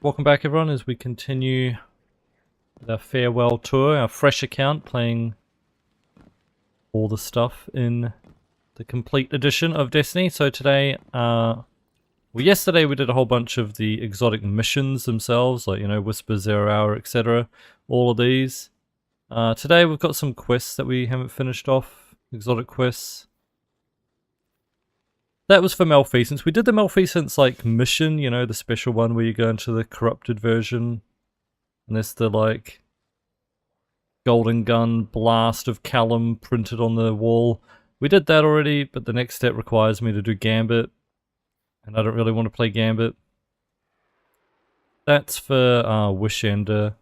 Welcome back everyone as we continue the farewell tour, our fresh account, playing all the stuff in the complete edition of Destiny. So today, yesterday we did a whole bunch of the exotic missions themselves, like, you know, Whisper, Zero Hour, etc. All of these. Today we've got some quests that we haven't finished off, exotic quests. That was for Malfeasance. We did the Malfeasance, like, mission, you know, the special one where you go into the corrupted version. And there's the, like, golden gun blast of Callum printed on the wall. We did that already, but the next step requires me to do Gambit. And I don't really want to play Gambit. That's for Wishender.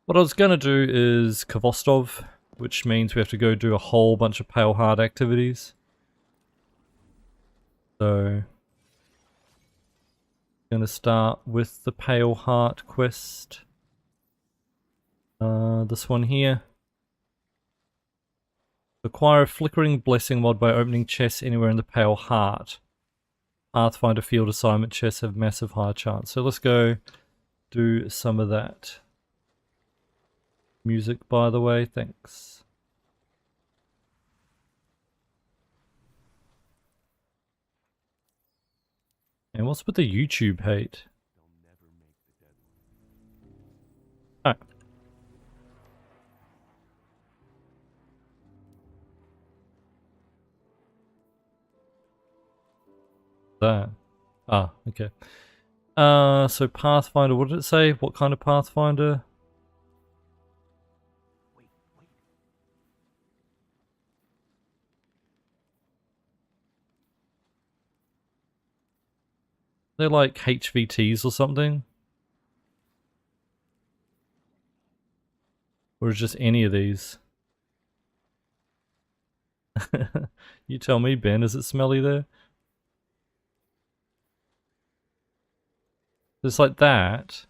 What I was going to do is Khvostov, which means we have to go do a whole bunch of Pale Heart activities. So, going to start with the Pale Heart quest. This one here. Acquire a Flickering Blessing mod by opening chests anywhere in the Pale Heart. Pathfinder field assignment chests have massive high chance. So let's go do some of that. Music, by the way, thanks. And what's with the YouTube hate? Oh. That. Ah, okay. So Pathfinder, what did it say? What kind of Pathfinder? They're like HVTs or something? Or is just any of these? You tell me, Ben, is it smelly there? It's like that.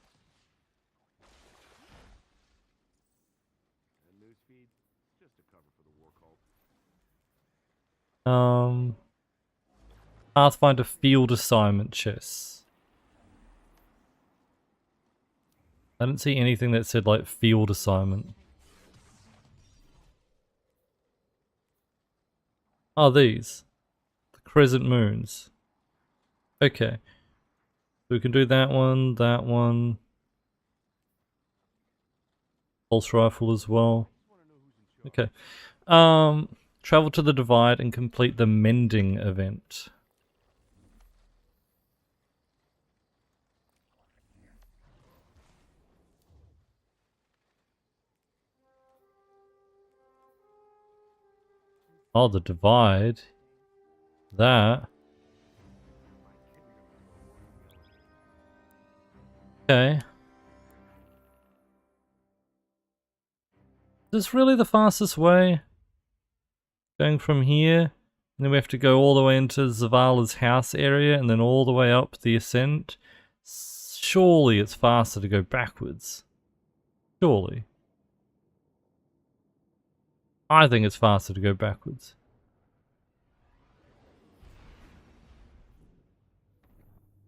Pathfinder field assignment chests. I didn't see anything that said like field assignment. Oh, these. The crescent moons. Okay. So we can do that one, that one. Pulse rifle as well. Okay. Travel to the Divide and complete the mending event. Oh, the Divide. That. Okay. Is this really the fastest way? Going from here, and then we have to go all the way into Zavala's house area, and then all the way up the ascent. Surely it's faster to go backwards. Surely. I think it's faster to go backwards.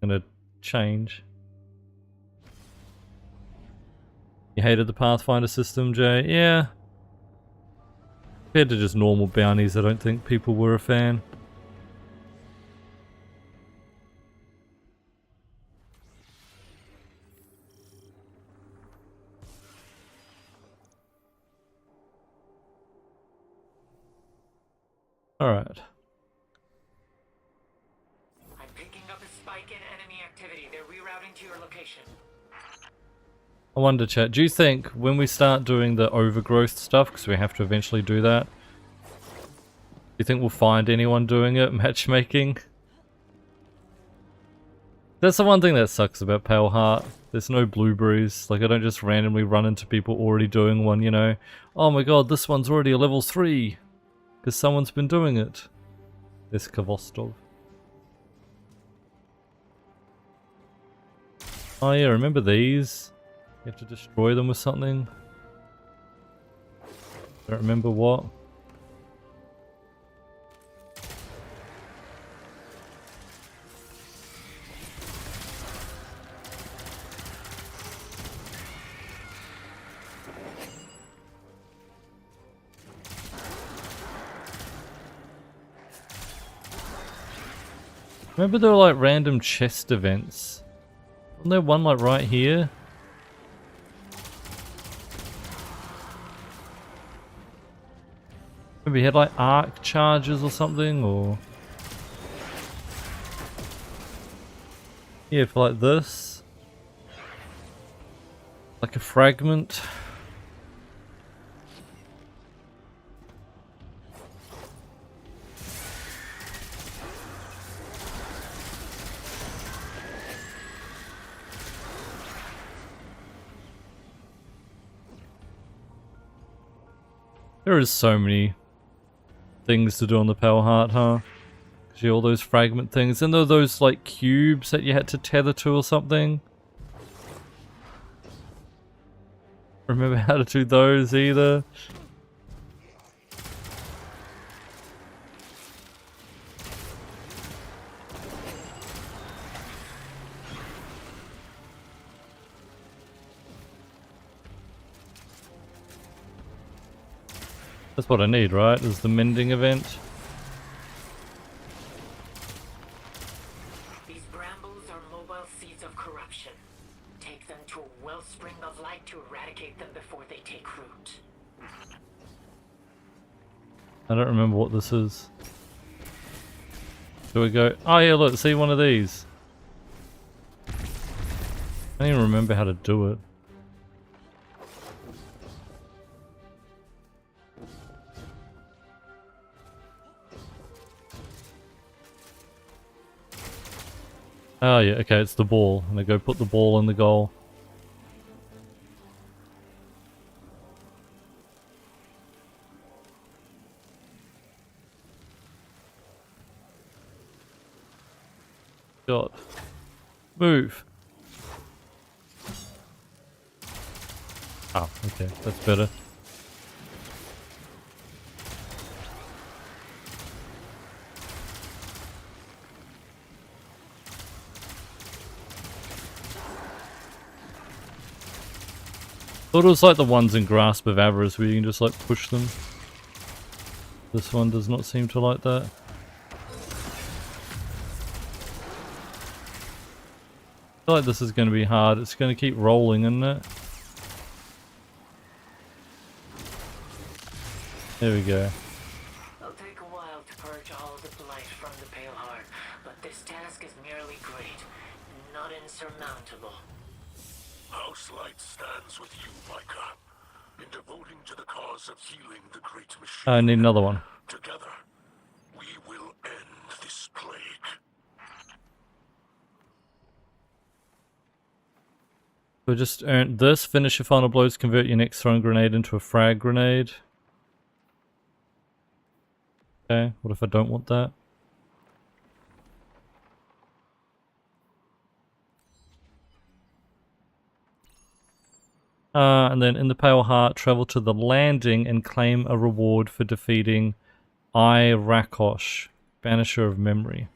Gonna change. You hated the Pathfinder system, Jay? Yeah. Compared to just normal bounties, I don't think people were a fan. Alright. I'm picking up a spike in enemy activity. They're rerouting to your location. I wonder, chat, do you think when we start doing the overgrowth stuff, because we have to eventually do that, do you think we'll find anyone doing it, matchmaking? That's the one thing that sucks about Pale Heart. There's no blueberries. Like, I don't just randomly run into people already doing one, you know. Oh my god, this one's already a level 3. Because someone's been doing it. This Khvostov. Oh yeah, remember these? You have to destroy them with something. Don't remember what. Remember there were like random chest events? Wasn't there one like right here? Maybe he had like arc charges or something, or... Yeah, for like this. Like a fragment. There is so many things to do on the Pale Heart, huh? See all those fragment things, and there were those like cubes that you had to tether to or something. Remember how to do those either? That's what I need, right? Is the mending event. These brambles are mobile seeds of corruption. Take them to a wellspring of light to eradicate them before they take root. I don't remember what this is. Do we go? Oh yeah, look, see one of these. I don't even remember how to do it. Oh yeah, okay, it's the ball. And I go put the ball in the goal. God. Move. Oh, okay, that's better. Thought it was like the ones in Grasp of Avarice where you can just like push them. This one does not seem to like that. I feel like this is going to be hard. It's going to keep rolling, isn't it? There we go. It'll take a while to purge all the blight from the Pale Heart, but this task is merely great, not insurmountable. House Light stands with you, Micah, in devoting to the cause of healing the great machine. I need another one. Together, we will end this plague. So just earn this. Finish your final blows. Convert your next thrown grenade into a frag grenade. Okay, what if I don't want that? And then in the Pale Heart, travel to the landing and claim a reward for defeating Rakosh, Banisher of Memory.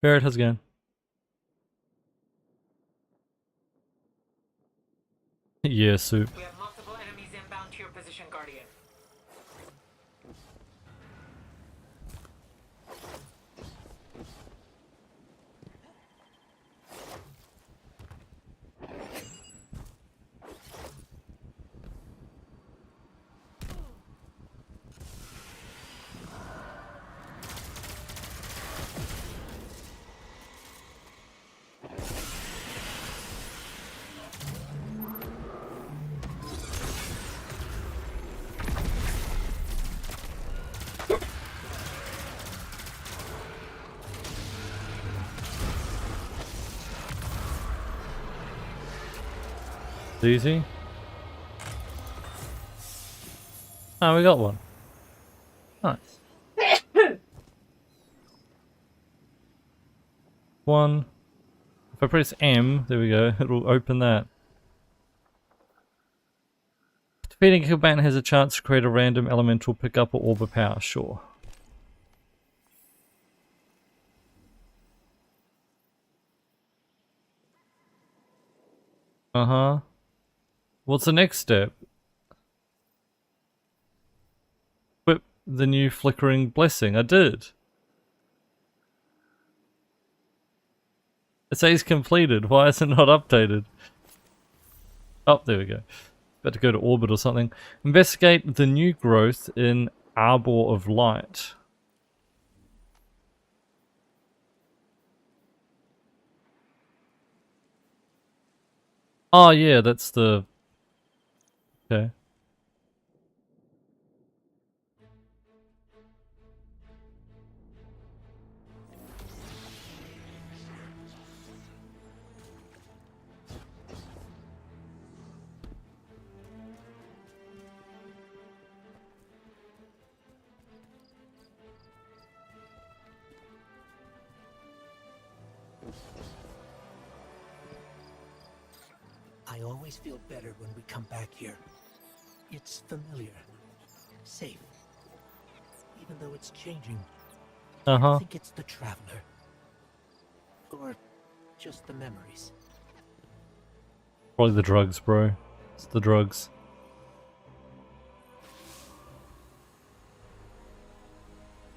Barrett, how's it going? Yeah, soup. We have multiple enemies inbound to your position, Guardian. It's easy. Oh, we got one. Nice. One. If I press M, there we go, it'll open that. Defeating a combatant has a chance to create a random elemental pickup or orb of power, sure. Uh-huh. What's the next step? the new flickering blessing? I did. It says completed. Why is it not updated? Oh, there we go. About to go to orbit or something. Investigate the new growth in Arbor of Light. Oh yeah, that's the... Okay. I always feel better when we come back here. It's familiar, safe. Even though it's changing, I think it's the Traveler. Or just the memories. Probably the drugs, bro. It's the drugs.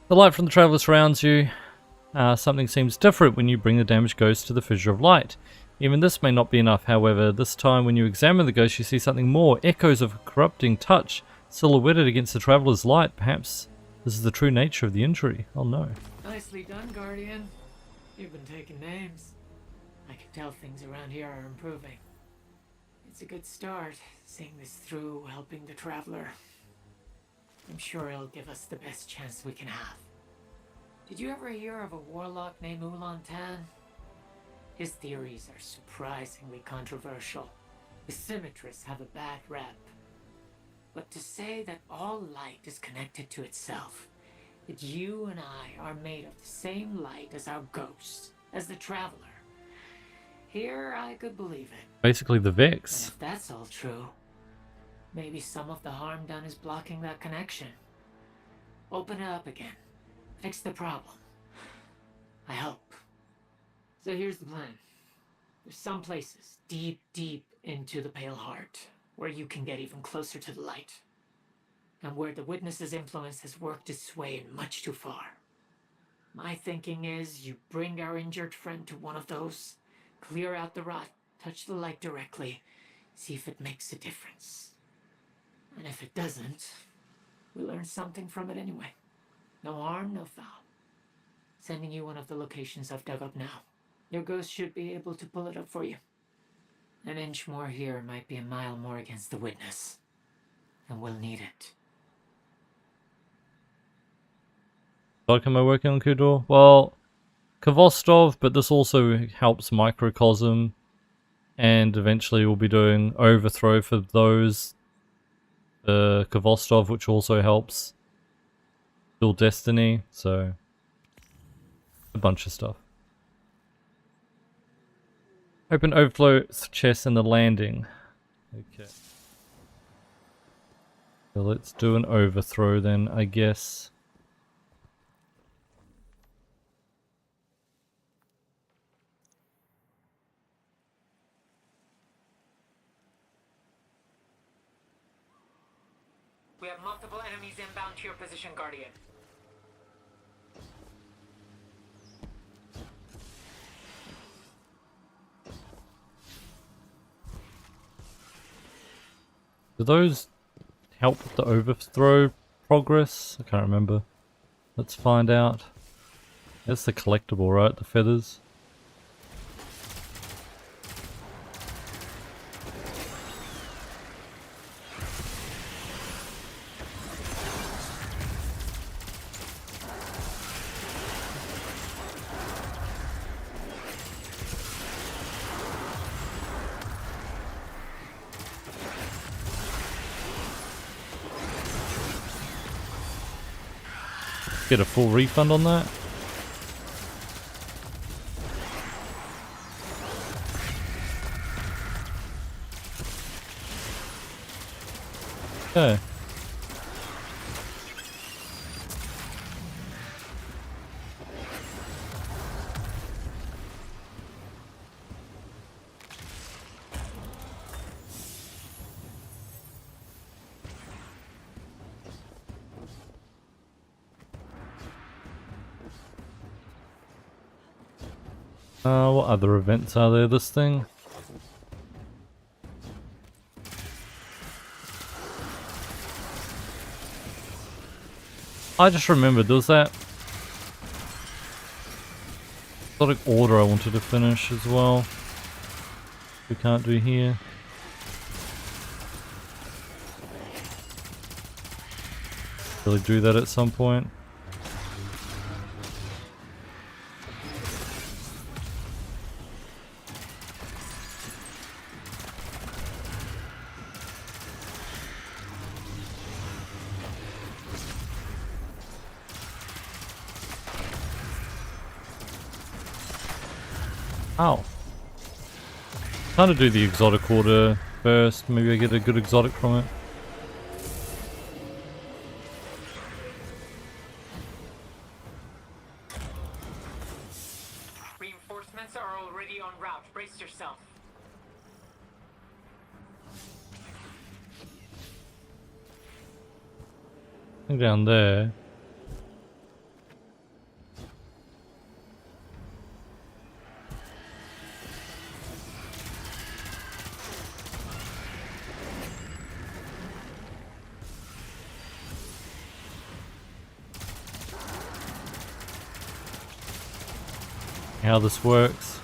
The light from the Traveler surrounds you. Something seems different when you bring the damaged ghost to the Fissure of Light. Even this may not be enough, however. This time when you examine the ghost you see something more. Echoes of a corrupting touch silhouetted against the Traveler's light. Perhaps this is the true nature of the injury. Oh no. Nicely done, Guardian. You've been taking names. I can tell things around here are improving. It's a good start, seeing this through, helping the Traveler. I'm sure it'll give us the best chance we can have. Did you ever hear of a warlock named Ulan Tan? His theories are surprisingly controversial. The Symmetrists have a bad rep. But to say that all light is connected to itself, that you and I are made of the same light as our ghosts, as the Traveler, here I could believe it. Basically the And Vex. if that's all true, maybe some of the harm done is blocking that connection. Open it up again. Fix the problem. I hope. So here's the plan. There's some places deep, deep into the Pale Heart where you can get even closer to the light. And where the Witness's influence has worked its way in much too far. My thinking is you bring our injured friend to one of those, clear out the rot, touch the light directly, see if it makes a difference. And if it doesn't, we learn something from it anyway. No harm, no foul. Sending you one of the locations I've dug up now. Your ghost should be able to pull it up for you. An inch more here might be a mile more against the Witness. And we'll need it. Like, am I working on Kudor? Well, Kvostov, but this also helps Microcosm. And eventually we'll be doing Overthrow for those. Kvostov, which also helps Dual Destiny, so a bunch of stuff. Open overflow chest in the landing. Okay. So let's do an overthrow then, I guess. We have multiple enemies inbound to your position, Guardian. Do those help with the overthrow progress? I can't remember. Let's find out. That's the collectible, right? The feathers. Get a full refund on that. Okay. What other events are there this thing? I just remembered, there was that exotic order I wanted to finish as well. We can't do here. Really do that at some point. Ow. Trying to do the exotic order first. Maybe I get a good exotic from it. Reinforcements are already en route. Brace yourself. I think down there. How this works.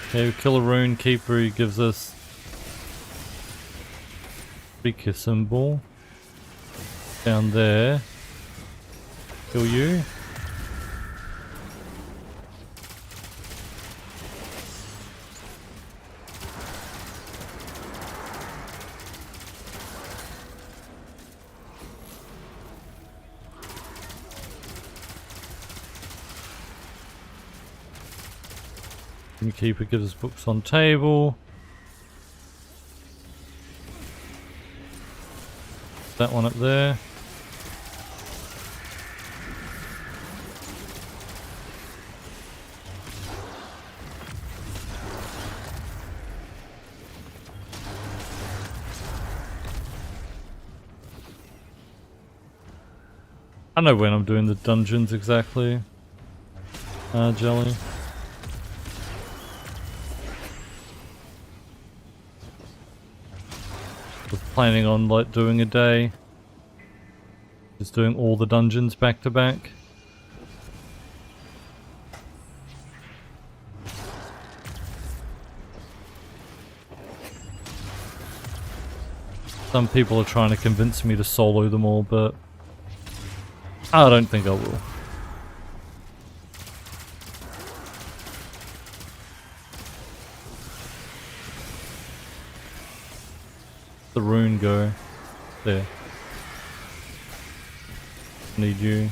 Okay, we kill a rune keeper, he gives us Rika symbol. Down there. Kill you. Keeper gives us books on table. That one up there. I know when I'm doing the dungeons exactly. Jelly. Was planning on like doing a day. Just doing all the dungeons back to back. Some people are trying to convince me to solo them all, but I don't think I will. The rune go? There. Need you.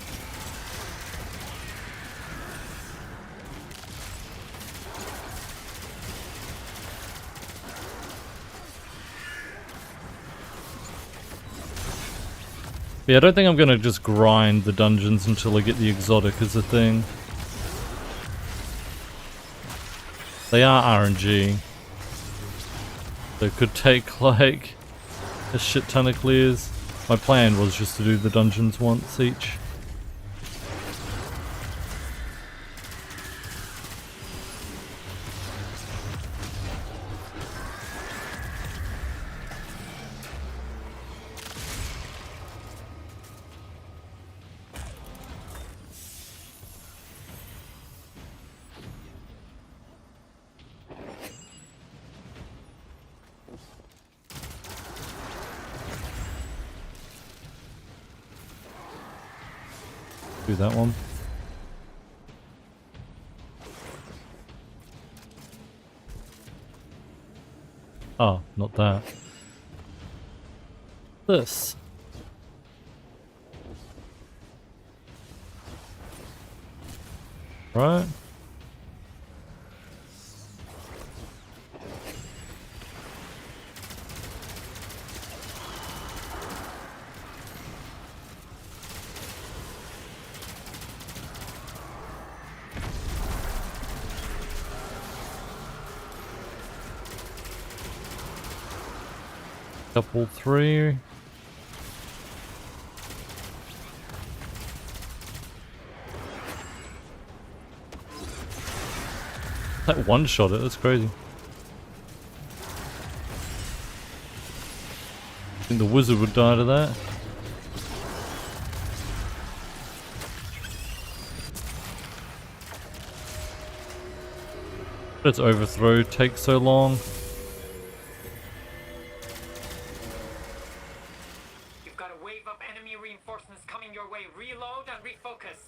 Yeah, I don't think I'm gonna just grind the dungeons until I get the exotic is the thing. They are RNG. So it could take like a shit ton of clears. My plan was just to do the dungeons once each. Do that one. Oh, not that. This. Right? Couple three. That one shot it, that's crazy. I think the wizard would die to that. Its overthrow takes so long. You've got a wave of enemy reinforcements coming your way. Reload and refocus.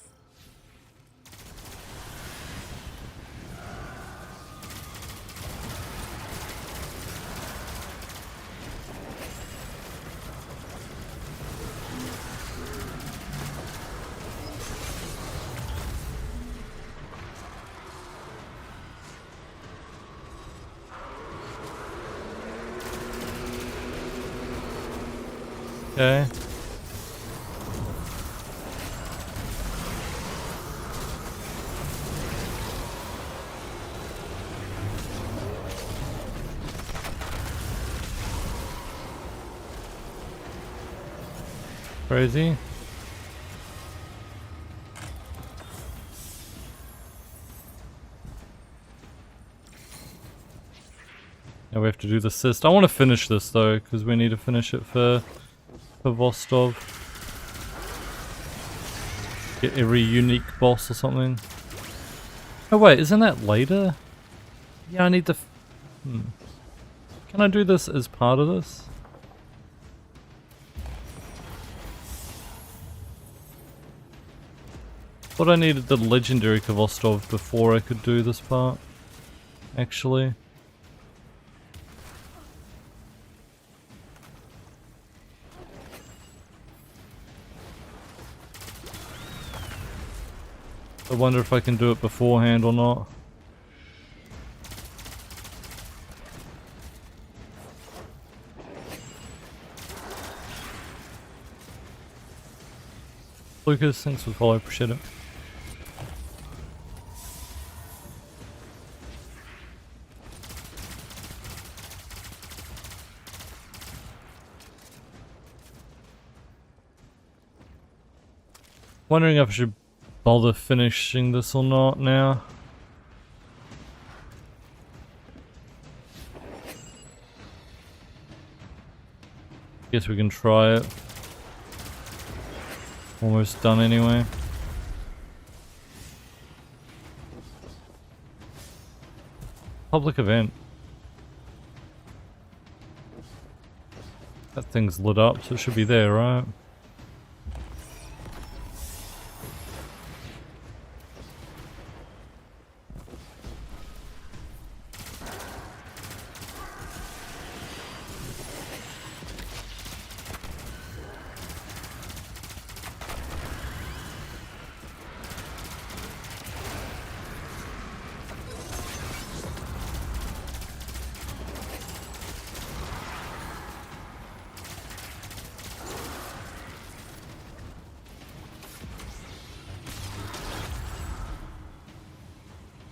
Okay. Crazy. Now we have to do the cyst. I want to finish this though, because we need to finish it for Vostov. Get every unique boss or something. Oh wait, isn't that later? Yeah, I need the... Can I do this as part of this? Thought I needed the legendary Kvostov before I could do this part, actually. I wonder if I can do it beforehand or not. Lucas, thanks for the follow, appreciate it. Wondering if I should bother finishing this or not now. Guess we can try it. Almost done anyway. Public event. That thing's lit up, so it should be there, right?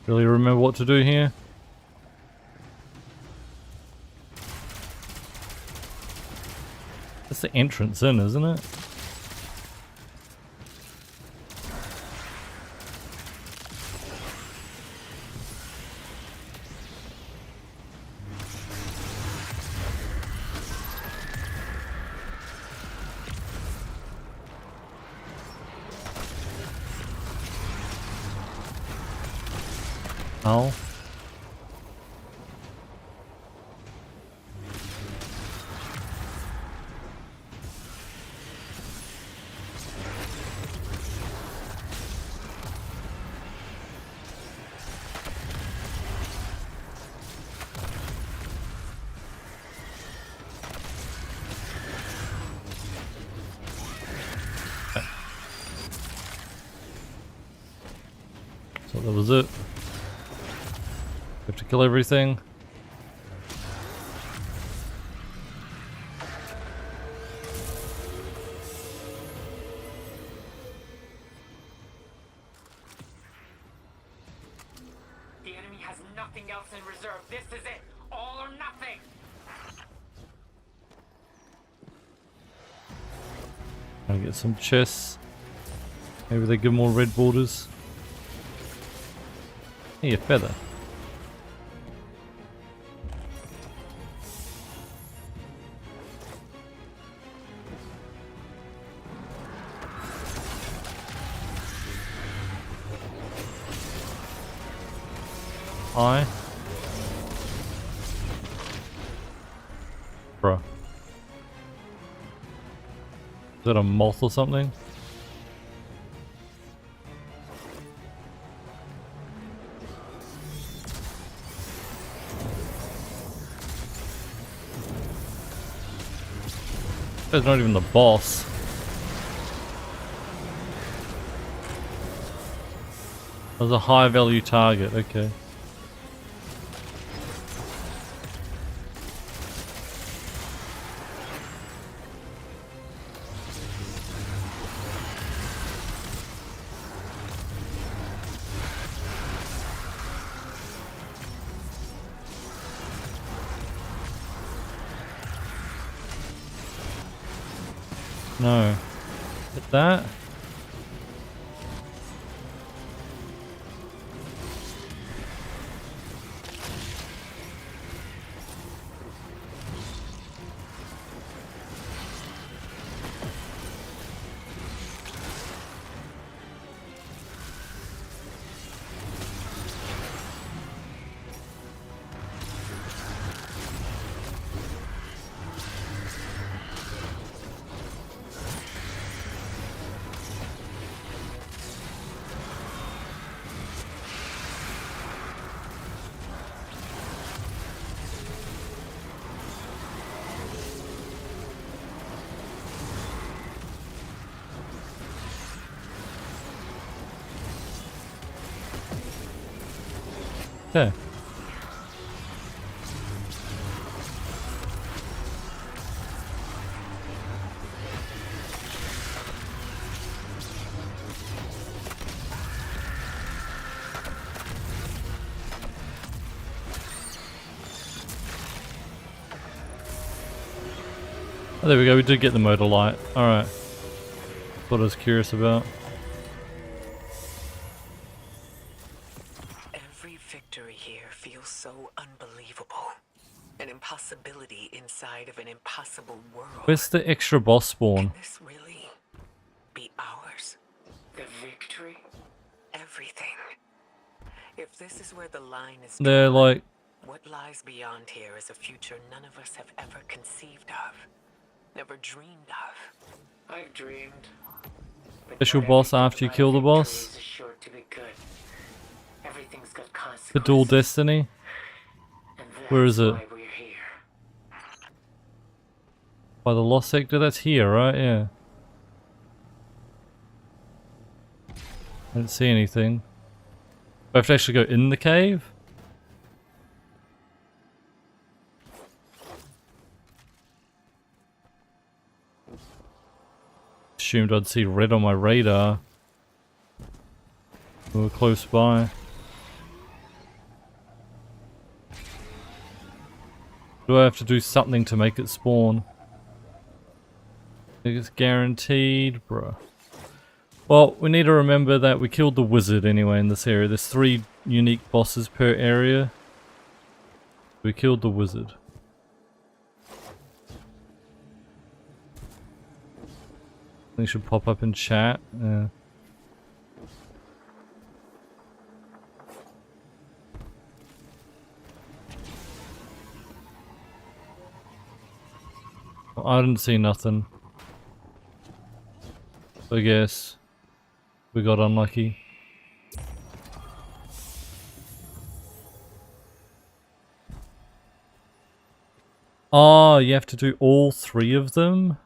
Really remember what to do here? That's the entrance in, isn't it? Oh. So that was it. Have to kill everything. The enemy has nothing else in reserve. This is it. All or nothing. Trying to get some chests. Maybe they give more red borders. Hey, a feather. high. Bruh. Is that a moth or something? That's not even the boss. That was a high value target, okay. No. Hit that. Okay. Oh, there we go, we did get the motor light. Alright. What I was curious about. Every victory here feels so unbelievable. An impossibility inside of an impossible world. Where's the extra boss spawn? Can this really be ours? The victory? Everything. If this is where the line is They're drawn, like, what lies beyond here is a future none of us have ever conceived of. Never dreamed of. I've dreamed. But special not boss everything after you about kill the victory boss? is assured to be good. Everything's got The consequences. dual destiny? And Where is that's it? why we're here. By the lost sector? That's here, right? Yeah. I don't see anything. I have to actually go in the cave? Assumed I'd see red on my radar. We were close by. Do I have to do something to make it spawn? I think it's guaranteed, bruh. Well, we need to remember that we killed the wizard anyway in this area. There's 3 unique bosses per area. We killed the wizard. They should pop up in chat. Yeah. Well, I didn't see nothing. I guess we got unlucky. Oh, you have to do all 3 of them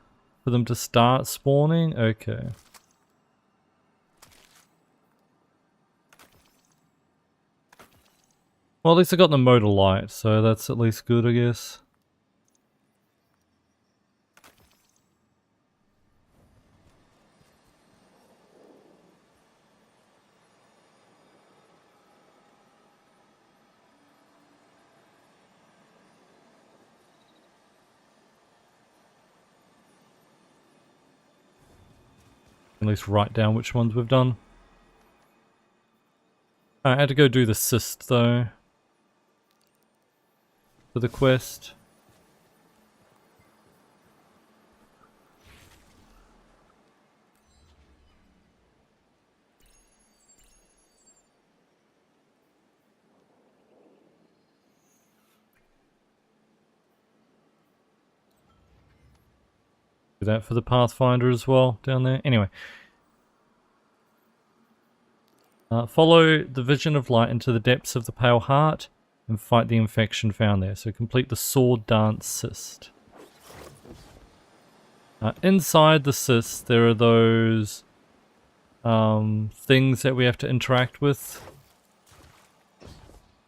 for them to start spawning? Okay. Well, at least I got the motor light, so that's at least good, I guess. At least write down which ones we've done. I had to go do the cyst though. For the quest. that for the Pathfinder as well down there. Anyway. Follow the vision of light into the depths of the Pale Heart and fight the infection found there. So complete the Sword Dance Cyst. Inside the cyst there are those things that we have to interact with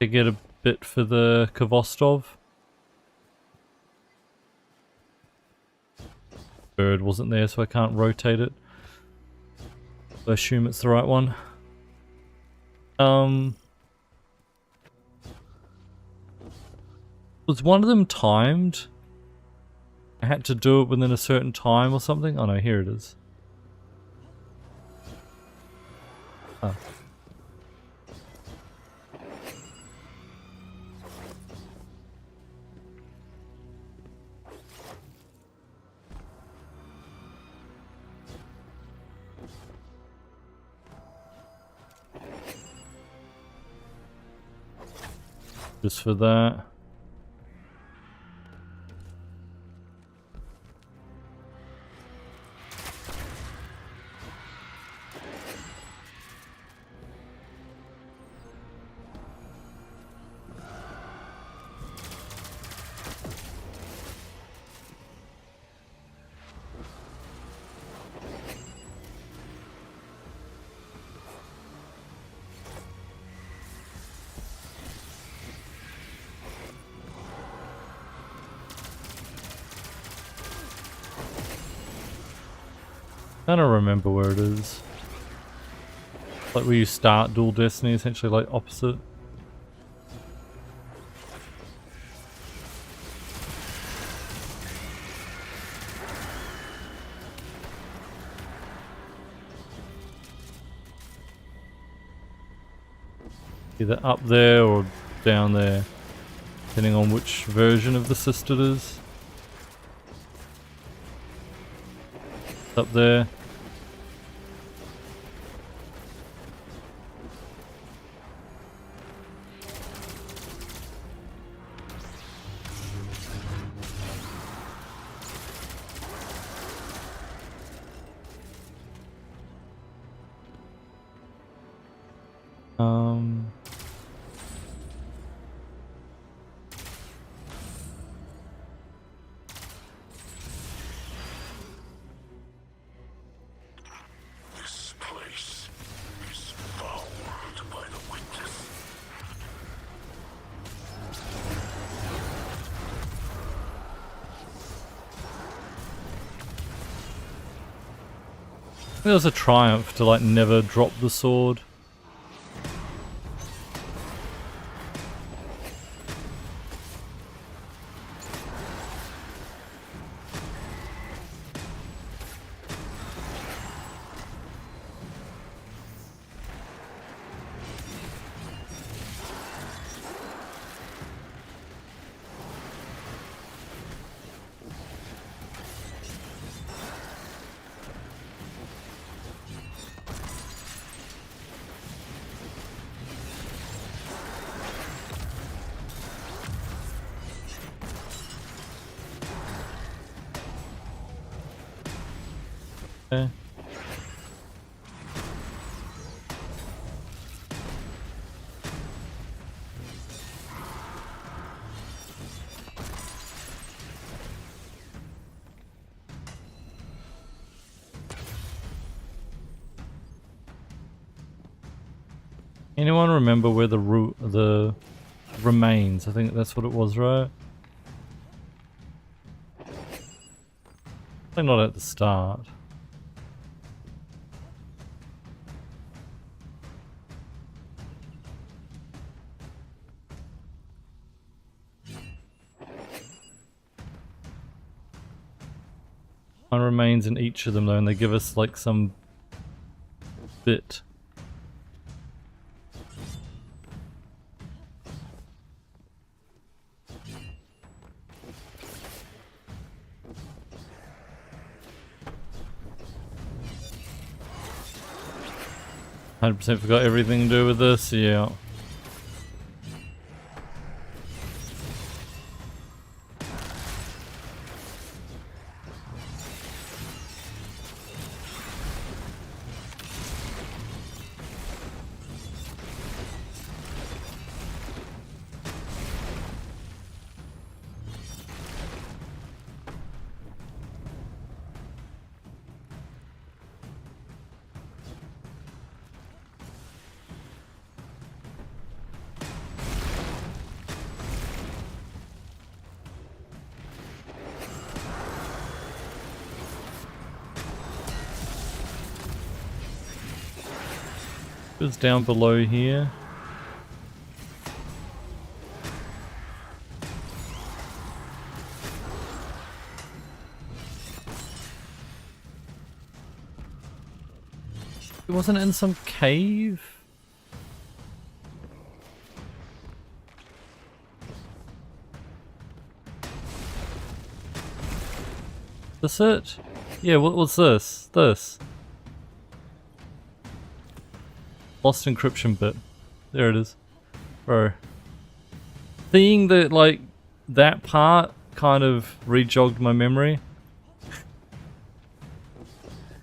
to get a bit for the Kvostov. Bird wasn't there, so I can't rotate it. I assume it's the right one. Was one of them timed? I had to do it within a certain time or something? Oh no, here it is. Oh. Just for that. I don't remember where it is. Like where you start Dual Destiny, essentially like opposite. Either up there or down there, depending on which version of the cyst it is. Up there. This place is fouled by the witness. It was a triumph to like never drop the sword. 'Kay. Anyone remember where the remains? I think that's what it was, right? Probably not at the start. One remains in each of them though, and they give us like some bit. %, forgot everything to do with this, yeah. It was down below here. It wasn't in some cave? This it? Yeah, what was this? This. Lost encryption bit. There it is. Bro. Seeing that, like, that part kind of rejogged my memory.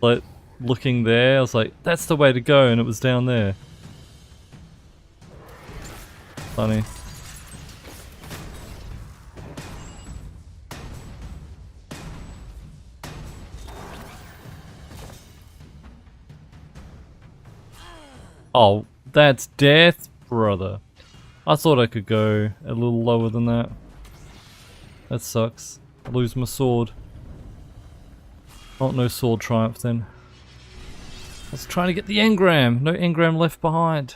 Like, looking there, I was like, that's the way to go, and it was down there. Funny. Oh, that's death, brother. I thought I could go a little lower than that. That sucks. I lose my sword. Oh, no sword triumph then. I was trying to get the engram. No engram left behind.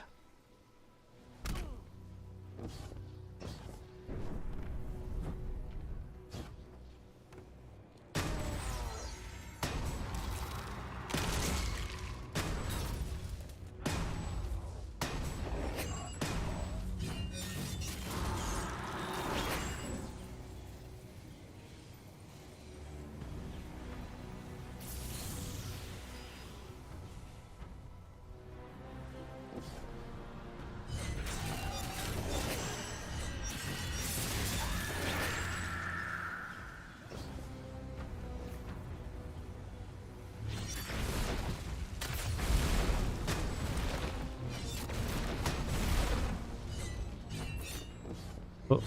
Oh.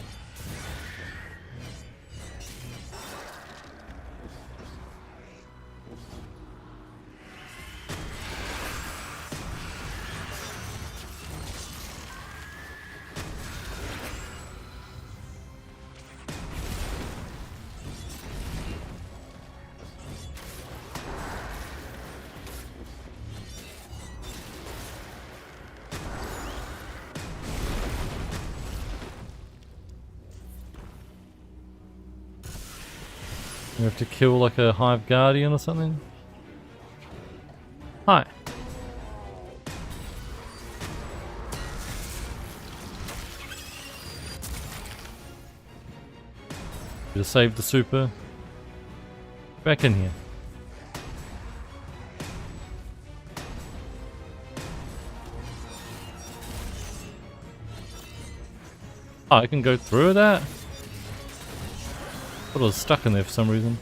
You have to kill like a hive guardian or something? Hi. To save the super. Back in here. Oh, I can go through that? I thought I was stuck in there for some reason.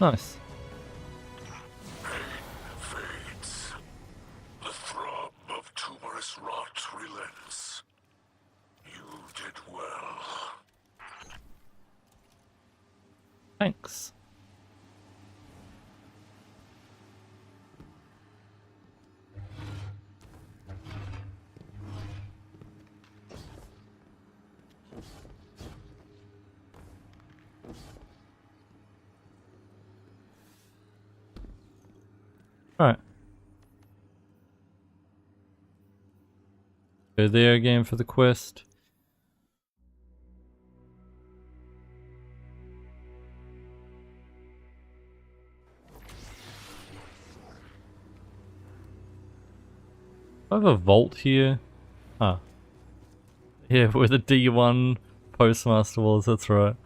Nice. Fades. The throb of tumorous rot relents. You did well. Thanks. Alright. Go there again for the quest. I have a vault here. Ah. Yeah, where the D1 postmaster was, that's right.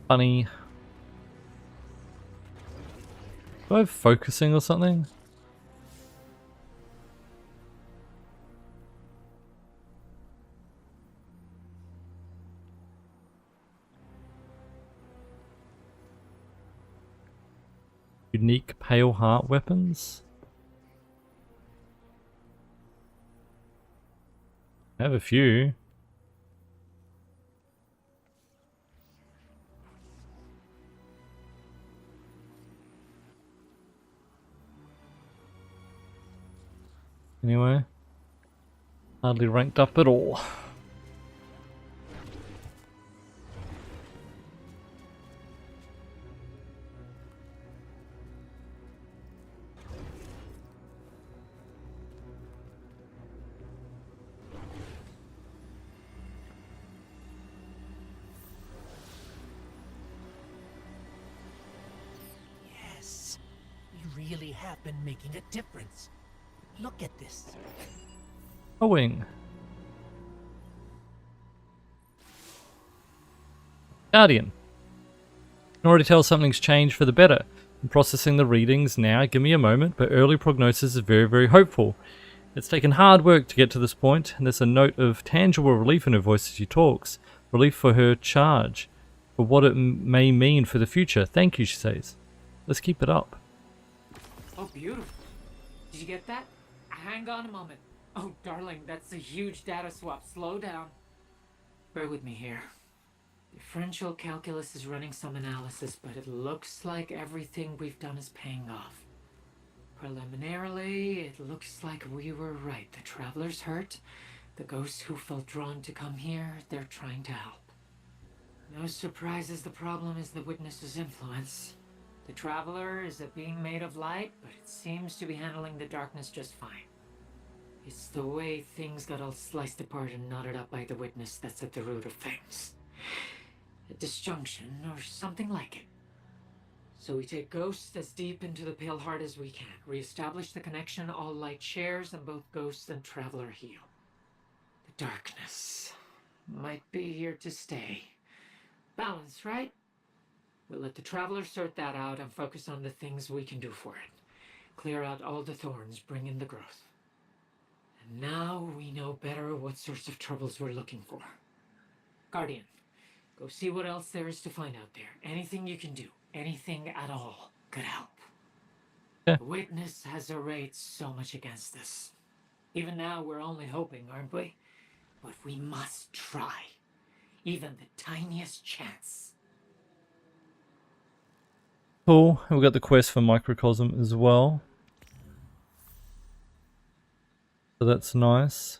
Funny. Do I have focusing or something? Unique pale heart weapons? I have a few. Anyway. Hardly ranked up at all. Yes, we really have been making a difference. Look at this. Going. Guardian. I can already tell something's changed for the better. I'm processing the readings now. Give me a moment, but early prognosis is very, very hopeful. It's taken hard work to get to this point, and there's a note of tangible relief in her voice as she talks. Relief for her charge, for what it may mean for the future. Thank you, she says. Let's keep it up. Oh, beautiful. Did you get that? Hang on a moment. Oh, darling, that's a huge data swap. Slow down. Bear with me here. Differential calculus is running some analysis, but it looks like everything we've done is paying off. Preliminarily, it looks like we were right. The traveler's hurt. The ghosts who felt drawn to come here, they're trying to help. No surprises, the problem is the witness's influence. The traveler is a being made of light, but it seems to be handling the darkness just fine. It's the way things got all sliced apart and knotted up by the witness that's at the root of things. A disjunction, or something like it. So we take ghosts as deep into the pale heart as we can. Re-establish the connection all light shares, and both ghosts and traveler heal. The darkness might be here to stay. Balance, right? We'll let the traveler sort that out and focus on the things we can do for it. Clear out all the thorns, bring in the growth. And now we know better what sorts of troubles we're looking for. Guardian, go see what else there is to find out there. Anything you can do, anything at all, could help. Yeah. The witness has arrayed so much against us. Even now we're only hoping, aren't we? But we must try. Even the tiniest chance. Cool. We got the quest for Microcosm as well. So that's nice.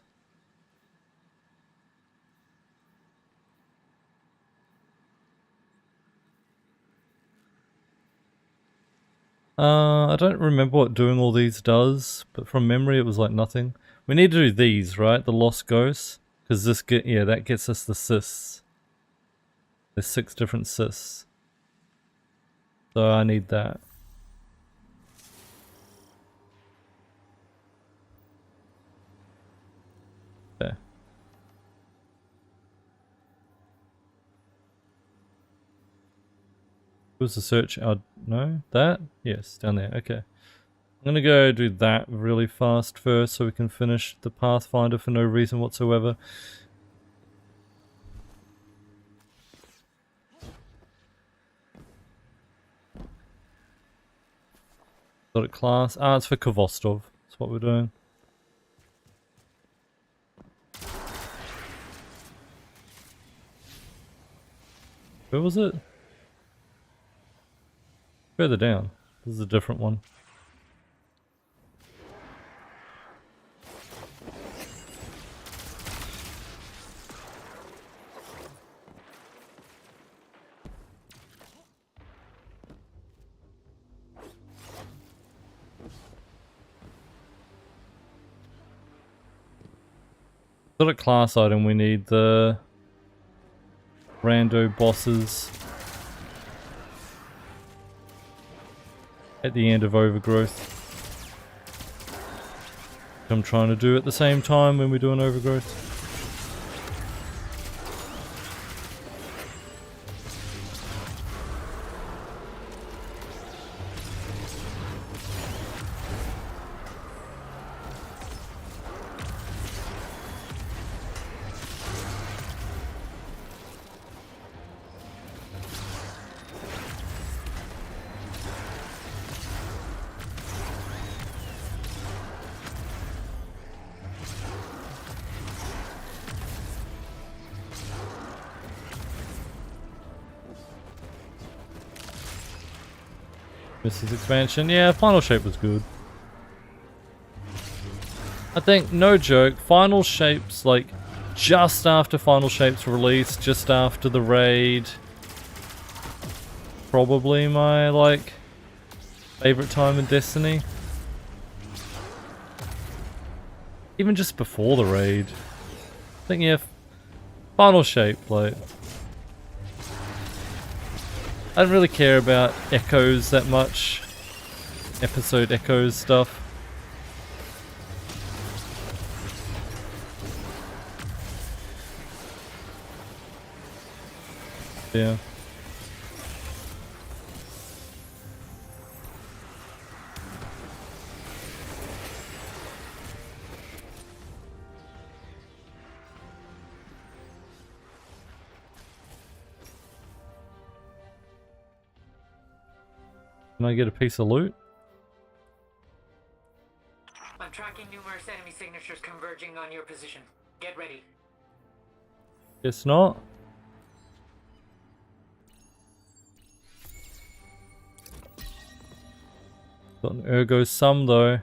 I don't remember what doing all these does, but from memory it was like nothing. We need to do these, right? The Lost Ghosts. Because this that gets us the cysts. There's 6 different cysts. So I need that. Okay. Was the search? No, that? Yes, down there. Okay. I'm gonna go do that really fast first so we can finish the Pathfinder for no reason whatsoever. Got a class. Ah, it's for Kvostov. That's what we're doing. Where was it? Further down. This is a different one. Got a class item, we need the rando bosses at the end of Overgrowth. I'm trying to do at the same time when we do an Overgrowth. This is expansion. Yeah, Final Shape was good. I think, no joke, Final Shapes, like, just after Final Shapes release, just after the raid, probably my, like, favorite time in Destiny. Even just before the raid. I think, yeah, Final Shape, like, I don't really care about echoes that much. Episode echoes stuff. Yeah. Can I get a piece of loot? I'm tracking numerous enemy signatures converging on your position. Get ready. Guess not. Got an ergo sum though.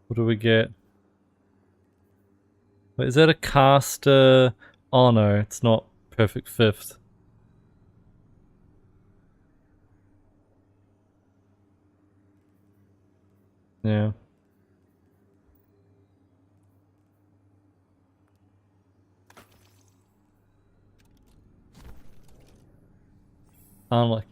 What do we get? Wait, is that a caster? Oh no, it's not perfect fifth. Yeah. Unlucky.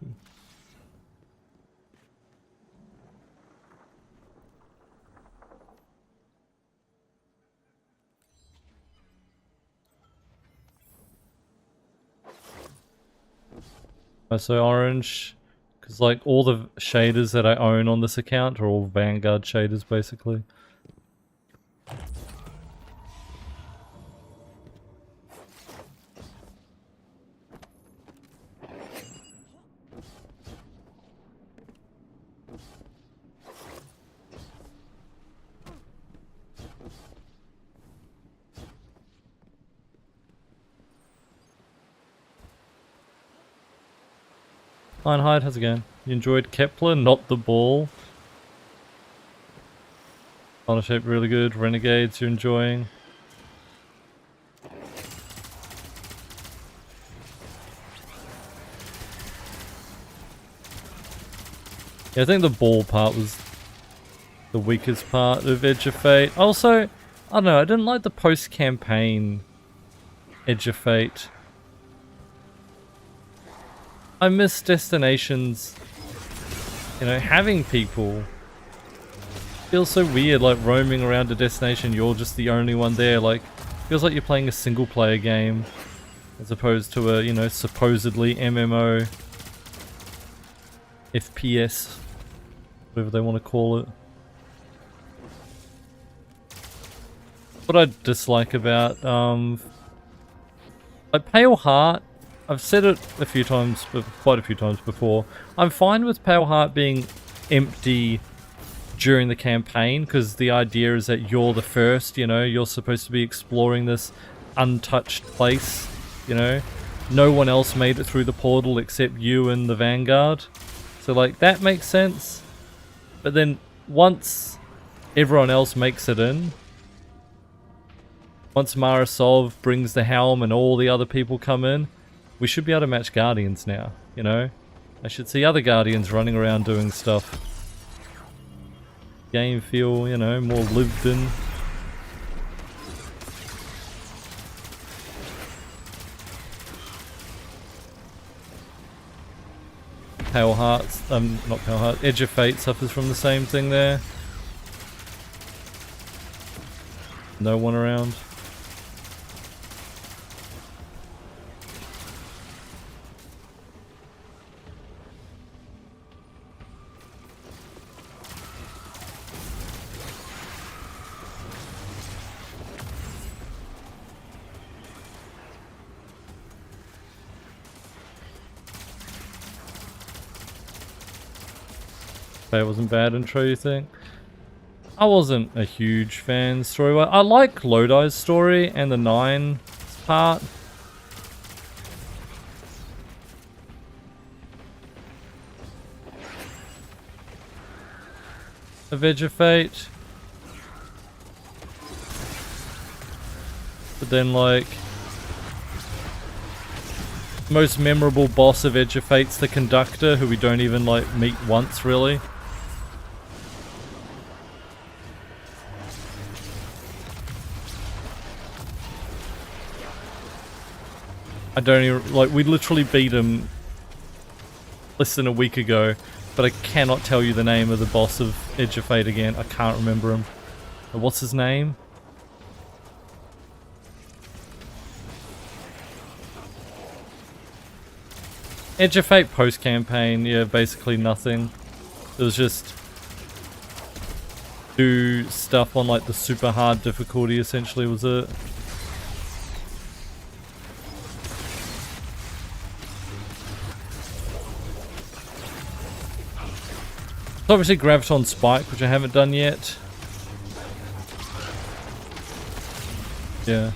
So orange, because like all the shaders that I own on this account are all Vanguard shaders basically. Ironhide, how's it going? You enjoyed Kepler, not the ball. Final Shape really good. Renegades you're enjoying. Yeah, I think the ball part was the weakest part of Edge of Fate. Also, I don't know, I didn't like the post-campaign Edge of Fate. I miss destinations, you know, having people. Feels so weird, like roaming around a destination, you're just the only one there. Like, feels like you're playing a single player game as opposed to a, you know, supposedly MMO, FPS, whatever they want to call it. What I dislike about, like Pale Heart, I've said it a few times, quite a few times before. I'm fine with Pale Heart being empty during the campaign, because the idea is that you're the first, you know, you're supposed to be exploring this untouched place, you know. No one else made it through the portal except you and the Vanguard. So, like, that makes sense. But then, once everyone else makes it in, once Mara Sov brings the helm and all the other people come in, we should be able to match Guardians now, you know? I should see other Guardians running around doing stuff. Game feel, you know, more lived in. Pale Hearts, not Pale Heart, Edge of Fate suffers from the same thing there. No one around. It wasn't bad intro, you think? I wasn't a huge fan story-wise. I like Lodi's story and the 9 part. of Edgefate. But then, like, most memorable boss of Edgefate's the Conductor, who we don't even, like, meet once, really. I don't even, like, we literally beat him less than a week ago, but I cannot tell you the name of the boss of Edge of Fate again. I can't remember him. What's his name? Edge of Fate post-campaign, yeah, basically nothing. It was just do stuff on like the super hard difficulty, essentially, was it. It's obviously Graviton Spike, which I haven't done yet. Yeah.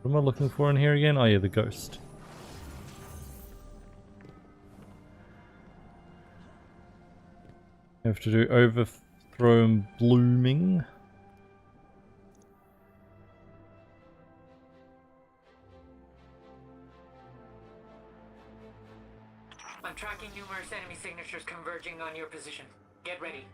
What am I looking for in here again? Oh yeah, the ghost. I have to do overthrow and blooming. I'm tracking numerous enemy signatures converging on your position. Get ready.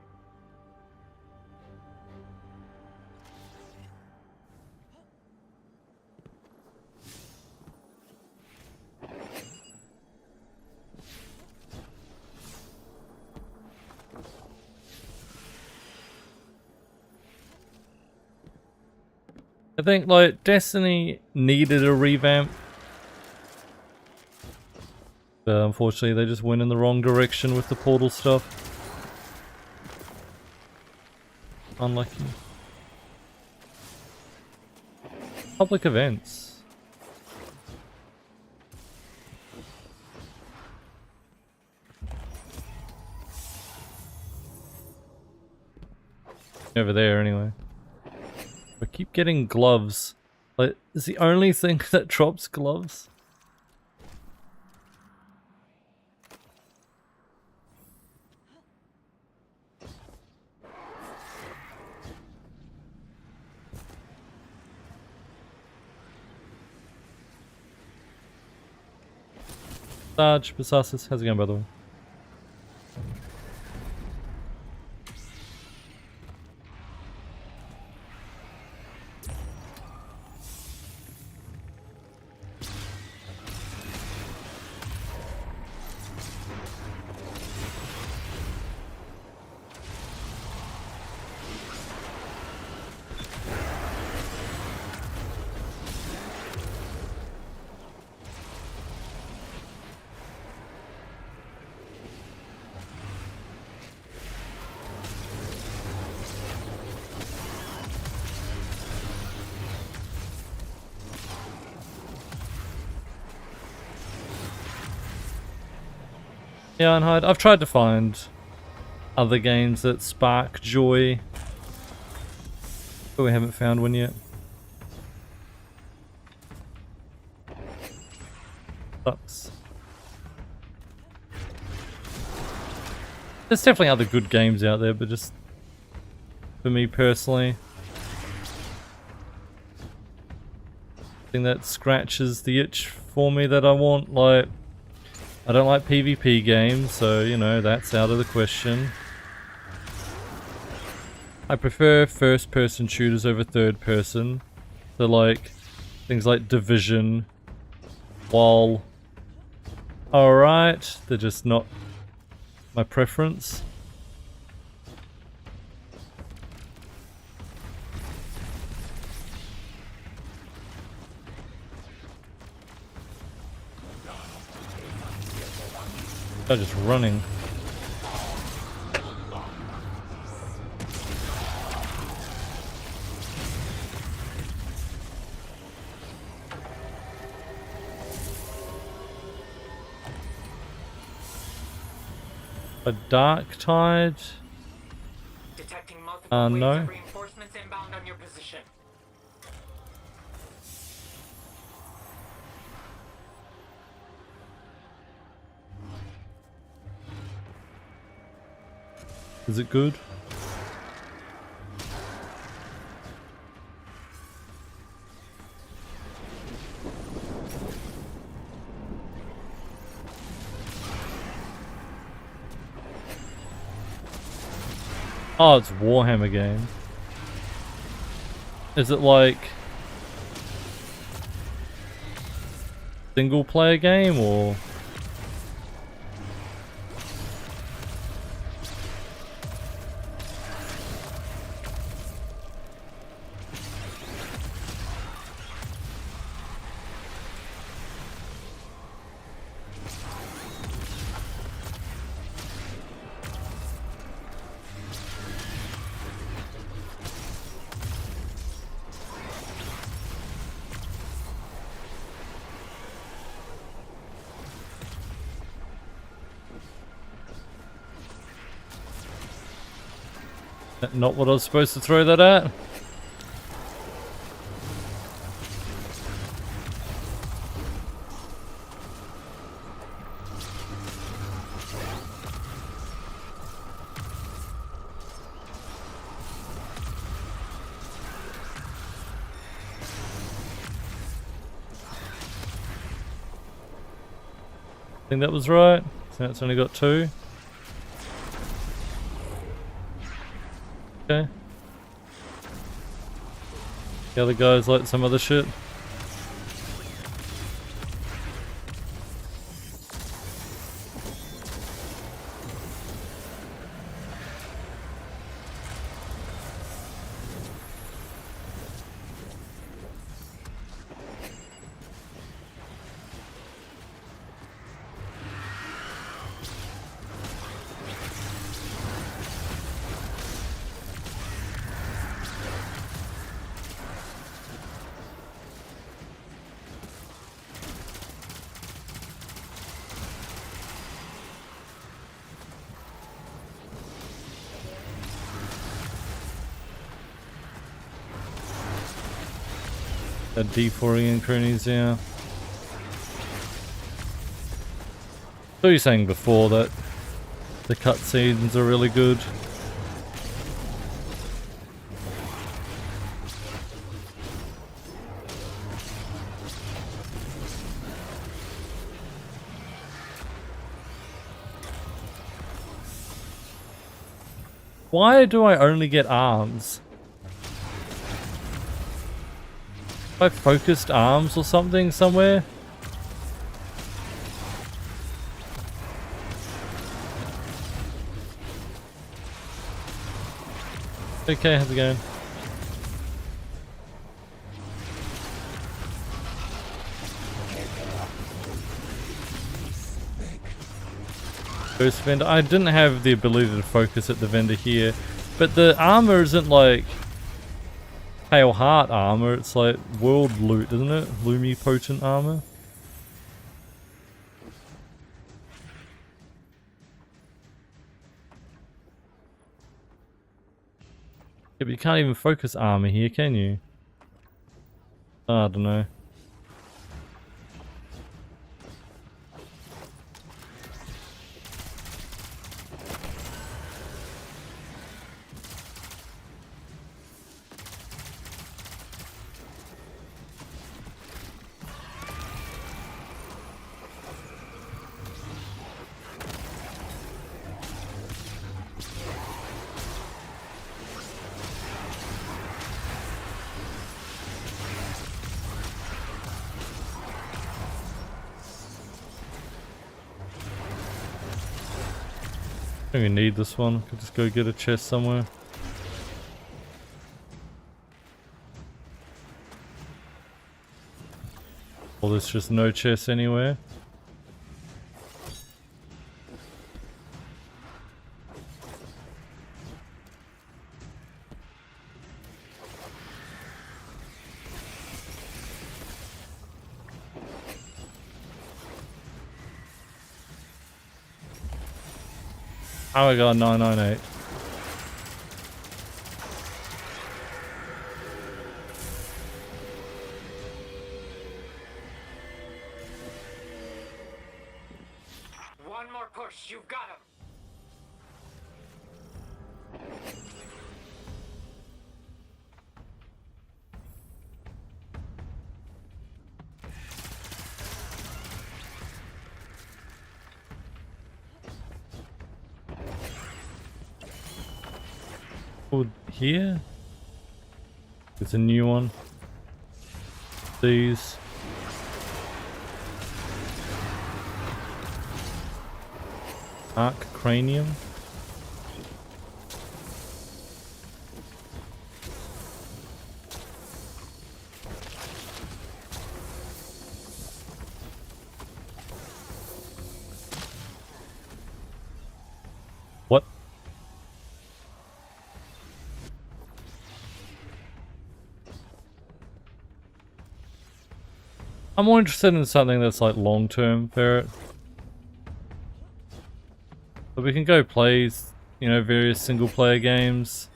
I think, like, Destiny needed a revamp. But unfortunately, they just went in the wrong direction with the Portal stuff. Unlucky. Public events. Over there, anyway. I keep getting gloves. Like, is the only thing that drops gloves? Sarge, Basasis, how's it going, by the way? Yeah, and I've tried to find other games that spark joy, but we haven't found one yet. Sucks. There's definitely other good games out there, but just for me personally, thing that scratches the itch for me that I want, like, I don't like PvP games, so, you know, that's out of the question. I prefer first-person shooters over third-person. So, like, things like Division, while alright, they're just not my preference. They're just running. A Dark Tide? Detecting multiple Waves no. of reinforcements inbound on your position. Is it good? Oh, it's Warhammer game. Is it like single player game or? Not what I was supposed to throw that at? I think that was right. So it's only got 2. Okay. The other guys like some other shit. D4ing and cronies, yeah. So you were saying before that the cutscenes are really good. Why do I only get arms? Have I focused arms or something somewhere? Okay, how's it going? First vendor. I didn't have the ability to focus at the vendor here, but the armor isn't like Pale Heart armor, it's like world loot, isn't it? Lumi potent armor. Yeah, but you can't even focus armor here, can you? I don't know. I don't even need this one. Could just go get a chest somewhere. Or there's just no chest anywhere. Oh my god, 998. course, you've got him. Oh, here? There's a new one. These. Arc Cranium. What? I'm more interested in something that's like long term, Ferret. But we can go play, you know, various single player games.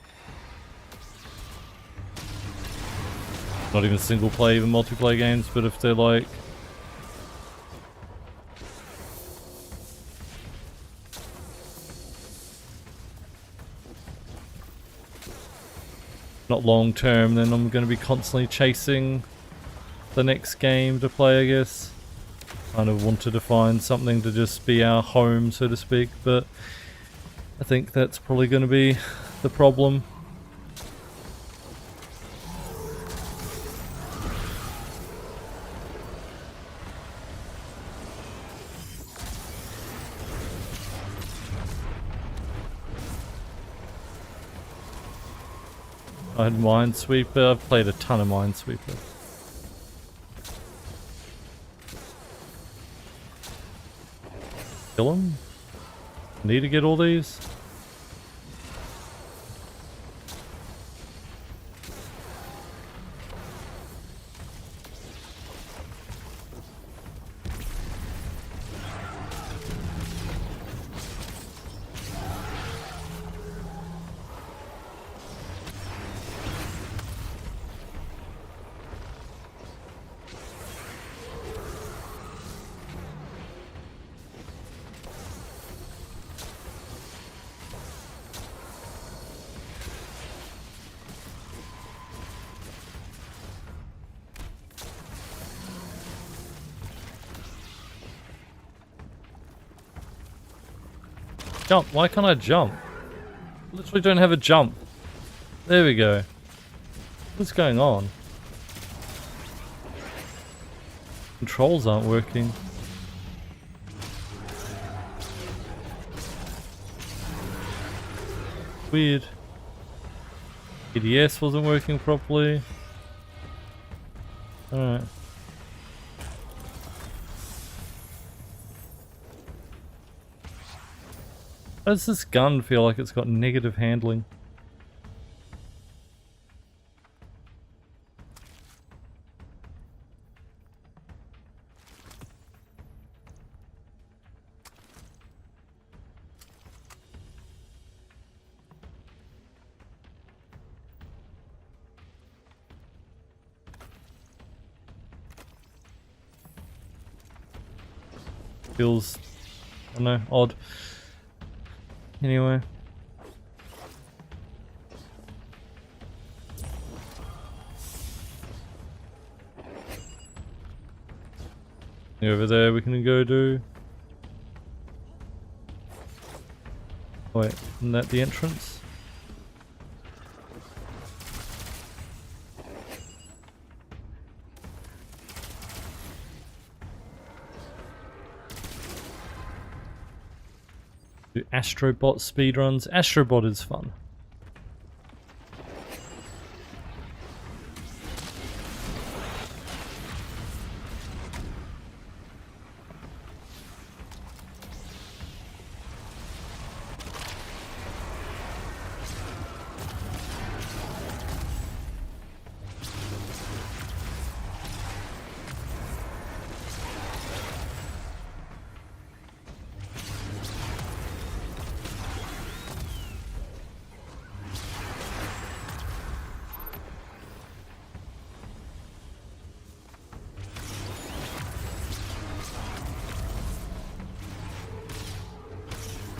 Not even single player, even multiplayer games, but if they're like... not long term, then I'm going to be constantly chasing the next game to play, I guess. Kind of wanted to find something to just be our home, so to speak, but I think that's probably going to be the problem. I had Minesweeper. I've played a ton of Minesweeper. Kill him? Need to get all these? Jump. Why can't I jump? Literally don't have a jump. There we go. What's going on? Controls aren't working. Weird. EDS wasn't working properly. Alright. Why does this gun feel like it's got negative handling? Feels, I don't know, odd. Anyway. Over there we can go do. Wait, isn't that the entrance? Do Astrobot speedruns. Astrobot is fun.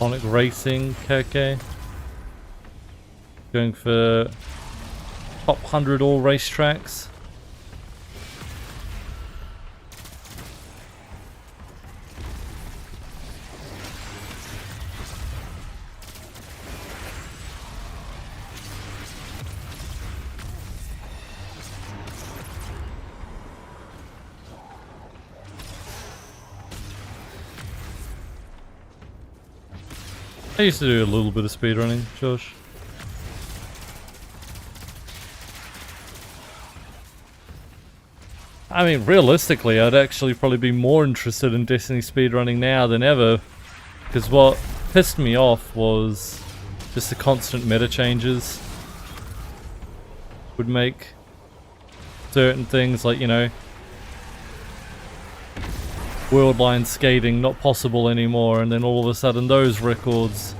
Sonic Racing, okay. Going for top 100 all racetracks. I used to do a little bit of speedrunning, Josh. I mean, realistically, I'd actually probably be more interested in Destiny speedrunning now than ever, because what pissed me off was just the constant meta changes would make certain things like, you know, world line skating not possible anymore, and then all of a sudden those records,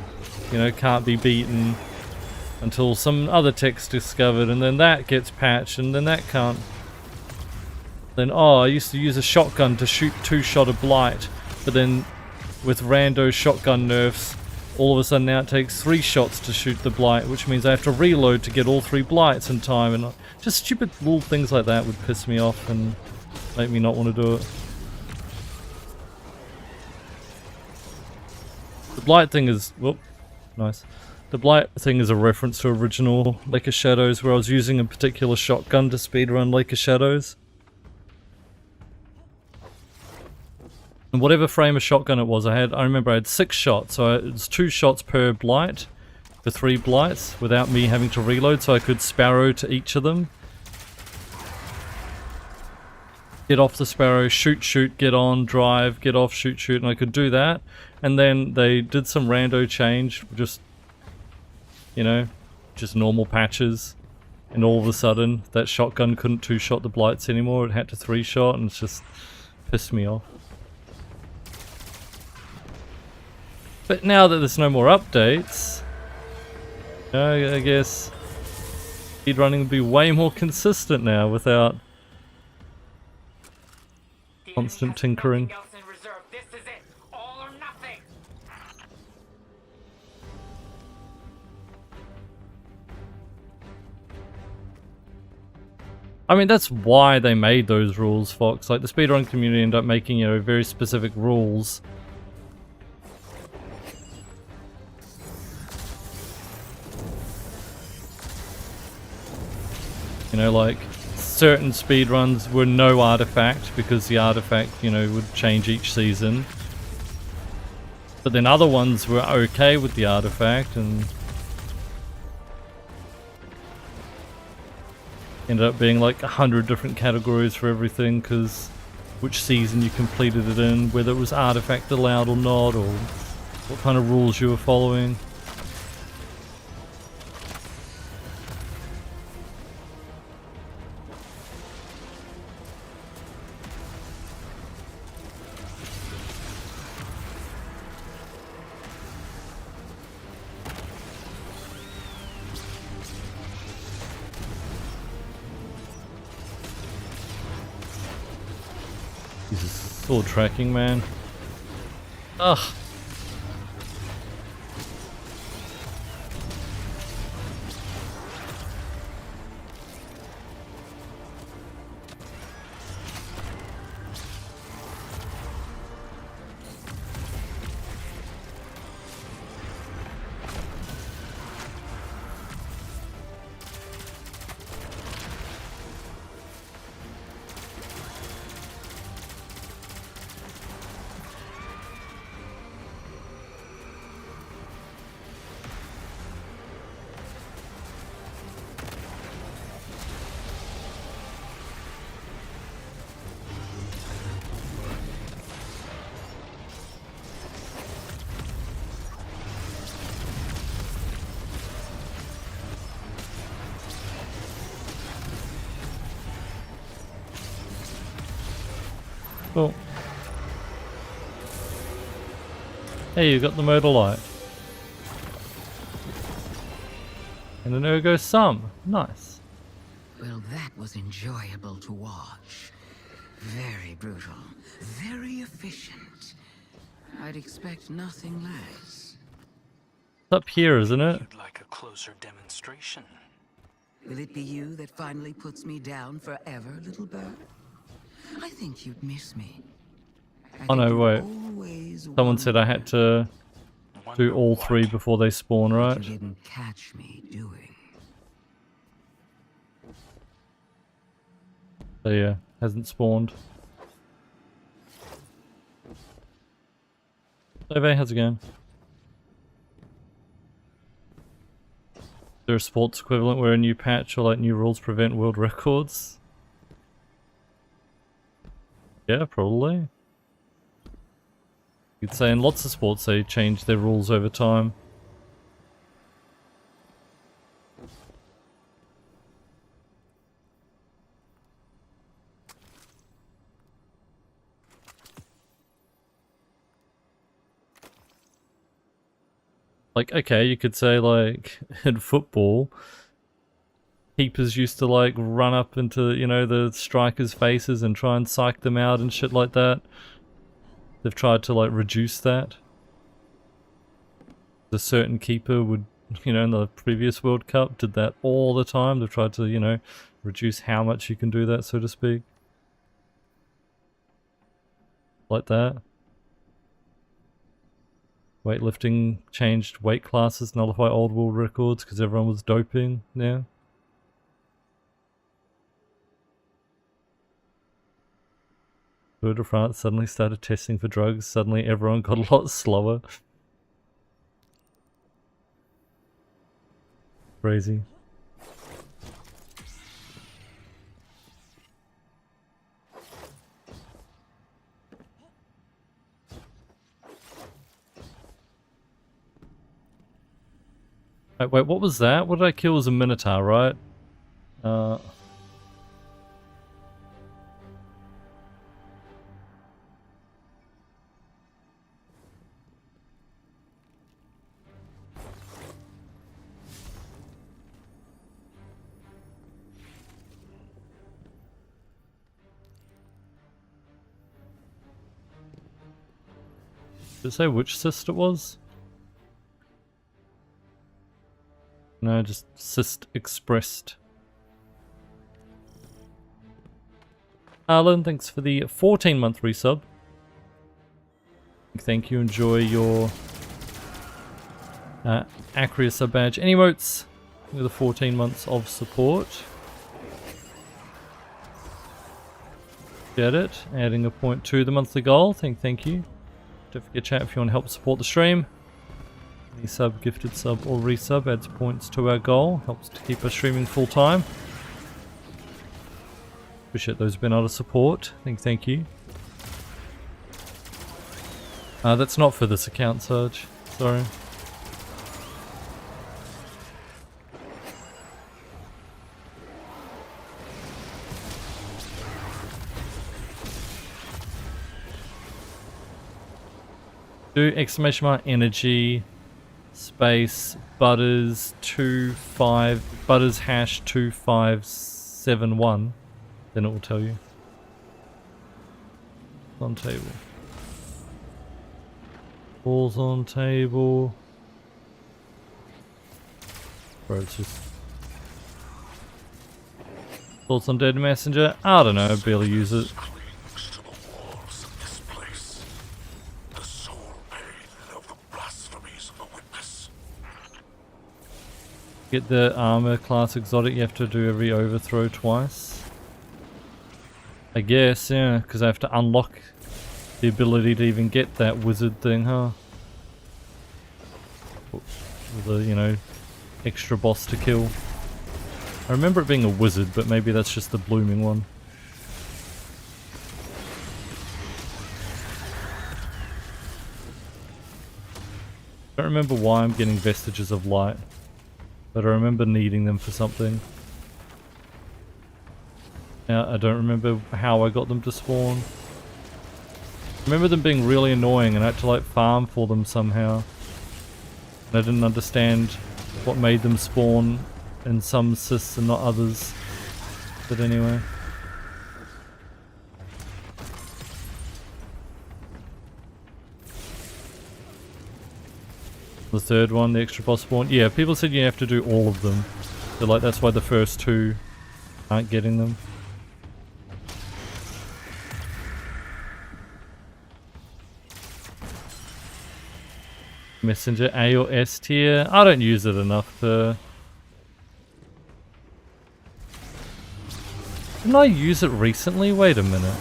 you know, can't be beaten until some other tech's discovered, and then that gets patched, and then that can't. Then, oh, I used to use a shotgun to shoot 2-shot of Blight, but then with rando shotgun nerfs, all of a sudden now it takes 3 shots to shoot the Blight, which means I have to reload to get all 3 Blights in time, and just stupid little things like that would piss me off and make me not want to do it. The Blight thing is, whoop, nice. The Blight thing is a reference to original Lake of Shadows, where I was using a particular shotgun to speedrun Lake of Shadows. And whatever frame of shotgun it was, I remember I had 6 shots, so it was 2 shots per Blight for 3 Blights without me having to reload, so I could Sparrow to each of them. Get off the Sparrow, shoot, shoot, get on, drive, get off, shoot, shoot, and I could do that. And then they did some rando change, just, you know, just normal patches. And all of a sudden, that shotgun couldn't 2-shot the Blights anymore, it had to 3-shot, and it's just pissed me off. But now that there's no more updates, you know, I guess speedrunning will be way more consistent now without constant tinkering. I mean, that's why they made those rules, Fox. Like, the speedrun community ended up making, you know, very specific rules. You know, like, certain speedruns were no artifact because the artifact, you know, would change each season. But then other ones were okay with the artifact and ended up being like 100 different categories for everything, because which season you completed it in, whether it was artifact allowed or not, or what kind of rules you were following. Jesus, sword tracking, man. Ugh. Cool. Hey, you got the Murder Light. And an Ergo Sum. Nice. Well, that was enjoyable to watch. Very brutal. Very efficient. I'd expect nothing less. up here, isn't it? You'd like a closer demonstration. Will it be you that finally puts me down forever, little bird? I think you'd miss me. Oh no, wait. Always Someone said I had to do all Wonder 3 what? before they spawn, right? You didn't catch me doing. So yeah, hasn't spawned. Hey, how's it going? Is there a sports equivalent where a new patch or like new rules prevent world records? Yeah, probably. You'd say in lots of sports they change their rules over time. Like, okay, you could say like in football, keepers used to like run up into, you know, the strikers' faces and try and psych them out and shit like that. They've tried to like reduce that. A certain keeper would, you know, in the previous World Cup did that all the time. They've tried to, you know, reduce how much you can do that, so to speak. Like that. Weightlifting changed weight classes, nullify old world records because everyone was doping now. Tour de France suddenly started testing for drugs. Suddenly everyone got a lot slower. Crazy. Wait, what was that? What did I kill as a Minotaur, right? Did it say which cyst it was? No, just cyst expressed. Arlen, thanks for the 14-month resub. Thank you, enjoy your Acria sub badge. Any emotes with the 14 months of support? Get it, adding a point to the monthly goal. Thank you. Don't forget chat if you want to help support the stream. Any sub, gifted sub or resub adds points to our goal. Helps to keep us streaming full time. Appreciate those who've been able to support. Thank you. That's not for this account, Sarge. Sorry. Do exclamation mark energy space butters 25 butters hash 2571, then it will tell you. On table. Balls on table. Bro, it's just thoughts on Dead Messenger? I don't know, I barely use it. Clings to the walls of this place. The soul pain of the blasphemies of the witness. Get the armor class exotic, you have to do every overthrow twice. I guess, yeah, because I have to unlock the ability to even get that wizard thing, huh? With a, you know, extra boss to kill. I remember it being a wizard, but maybe that's just the blooming one. I don't remember why I'm getting vestiges of light, but I remember needing them for something. Now, I don't remember how I got them to spawn. I remember them being really annoying and I had to like farm for them somehow. And I didn't understand what made them spawn in some cysts and not others. But anyway. The third one, the extra boss spawn. Yeah, people said you have to do all of them. So like that's why the first two aren't getting them. Messenger A or S tier. I don't use it enough to... Didn't I use it recently? Wait a minute.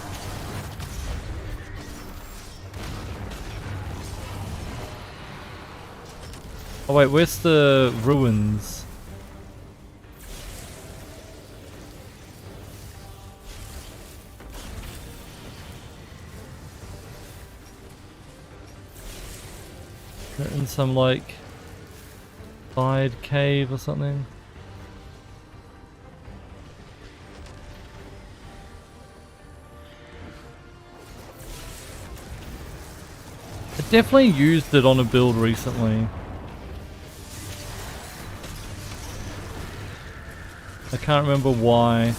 Oh wait, where's the ruins? They're in some like side cave or something. I definitely used it on a build recently. I can't remember why.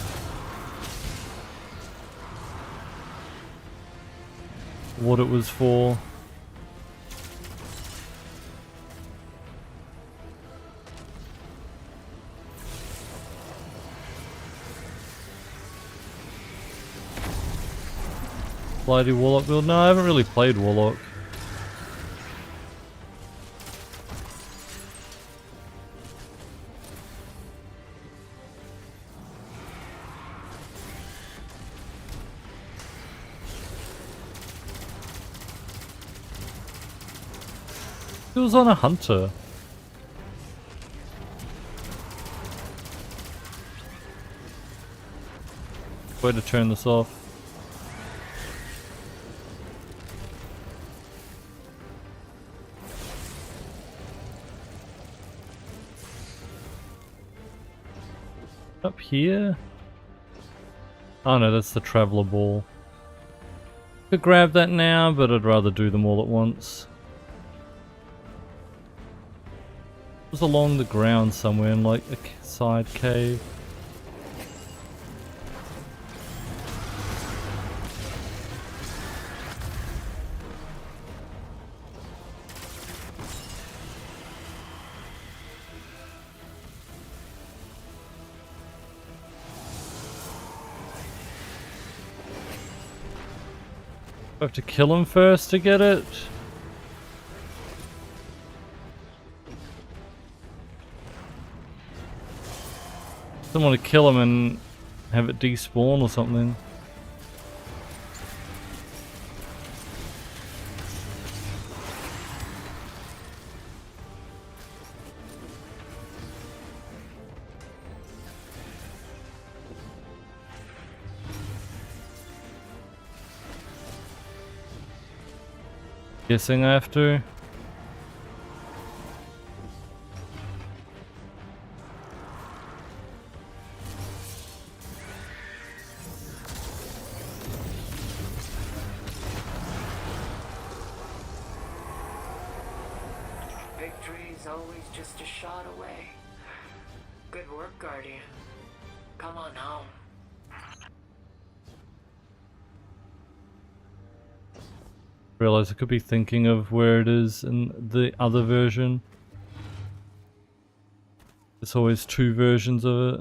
What it was for. Blighty Warlock build? No, I haven't really played Warlock. It was on a hunter. Way to turn this off. Up here? Oh no, that's the Traveler Ball. Could grab that now, but I'd rather do them all at once. It was along the ground somewhere in like a side cave. I have to kill him first to get it. I don't want to kill him and have it despawn or something. Guessing I have to. Victory's always just a shot away. Good work, Guardian. Come on home. Realize I could be thinking of where it is in the other version. There's always two versions of it.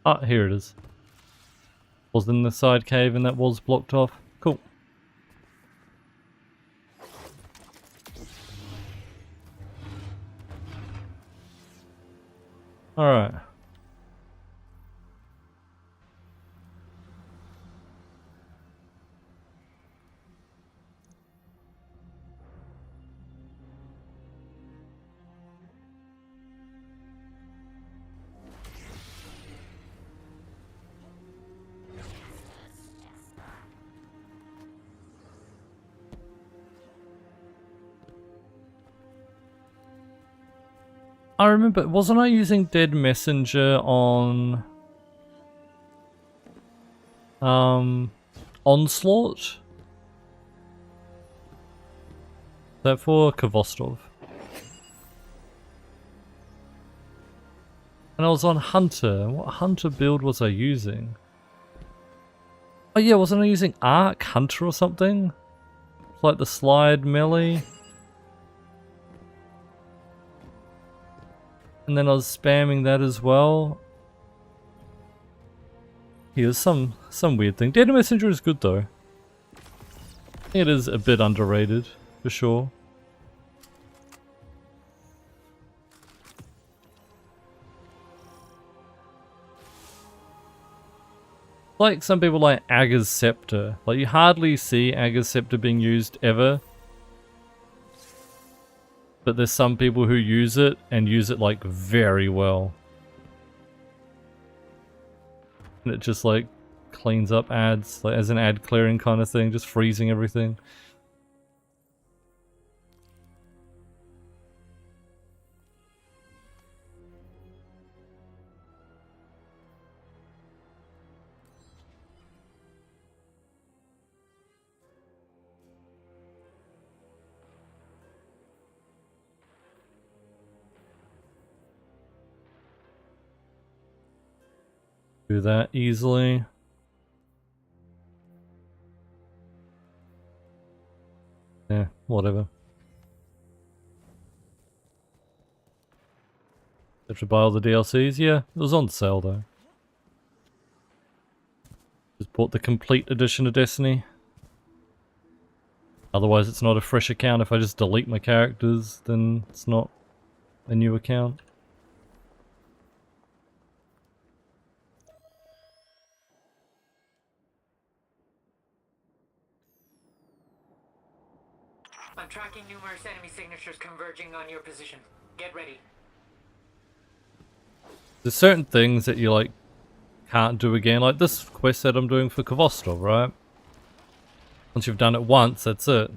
Ah, here it is. Was in the side cave and that was blocked off. Cool. Alright. I remember, wasn't I using Dead Messenger on Onslaught? Is that for Kvostov? And I was on Hunter. What Hunter build was I using? Oh yeah, wasn't I using Arc Hunter or something? It's like the slide melee. And then I was spamming that as well. Yeah, some weird thing. Data Messenger is good though. I think it is a bit underrated, for sure. Like some people like Aga's Scepter. Like you hardly see Aga's Scepter being used ever. But there's some people who use it and use it like very well. And it just like cleans up ads, like as an ad clearing kind of thing, just freezing everything. Do that easily. Yeah, whatever. Have to buy all the DLCs? Yeah, it was on sale though. Just bought the complete edition of Destiny. Otherwise it's not a fresh account. If I just delete my characters, then it's not a new account. I'm tracking numerous enemy signatures converging on your position. Get ready. There's certain things that you like can't do again, like this quest that I'm doing for Kvostov, right? Once you've done it once, that's it.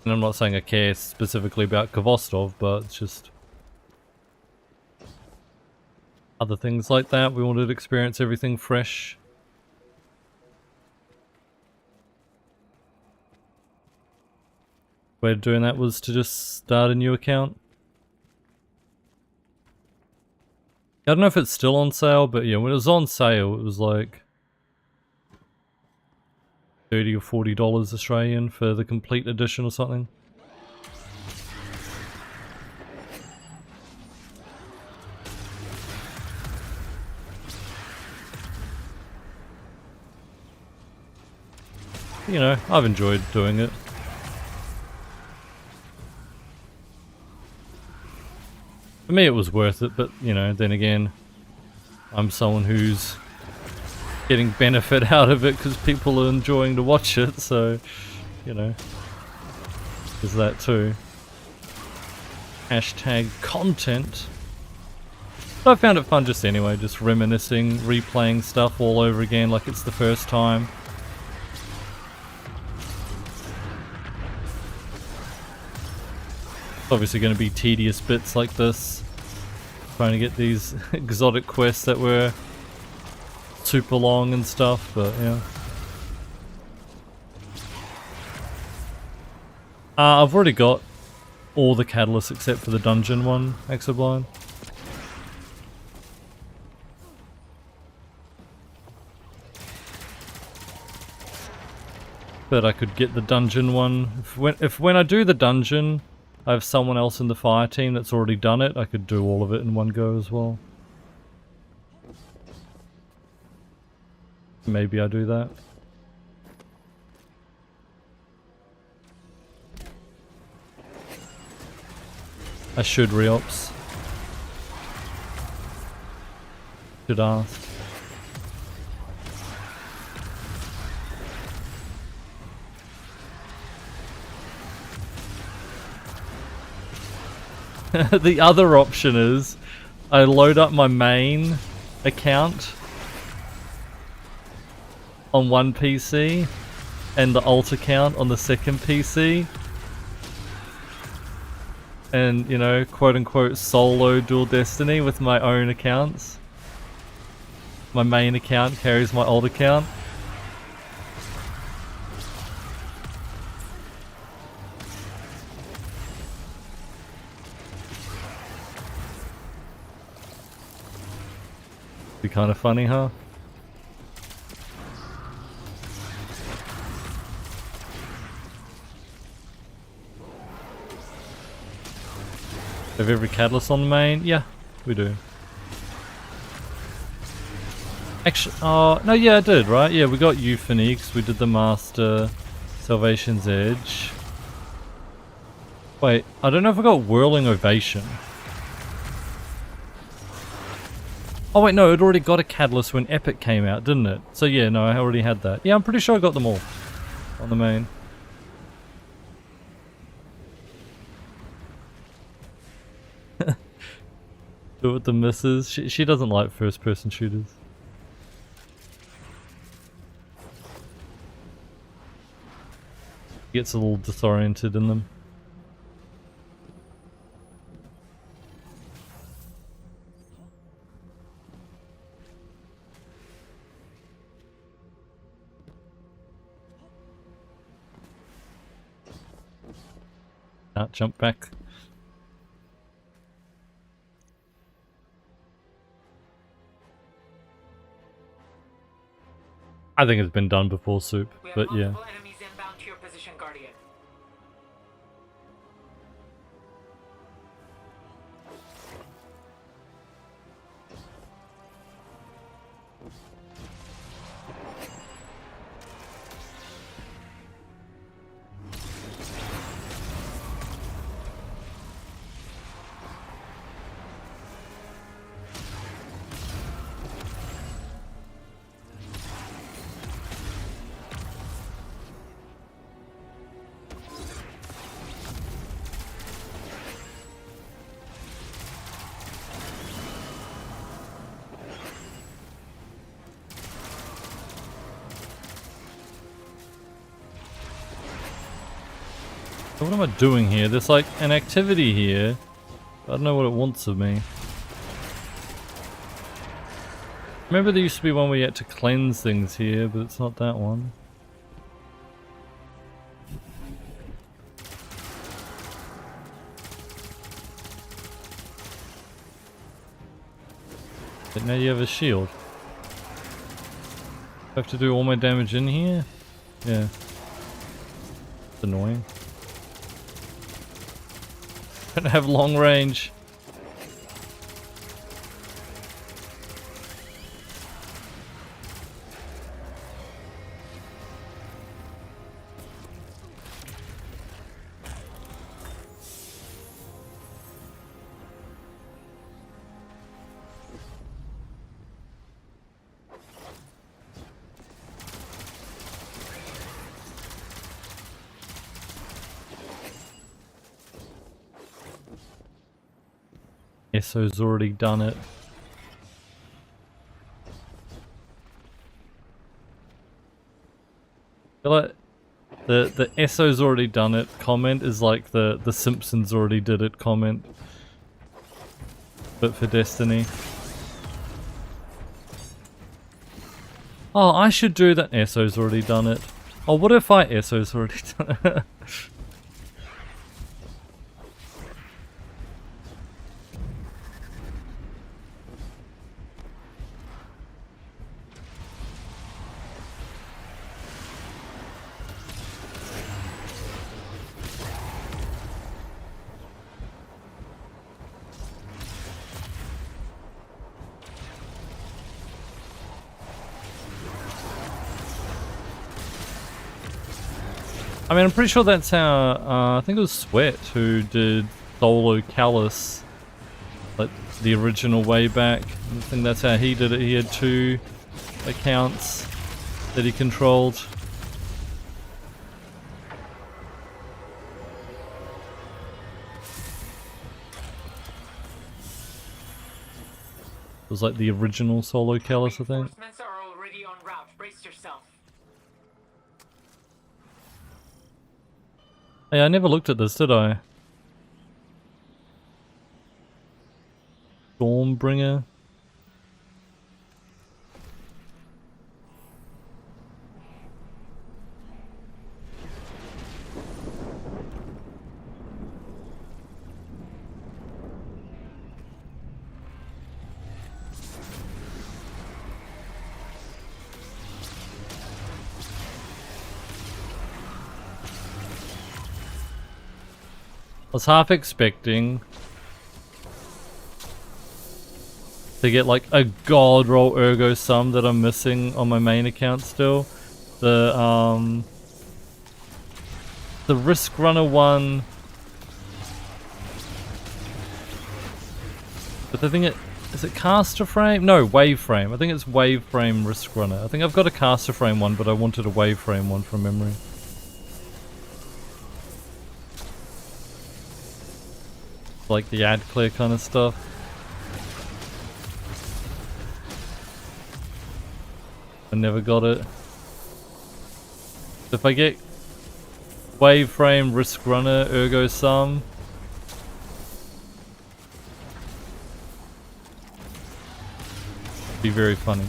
And I'm not saying I care specifically about Kvostov, but it's just other things like that. We wanted to experience everything fresh. Way of doing that was to just start a new account. I don't know if it's still on sale, but yeah, when it was on sale, it was like $30 or $40 Australian for the complete edition or something. You know, I've enjoyed doing it. For me it was worth it, but you know, then again, I'm someone who's getting benefit out of it because people are enjoying to watch it, so, you know, there's that too. Hashtag content. But I found it fun just anyway, just reminiscing, replaying stuff all over again like it's the first time. Obviously going to be tedious bits like this, trying to get these exotic quests that were super long and stuff, but yeah. I've already got all the catalysts except for the dungeon one, Exoblind. But I could get the dungeon one. If when I do the dungeon, I have someone else in the fire team that's already done it, I could do all of it in one go as well. Maybe I do that. I should reops. Should ask. The other option is I load up my main account on one PC and the alt account on the second PC, and, you know, quote unquote solo dual Destiny with my own accounts. My main account carries my old account. Be kind of funny, huh? Have every catalyst on the main? Yeah, we do. Actually, no, yeah, I did, right? Yeah, we got Euphony because we did the Master, Salvation's Edge. Wait, I don't know if I got Whirling Ovation. Oh wait, no, it already got a catalyst when Epic came out, didn't it? So yeah, no, I already had that. Yeah, I'm pretty sure I got them all on the main. Do it with the missus. She doesn't like first-person shooters. Gets a little disoriented in them. Jump back. I think it's been done before, Soup, but yeah. Multiple enemies inbound to your position, Guardian. So what am I doing here? There's like an activity here. I don't know what it wants of me. Remember there used to be one where you had to cleanse things here, but it's not that one. But now you have a shield. I have to do all my damage in here? Yeah. It's annoying. I don't have long range. Esso's already done it. I feel like the Esso's already done it comment is like the Simpsons already did it comment. But for Destiny. Oh, I should do that. Esso's already done it. Oh, what if Esso's already done it? I mean, I'm pretty sure that's how, I think it was Sweat who did Solo Callus, like the original way back. I think that's how he did it. He had 2 accounts that he controlled. It was like the original Solo Callus, I think. Reinforcements are already en route. Brace yourself. Hey, I never looked at this, did I? Stormbringer. I was half expecting to get like a god roll ergo sum that I'm missing on my main account still. The Risk Runner one. But I think is it caster frame? No, wave frame. I think it's wave frame Risk Runner. I think I've got a caster frame one, but I wanted a wave frame one from memory. Like the ad clear kind of stuff. I never got it. If I get wave frame Risk Runner ergo sum, it'd be very funny.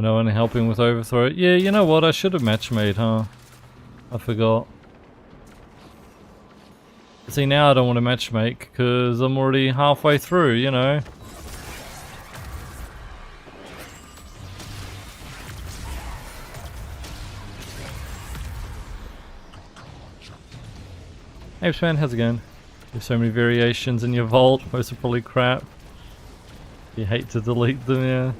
I know, only helping with overthrow. Yeah, you know what? I should have match made, huh? I forgot. See, now I don't want to match make because I'm already halfway through, you know. Apesman, how's it going? There's so many variations in your vault. Most are probably crap. You hate to delete them, yeah.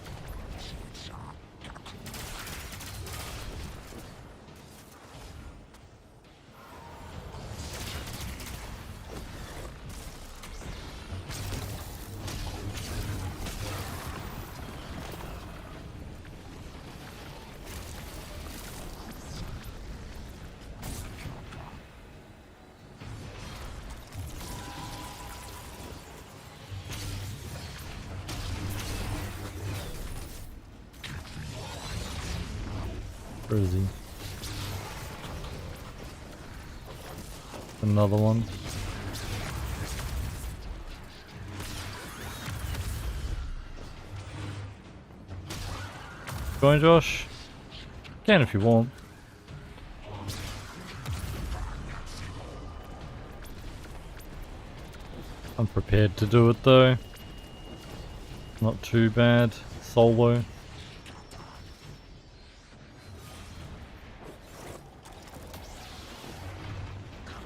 Where is he? Another one. Join Josh? Can if you want. I'm prepared to do it though. Not too bad. Solo.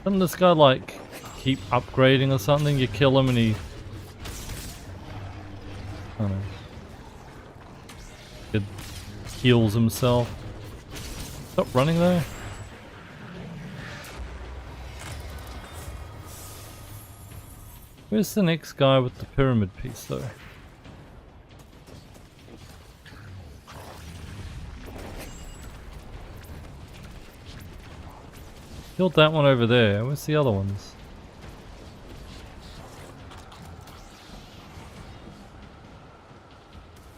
Doesn't this guy like keep upgrading or something? You kill him and he... I don't know. It heals himself. Stop running though. Where's the next guy with the pyramid piece though? Killed that one over there. Where's the other ones?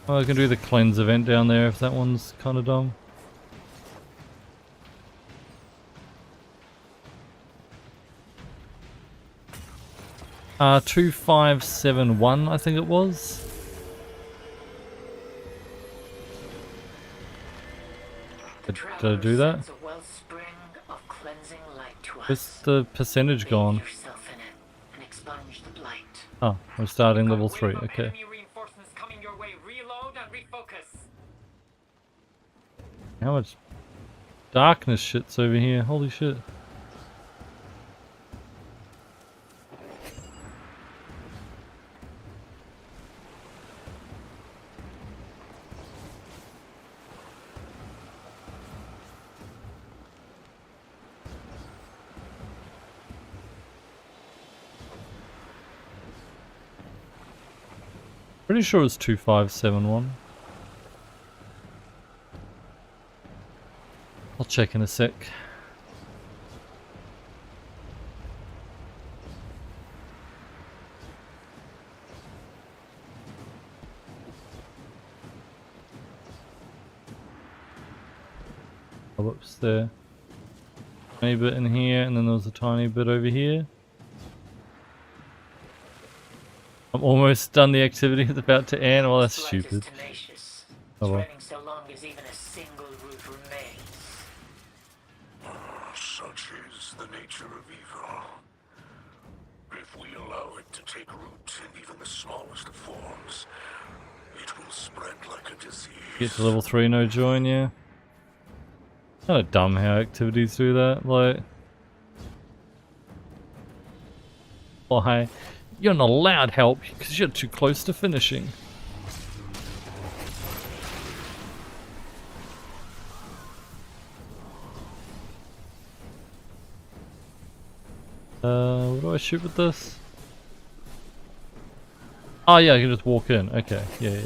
Oh, I can do the cleanse event down there if that one's kind of dumb. Uh, 2571 I think it was. Did I do that? Where's the percentage gone? Oh, we're starting level 3, okay. How much darkness shit's over here, holy shit. Pretty sure it's 2571. I'll check in a sec. Oh, whoops, there. Tiny bit in here, and then there was a tiny bit over here. I'm almost done the activity. It's about to end. Well, that's This light stupid. is tenacious, Oh well. spreading so long as even a single root remains. Such is the nature of evil. If we allow it to take root in even the smallest of forms, it will spread like a disease. Get to level 3, no join, yeah. Kinda dumb how activities do that, like... Why? You're not allowed help because you're too close to finishing. What do I shoot with this? Oh yeah, I can just walk in. Okay, yeah.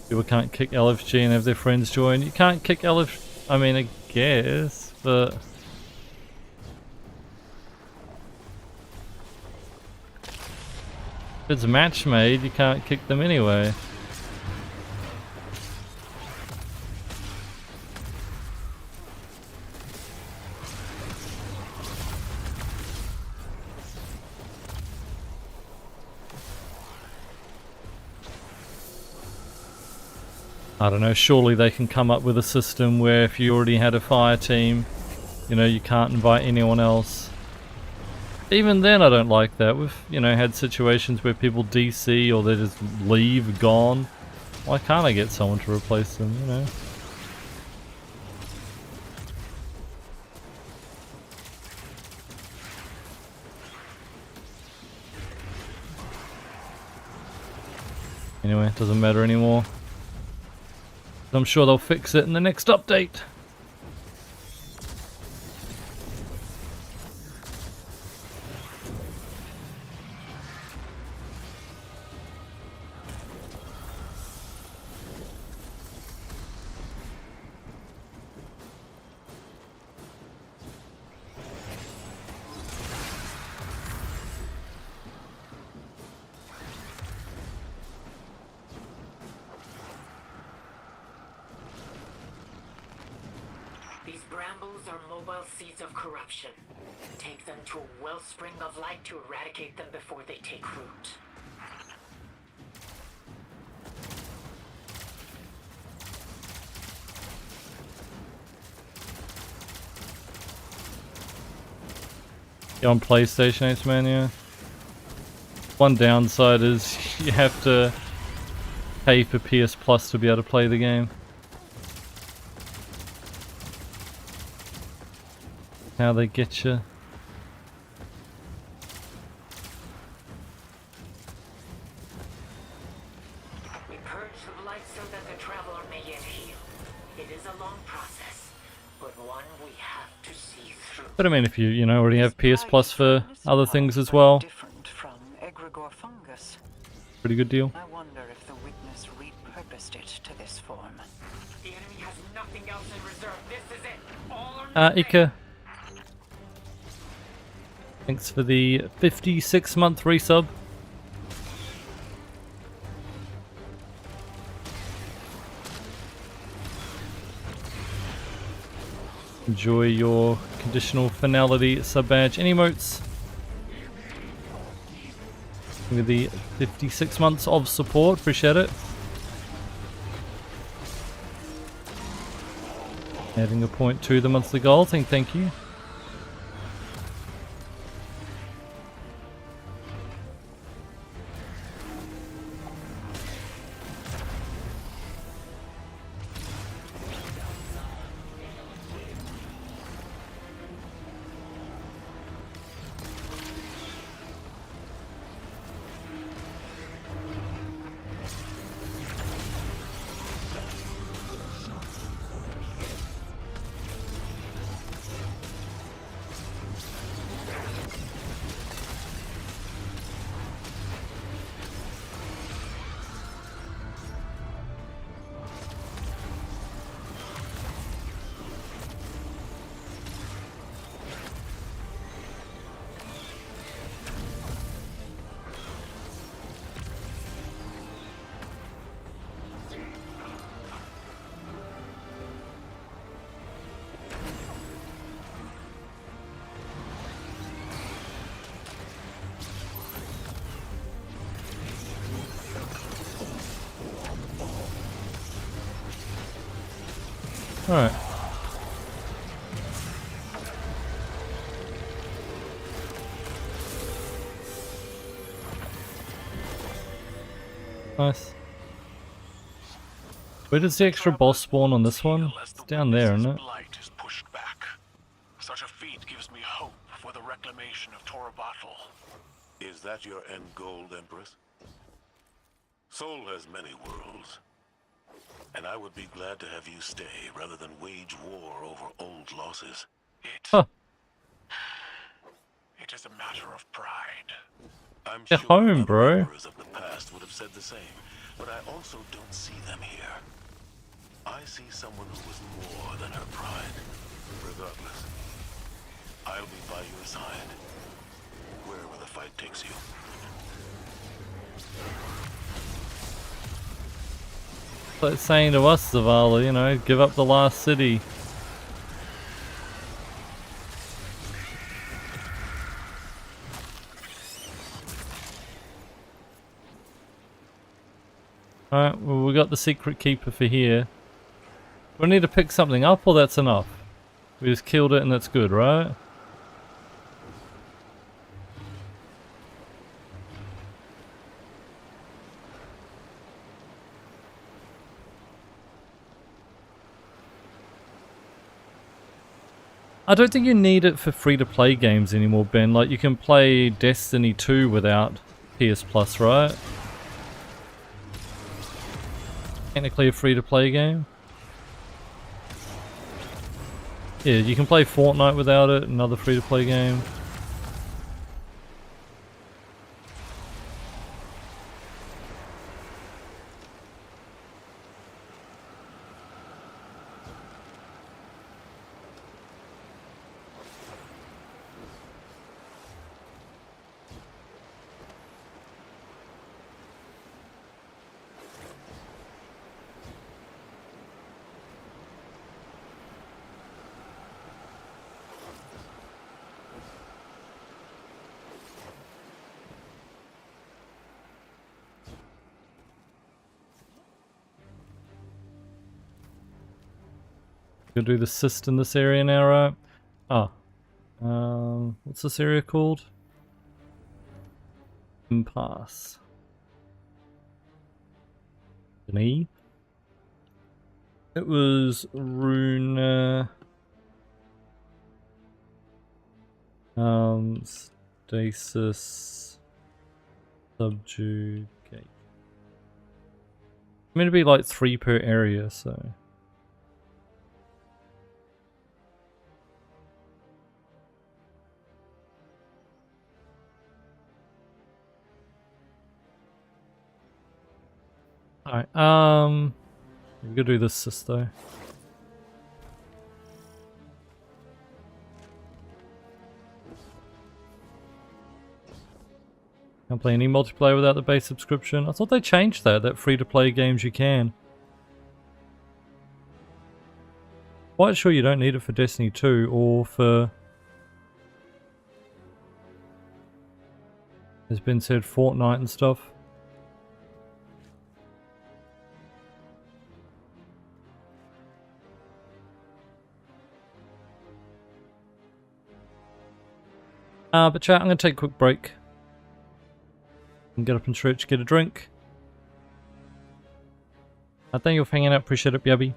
People can't kick LFG and have their friends join. You can't kick LFG. I mean, I guess, but... If it's match made, you can't kick them anyway. I don't know, surely they can come up with a system where if you already had a fire team, you know, you can't invite anyone else. Even then I don't like that. We've, you know, had situations where people DC or they just leave, gone. Why can't I get someone to replace them, you know? Anyway, it doesn't matter anymore. I'm sure they'll fix it in the next update. These brambles are mobile seeds of corruption. Take them to a wellspring of light to eradicate them before they take root. On PlayStation, H-Man, yeah. One downside is you have to pay for PS Plus to be able to play the game. How they get you. We purge the light so that the traveler may yet heal. It is a long process, but one we have to see through. But I mean, if you know, already have PS Plus for other things as well, Different from egregore fungus. pretty good deal. I wonder if the witness repurposed it to this form. The enemy has nothing else in reserve. This is it. All or nothing. Ika. Thanks for the 56-month resub. Enjoy your conditional finality sub badge and emotes. With the 56 months of support, appreciate it. Adding a point to the monthly goal, thank you. Alright. Nice. Where does the extra boss spawn on this one? It's down there, isn't it? Blight is pushed back. Such a feat gives me hope for the reclamation of Torobatl. Is that your end goal, Empress? Sol has many worlds, and I would be glad to have you stay rather than wage war over old losses. Huh. It is a matter of pride. I'm Get sure home, other bro. emperors of the past would have said the same, but I also don't see them here. I see someone who was more than her pride. Regardless, I'll be by your side, wherever the fight takes you. It's like saying to us, Zavala, you know, give up the last city. Alright, well we got the secret keeper for here. Do I need to pick something up or that's enough? We just killed it and that's good, right? I don't think you need it for free-to-play games anymore, Ben. Like, you can play Destiny 2 without PS Plus, right? Technically a free-to-play game. Yeah, you can play Fortnite without it, another free-to-play game. Gonna do the cyst in this area now, right? Ah. What's this area called? Impasse. An It was Rune... Stasis... Subjugate. I'm gonna be like 3 per area, so... Alright, we're gonna do this cyst though. Can't play any multiplayer without the base subscription. I thought they changed that free-to-play games you can. Quite sure you don't need it for Destiny 2 or for... There's been said Fortnite and stuff. But chat, I'm going to take a quick break. And get up and stretch, get a drink. Thank you for hanging out, appreciate it, Yabby.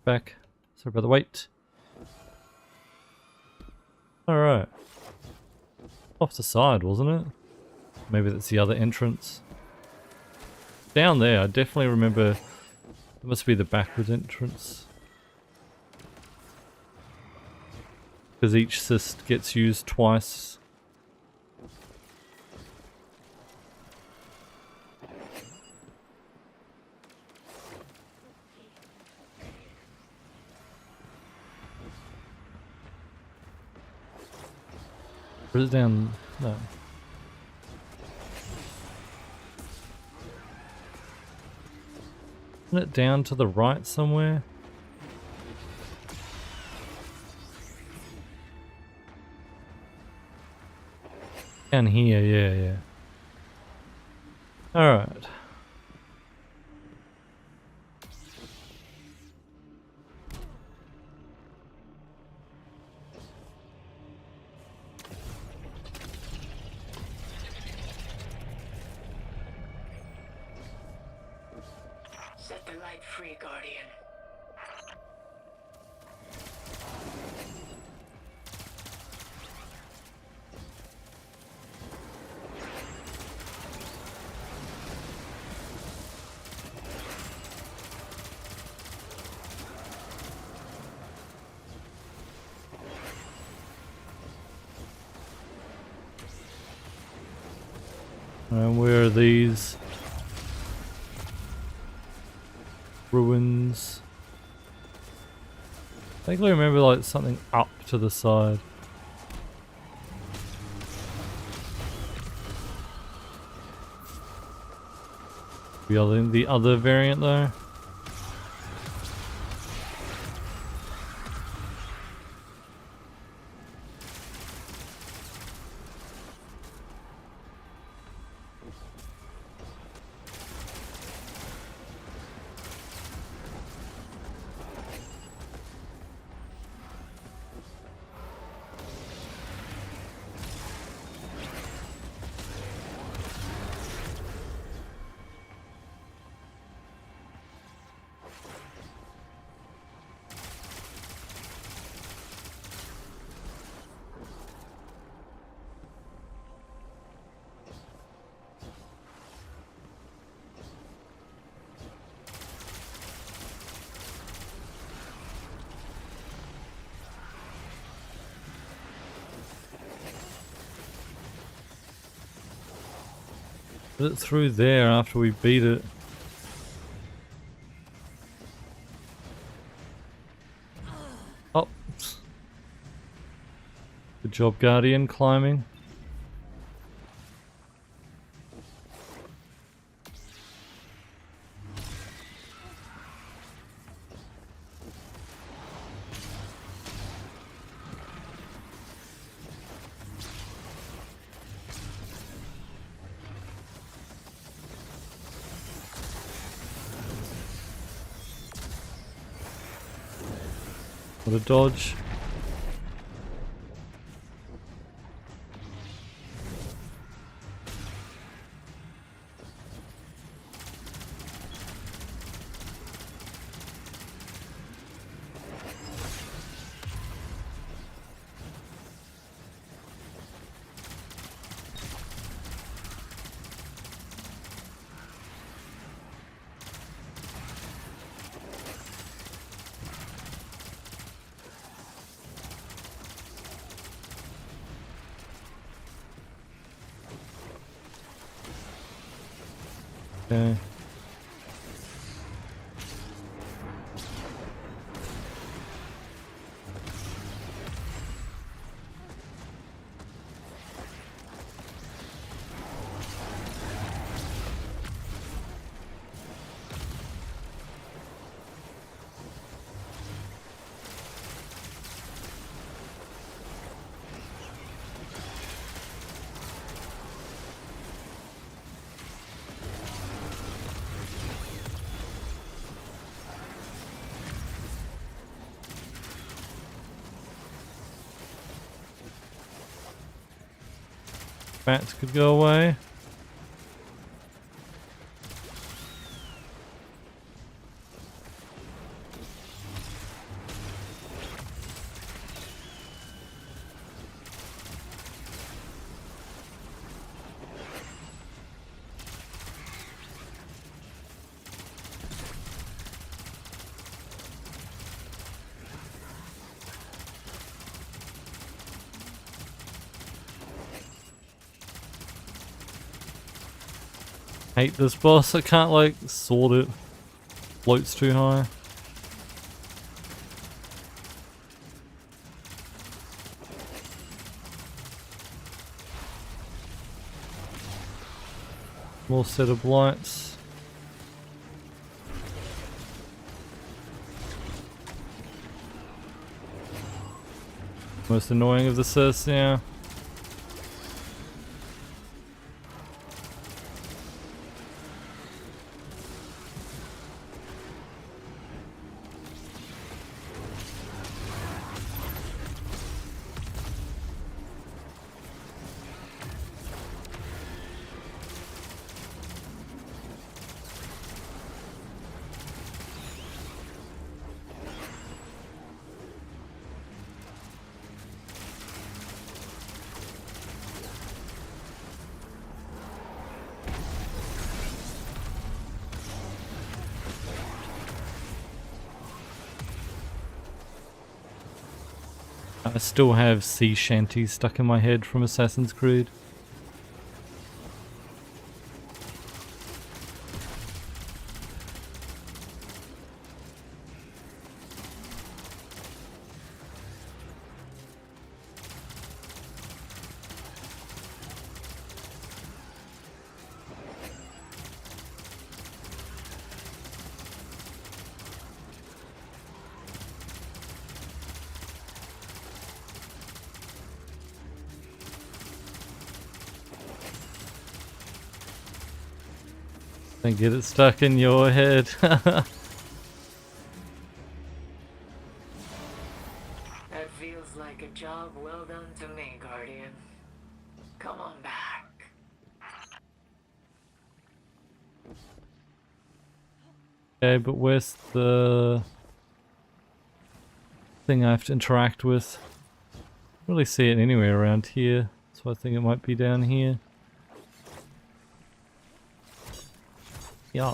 back. Sorry about the wait. Alright. Off the side, wasn't it? Maybe that's the other entrance. Down there, I definitely remember it must be the backwards entrance. Because each cyst gets used twice. Or is it down? No. Isn't it down to the right somewhere? Down here, yeah. Alright. Set the light free, Guardian. And where are these ruins? I think I remember like something up to the side. The other variant though. Put it through there after we beat it. Oh. Good job, Guardian, climbing. What a dodge. Okay. Bats could go away. Hate this boss. I can't like sword it. Floats too high. More set of lights. Most annoying of the Sis, yeah. I still have sea shanties stuck in my head from Assassin's Creed. And get it stuck in your head. That feels like a job well done to me, Guardian. Come on back. Okay, but where's the thing I have to interact with? Don't really see it anywhere around here, so I think it might be down here. Yeah.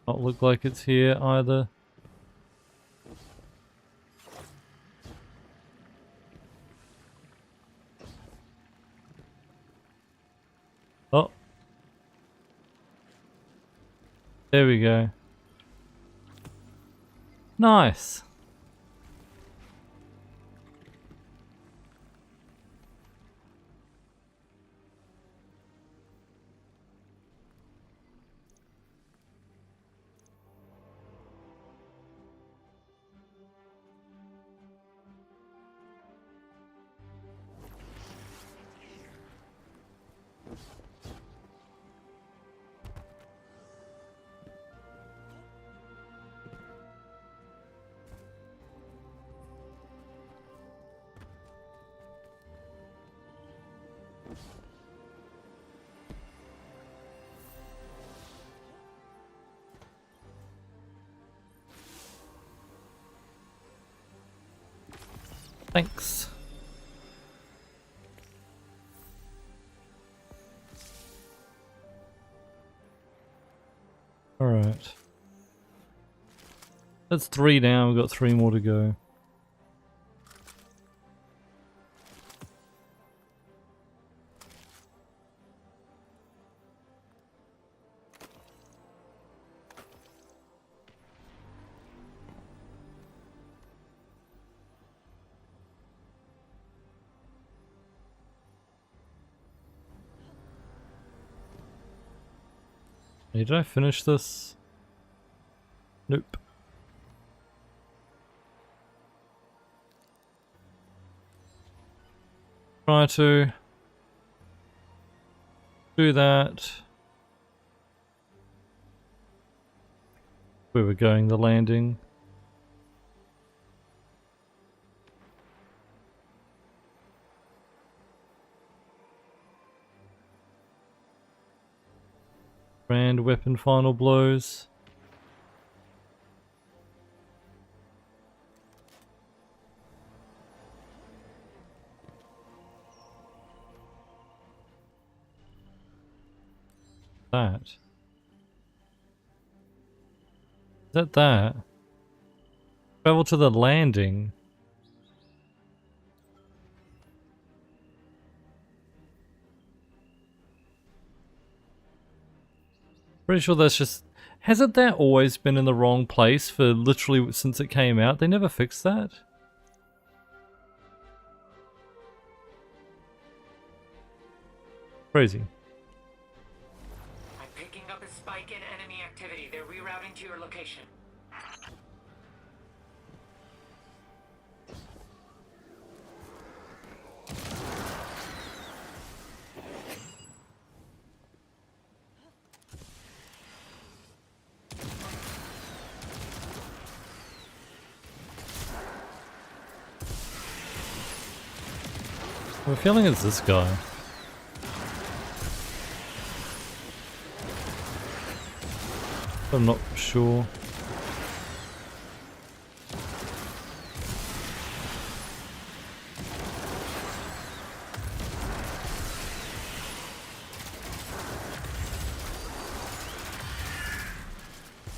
Not look like it's here either. Oh. There we go. Nice. Thanks. Alright. That's 3 down, we've got 3 more to go. Hey, did I finish this? Nope. Try to do that. Where we're going, the landing. Grand weapon final blows. That. Is that that? Travel to the landing. Pretty sure that's just... Hasn't that always been in the wrong place for literally since it came out? They never fixed that? Crazy. I'm picking up a spike in enemy activity. They're rerouting to your location. I have a feeling it's this guy. I'm not sure.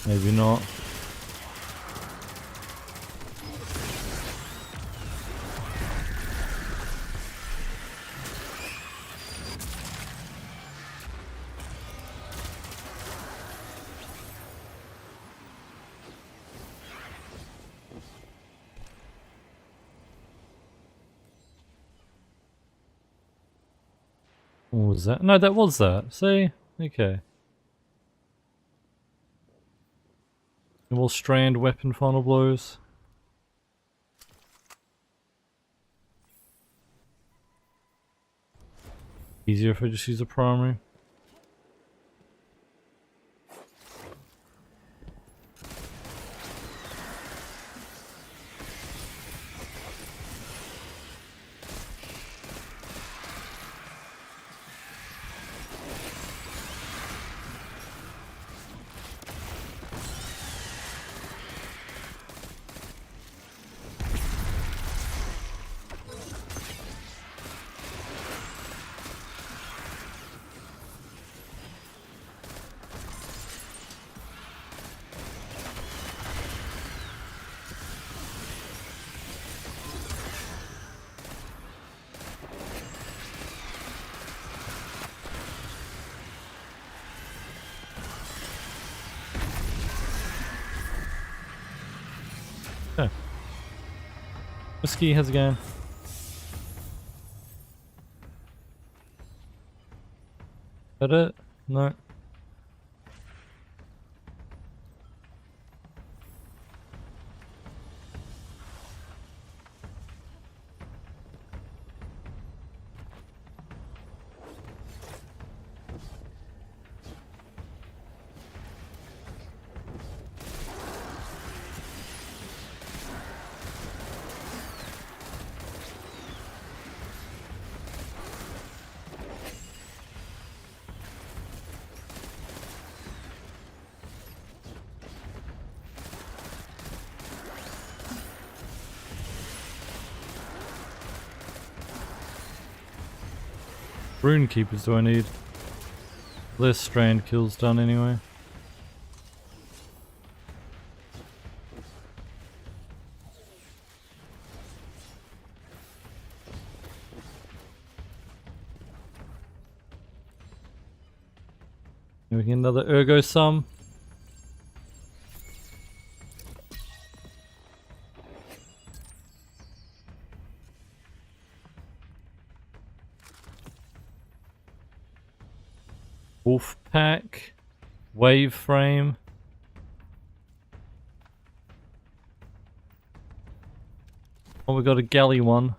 Maybe not. What was that? No, that was that. See? Okay. We'll strand weapon final blows. Easier if I just use a primary. Okay. Whiskey has a game. Is that it? No. Rune keepers do I need? Less strand kills done anyway. We get another ergo sum. Wolf pack, wave frame. Oh, we got a galley one.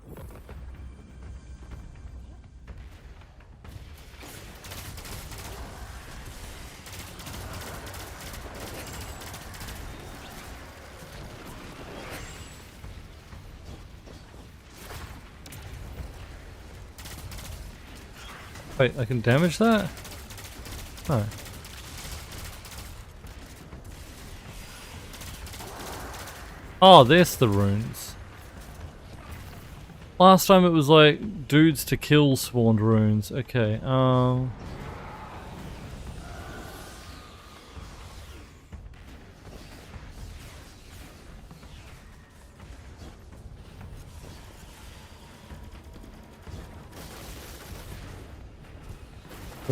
Wait, I can damage that? Oh. Oh, there's the runes. Last time it was like dudes to kill spawned runes. Okay,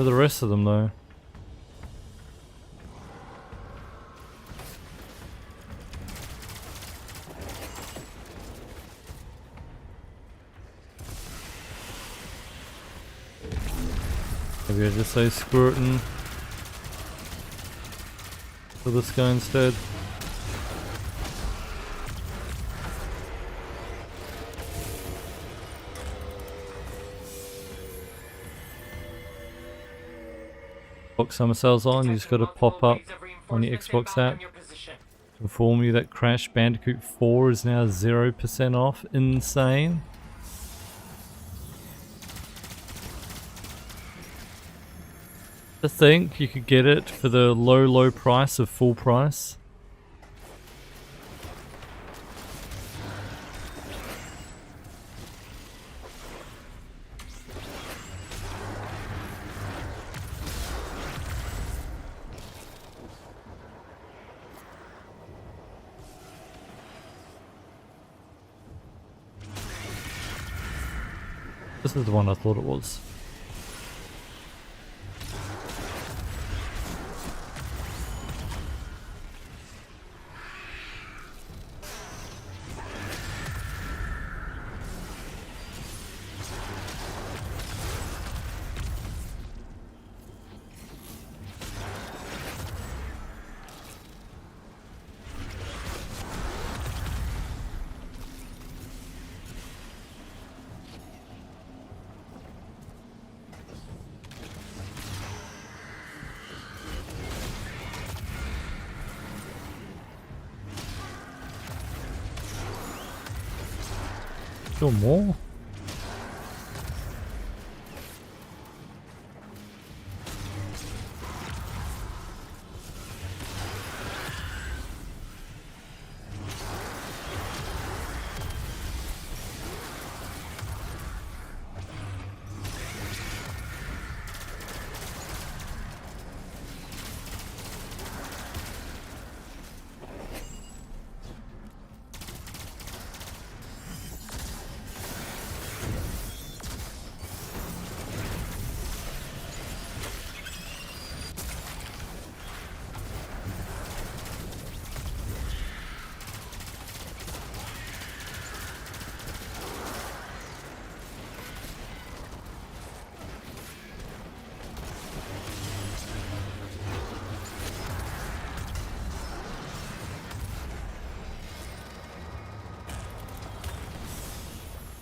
Where are the rest of them though? Maybe I just say screw it and for this guy instead. Xbox Summer Sales on, you just gotta pop up on the Xbox app to inform you that Crash Bandicoot 4 is now 0% off. Insane. To think you could get it for the low price of full price. This is the one I thought it was. Still more?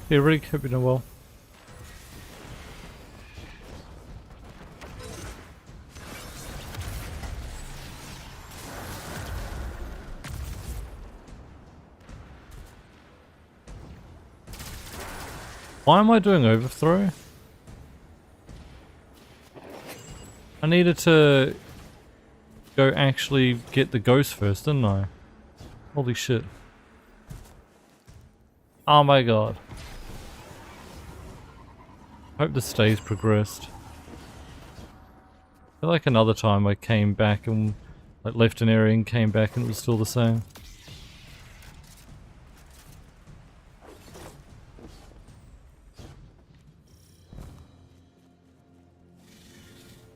Hey Rick, hope you're doing well. Why am I doing overthrow? I needed to go actually get the ghost first, didn't I? Holy shit. Oh my god. Hope the stays progressed. I feel like another time I came back and like left an area and came back and it was still the same.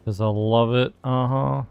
Cause I love it, uh-huh.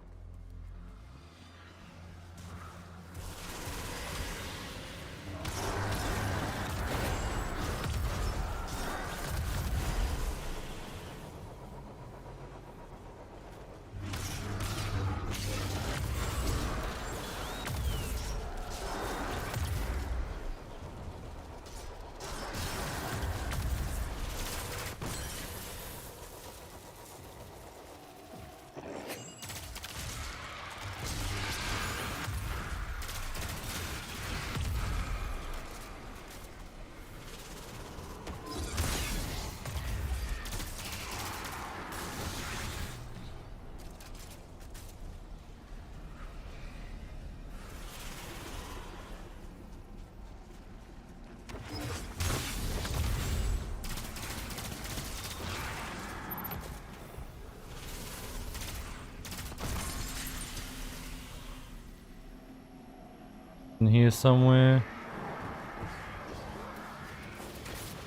In here somewhere.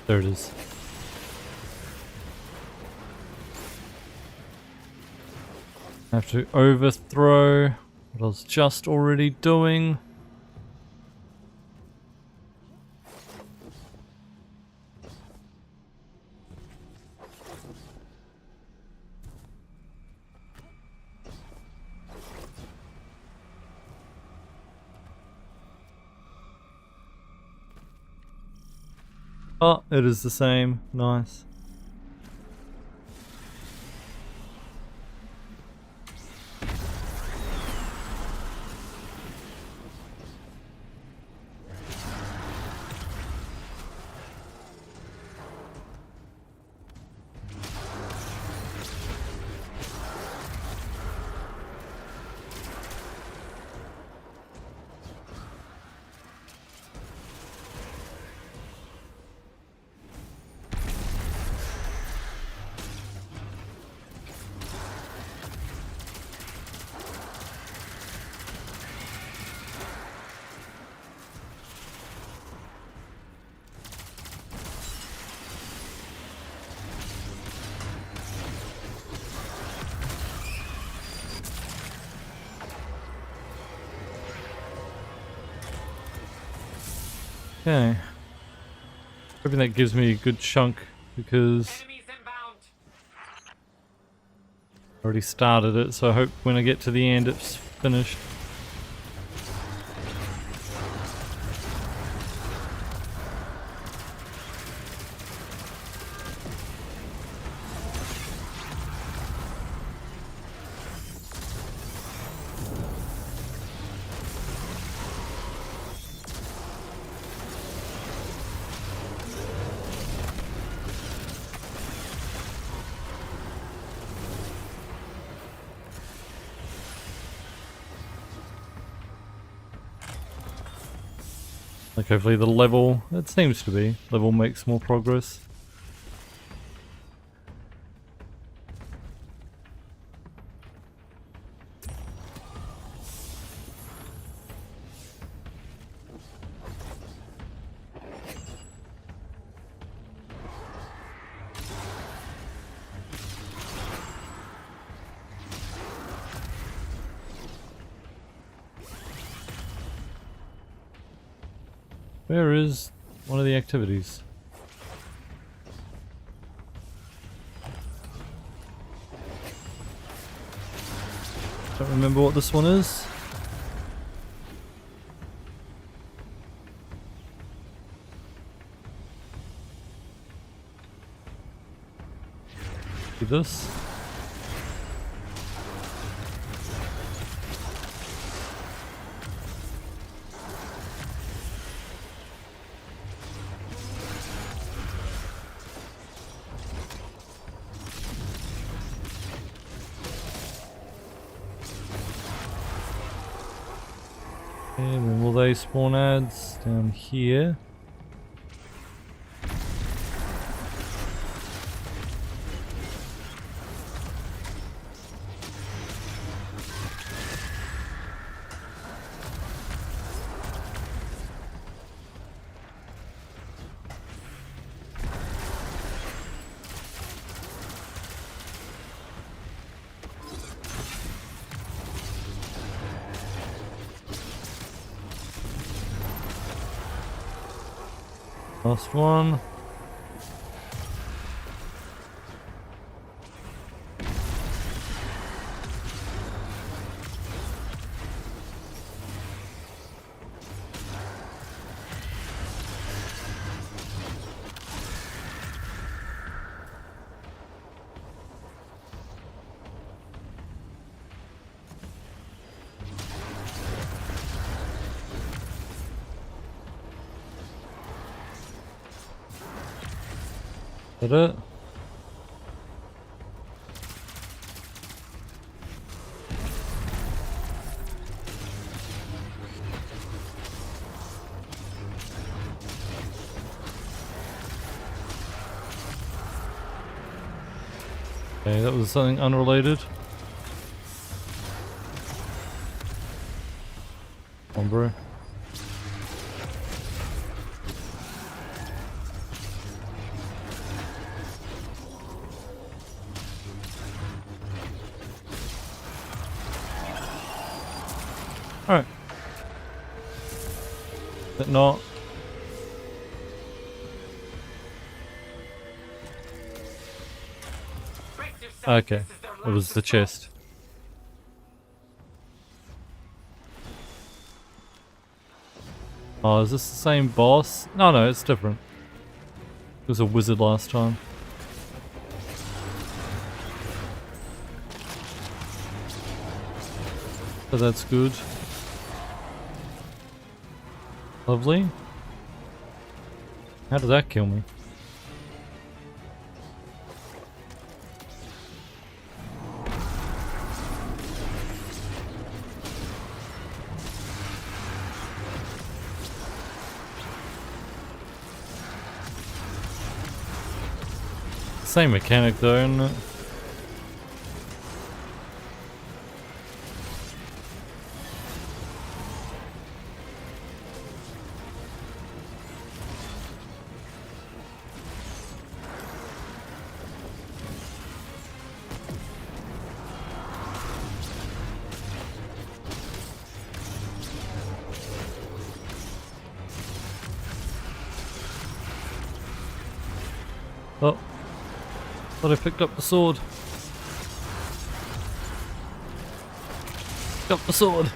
There it is. Have to overthrow what I was just already doing. Oh, it is the same. Nice. Okay. Hoping that gives me a good chunk because I already started it, so I hope when I get to the end it's finished. Like hopefully the level, it seems to be, level makes more progress. Where is one of the activities? Don't remember what this one is. Do this. And then will they spawn ads down here? Last one. Is that it? Okay, that was something unrelated. Come on, bro. But not. Okay, it was the chest. Oh, is this the same boss? No, no, it's different. It was a wizard last time. So that's good. Lovely. How did that kill me? Same mechanic though, isn't it? Oh. Thought I picked up the sword. Picked up the sword.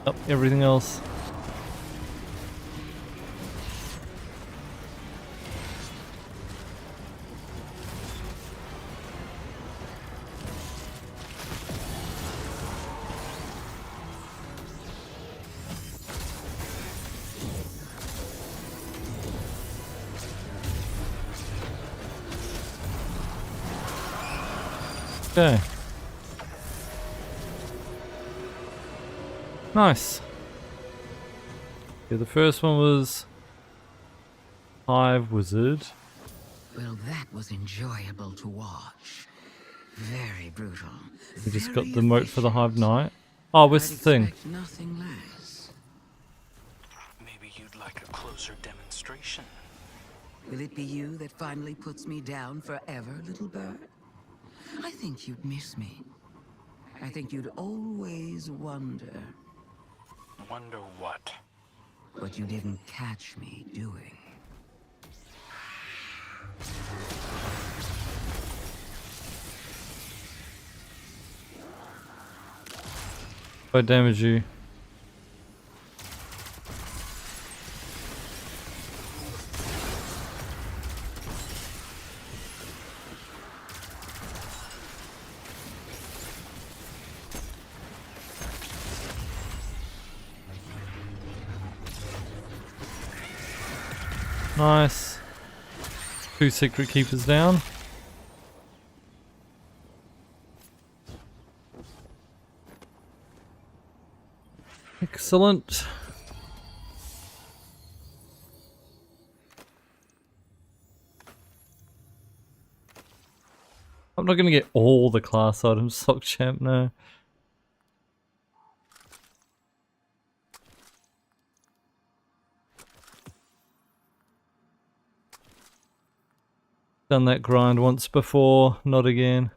Up everything else. Okay. Nice. Yeah, the first one was Hive Wizard. Well, that was enjoyable to watch. Very brutal. We just got very the moat for the Hive efficient. Knight. Oh, where's I'd the thing? expect nothing less. Maybe you'd like a closer demonstration. Will it be you that finally puts me down forever, little bird? I think you'd miss me. I think you'd always wonder Wonder what? what you didn't catch me doing. If I damage you. Nice. 2 secret keepers down. Excellent. I'm not gonna get all the class items, Sock Champ, no. Done that grind once before, not again.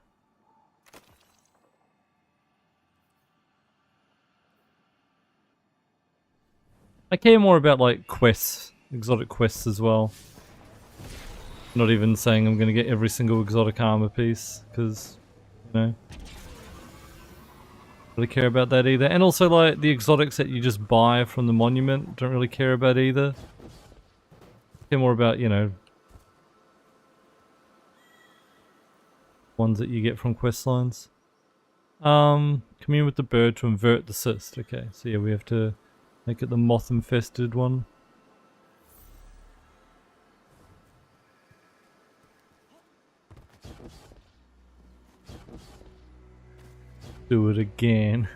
I care more about like quests, exotic quests as well. Not even saying I'm gonna get every single exotic armor piece, because, you know, really care about that either. And also like the exotics that you just buy from the monument, don't really care about either. Care more about, you know, ones that you get from quest lines. Commune with the bird to invert the cyst. Okay, so yeah, we have to make it the moth infested one. Do it again.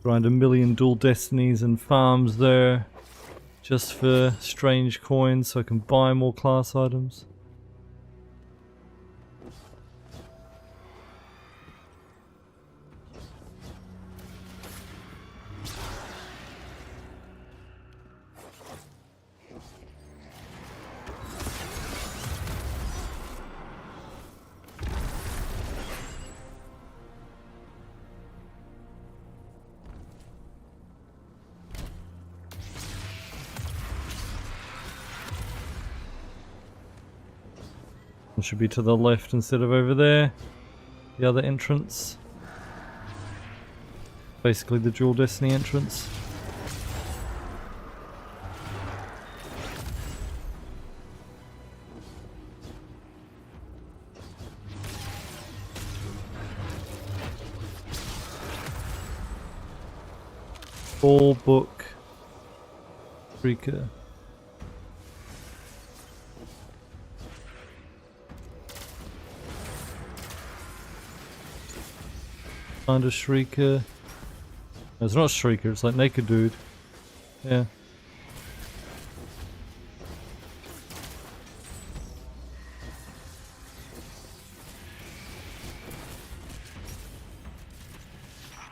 Grind 1,000,000 dual destinies and farms there. Just for strange coins so I can buy more class items. It should be to the left instead of over there. The other entrance. Basically the Dual Destiny entrance. Ball book. Shrieker. Find a Shrieker. No, it's not Shrieker, it's like Naked Dude. Yeah.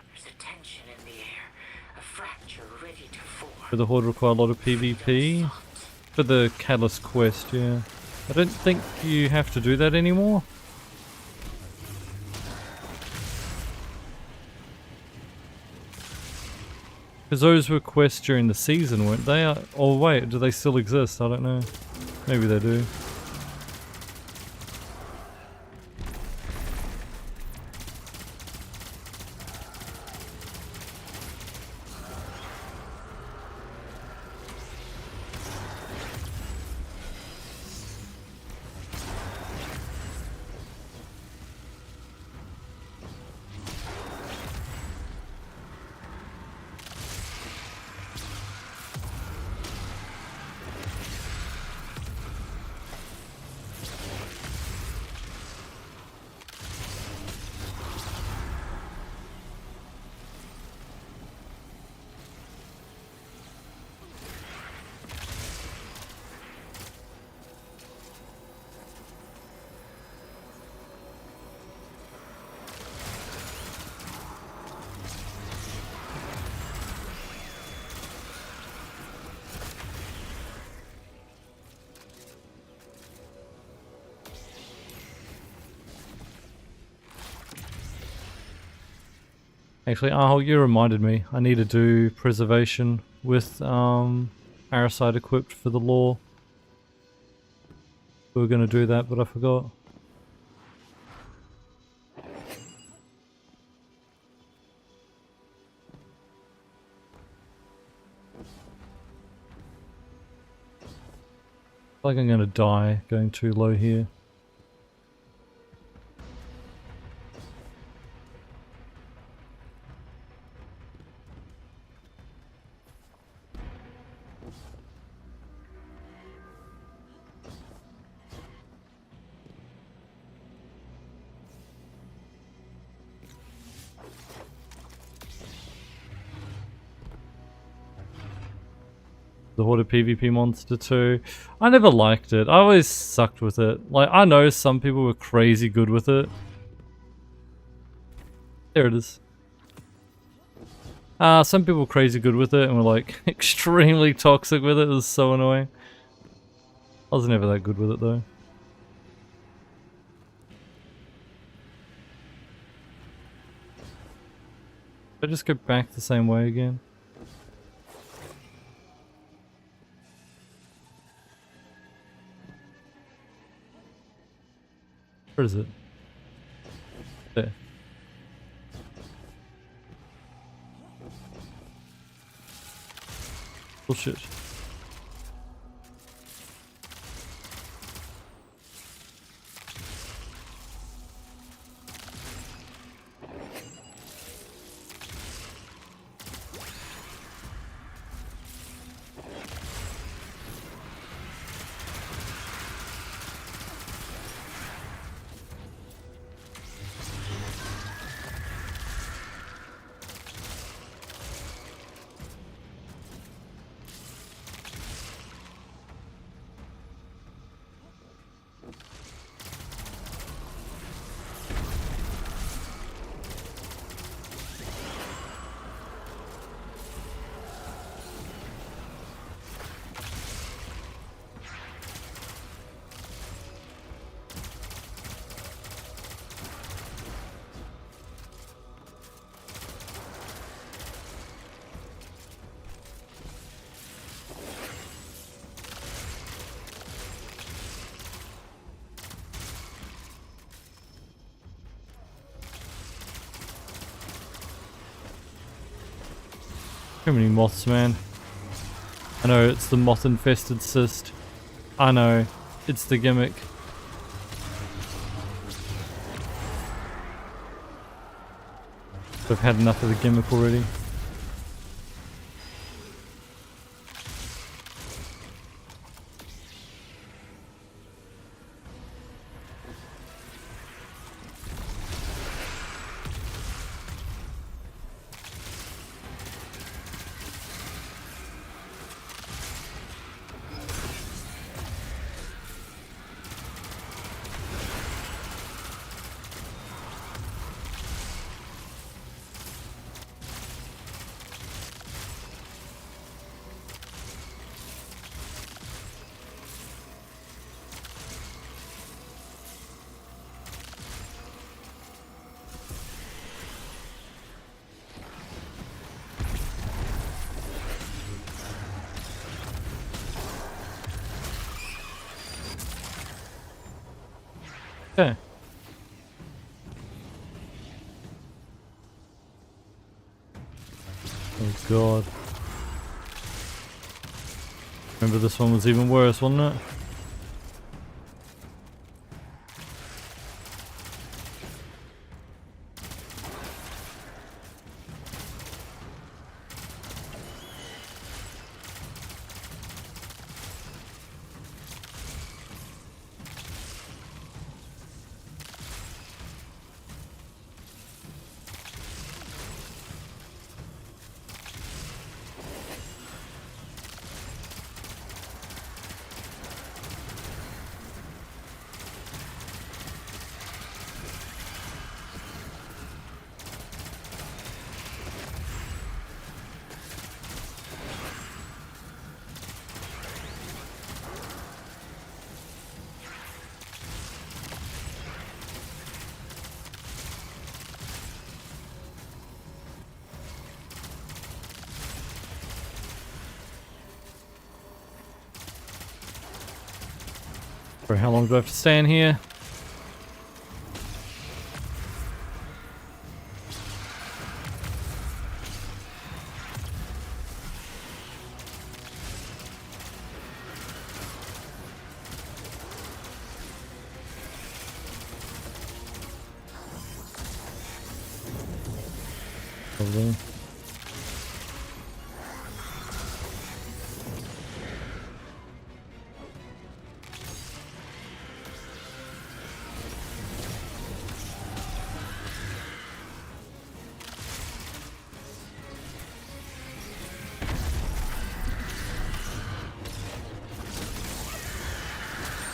There's a tension in the air, a fracture ready to form. For the Horde require a lot of PvP. For the Catalyst quest, yeah. I don't think you have to do that anymore. Because those were quests during the season, weren't they? Oh wait, do they still exist? I don't know. Maybe they do. Actually, oh, you reminded me. I need to do preservation with Parasite equipped for the lore. We were going to do that, but I forgot. I feel like I'm going to die going too low here. The Horde PvP monster too. I never liked it. I always sucked with it. Like, I know some people were crazy good with it. There it is. Some people were crazy good with it and were like extremely toxic with it. It was so annoying. I was never that good with it though. Did I just go back the same way again? Where is it? There. Bullshit. Too many moths, man. I know, it's the moth-infested cyst. I know, it's the gimmick. I've had enough of the gimmick already. Okay. Oh god. Remember this one was even worse, wasn't it? For how long do I have to stay in here? Probably.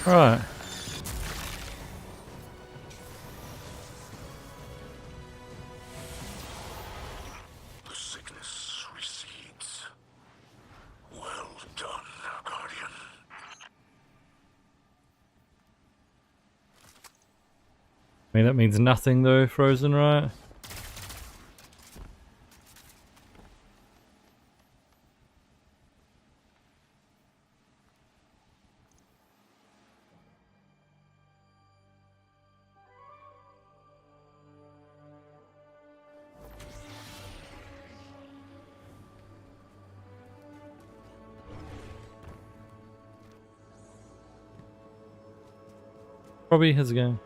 Right. The sickness recedes. Well done, Guardian. I mean, that means nothing though, Frozen, right? Probably his game.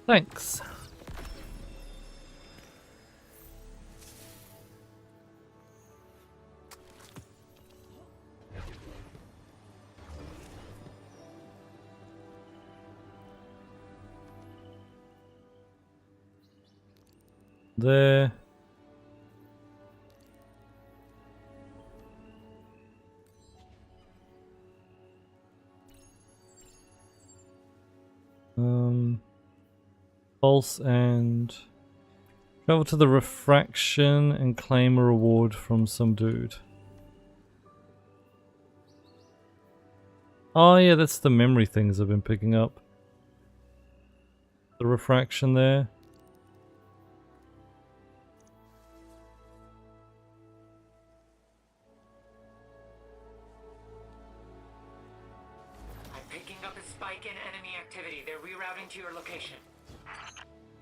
Thanks. There. Pulse and travel to the refraction and claim a reward from some dude. Oh yeah, that's the memory things I've been picking up. The refraction there.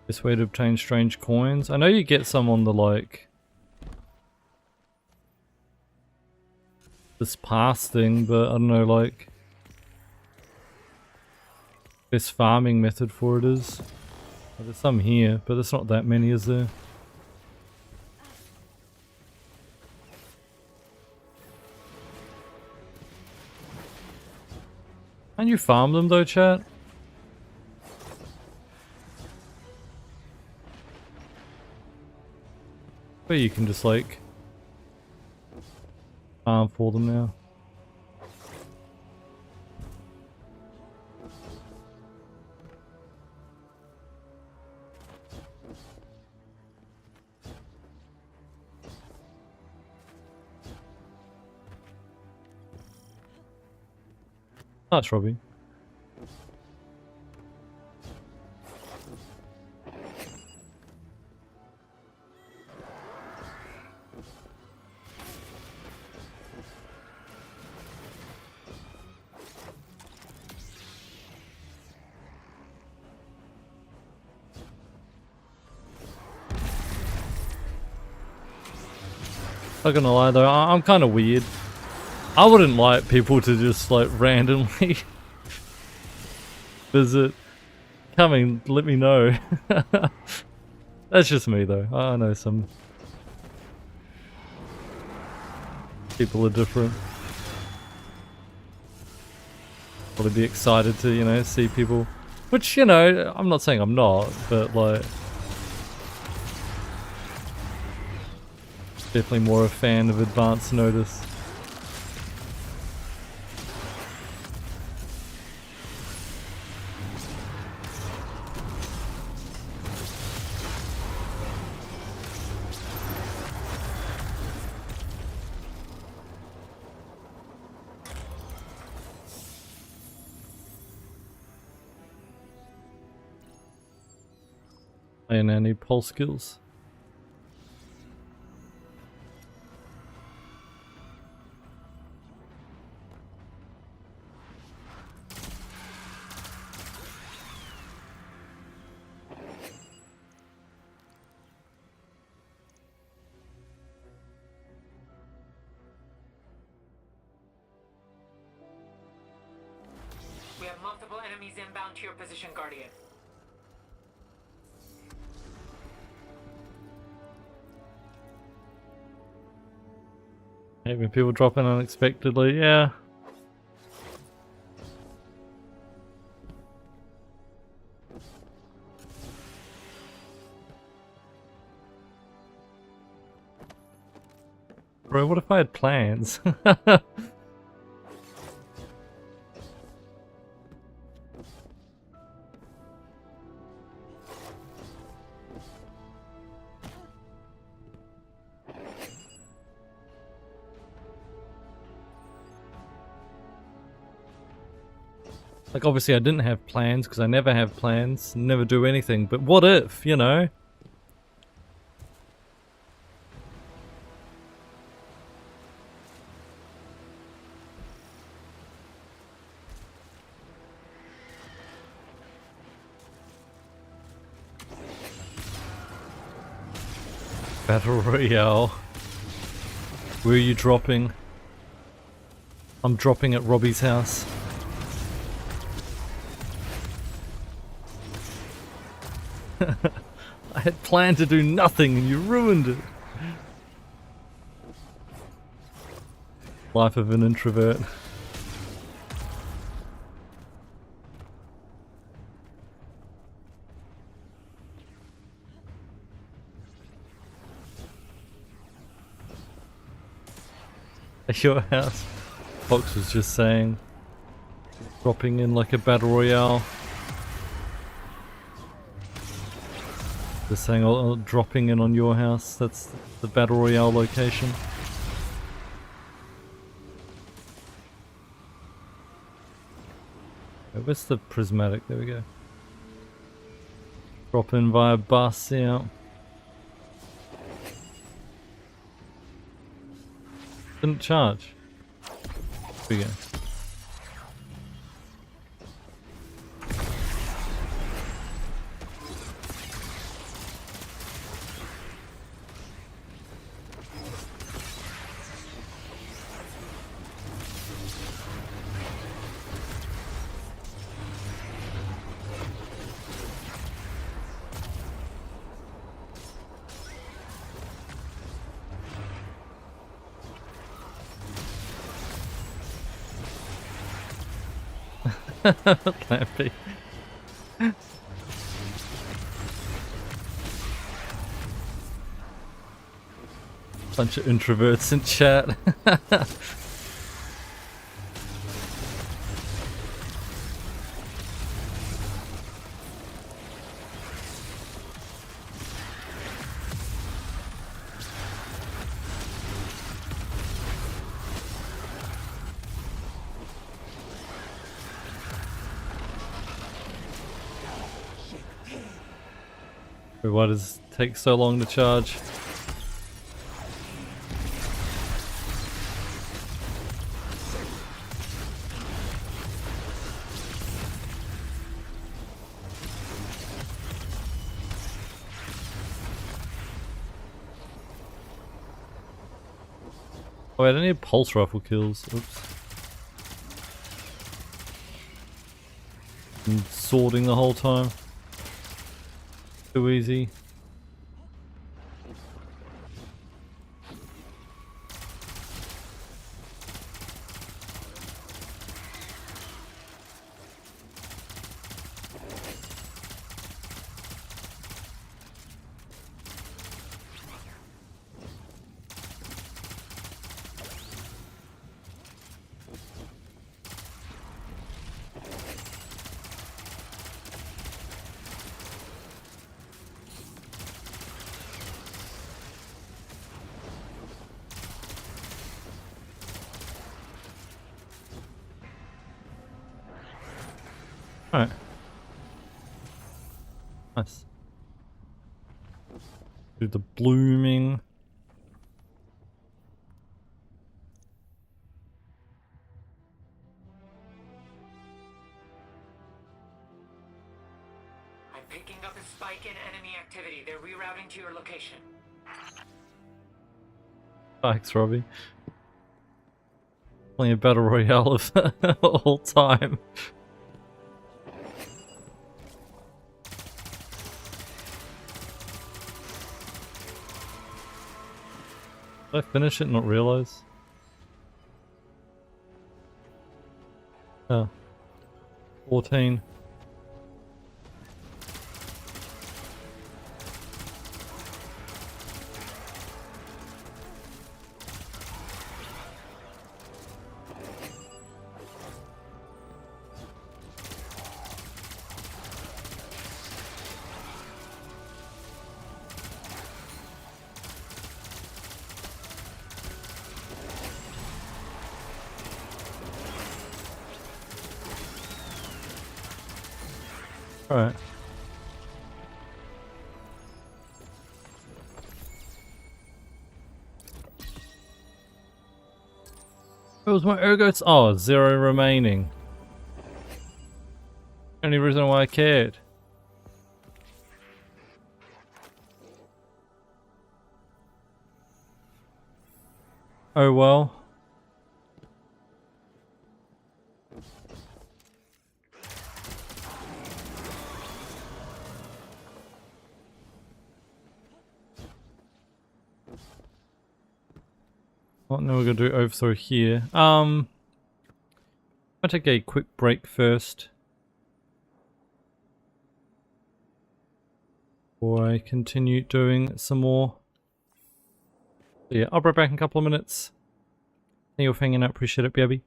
This way to obtain strange coins. I know you get some on the like this pass thing, but I don't know like best farming method for it is. Well, there's some here, but there's not that many, is there? Can you farm them though, chat? But you can just like farm for them now. That's Robbie. Not gonna lie though, I'm kind of weird. I wouldn't like people to just like randomly visit. Come and let me know. That's just me though. I know some people are different. Probably be excited to, you know, see people. Which, you know, I'm not saying I'm not, but like definitely more a fan of advance notice. And I need pulse skills. We have multiple enemies inbound to your position, Guardian. Hate when people drop in unexpectedly, yeah. Bro, what if I had plans? Like, obviously I didn't have plans, because I never have plans, never do anything, but what if, you know? Battle Royale. Where are you dropping? I'm dropping at Robbie's house. I had planned to do nothing and you ruined it. Life of an introvert. At your house? Fox was just saying, dropping in like a battle royale. Just saying, dropping in on your house. That's the battle royale location. Okay, where's the prismatic? There we go. Drop in via bus, yeah. Didn't charge. Here we go. Can it be? Bunch of introverts in chat. Why does it take so long to charge? Oh wait, I need pulse rifle kills. Oops. I'm sorting the whole time. Too easy. Alright. Nice. Do the blooming. I'm picking up a spike in enemy activity. They're rerouting to your location. Thanks, Robbie. Playing a battle royale of all time. Did I finish it and not realize? Oh. 14. Alright. What was my ergots? Oh, 0 remaining. Only reason why I cared. Oh well. Well, now we're gonna do overthrow here. I'll take a quick break first. Before I continue doing some more. So yeah, I'll be back in a couple of minutes. Thank you for hanging out, appreciate it, baby.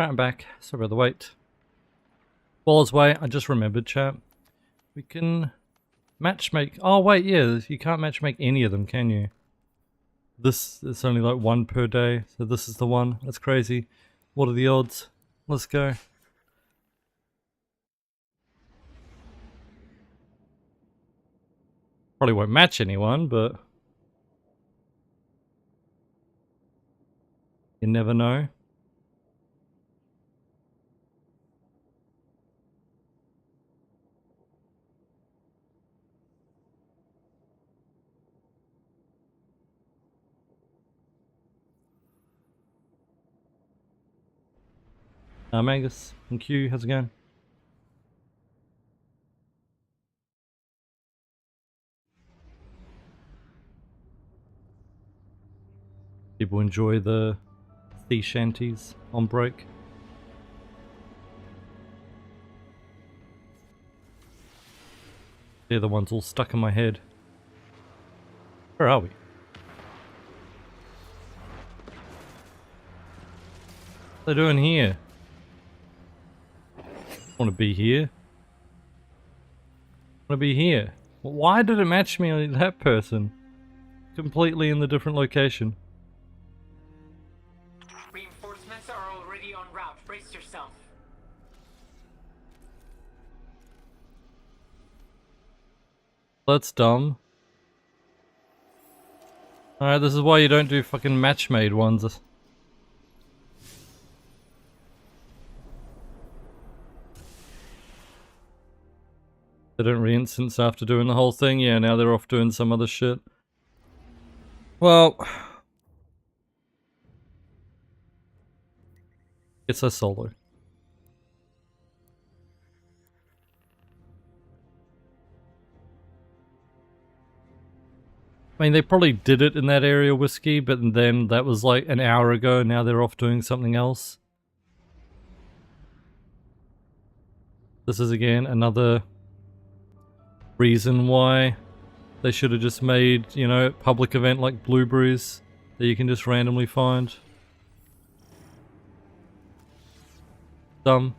Alright, I'm back. Sorry about the wait. Balls way, I just remembered, chat. We can matchmake. Oh, wait, yeah, you can't matchmake any of them, can you? This is only like one per day, so this is the one. That's crazy. What are the odds? Let's go. Probably won't match anyone, but you never know. Mangus and Q, how's it going? People enjoy the sea shanties on break. They're the ones all stuck in my head. Where are we? What are they doing here? Want to be here? Want to be here? Why did it match me on that person? Completely in the different location. Reinforcements are already en route. Brace yourself. That's dumb. Alright, this is why you don't do fucking match-made ones. They don't re-instance after doing the whole thing. Yeah, now they're off doing some other shit. Well, it's a solo. I mean, they probably did it in that area, Whiskey, but then that was like an hour ago, and now they're off doing something else. This is again another reason why they should have just made, you know, a public event like Blueberries that you can just randomly find. Dumb.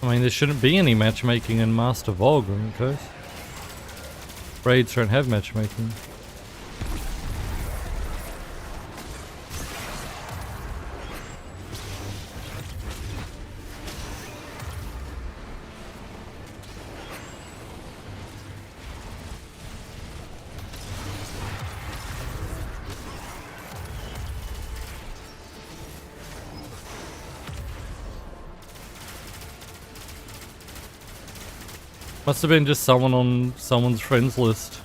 I mean, there shouldn't be any matchmaking in Master Vulgrim, because raids don't have matchmaking. Must have been just someone on someone's friends list.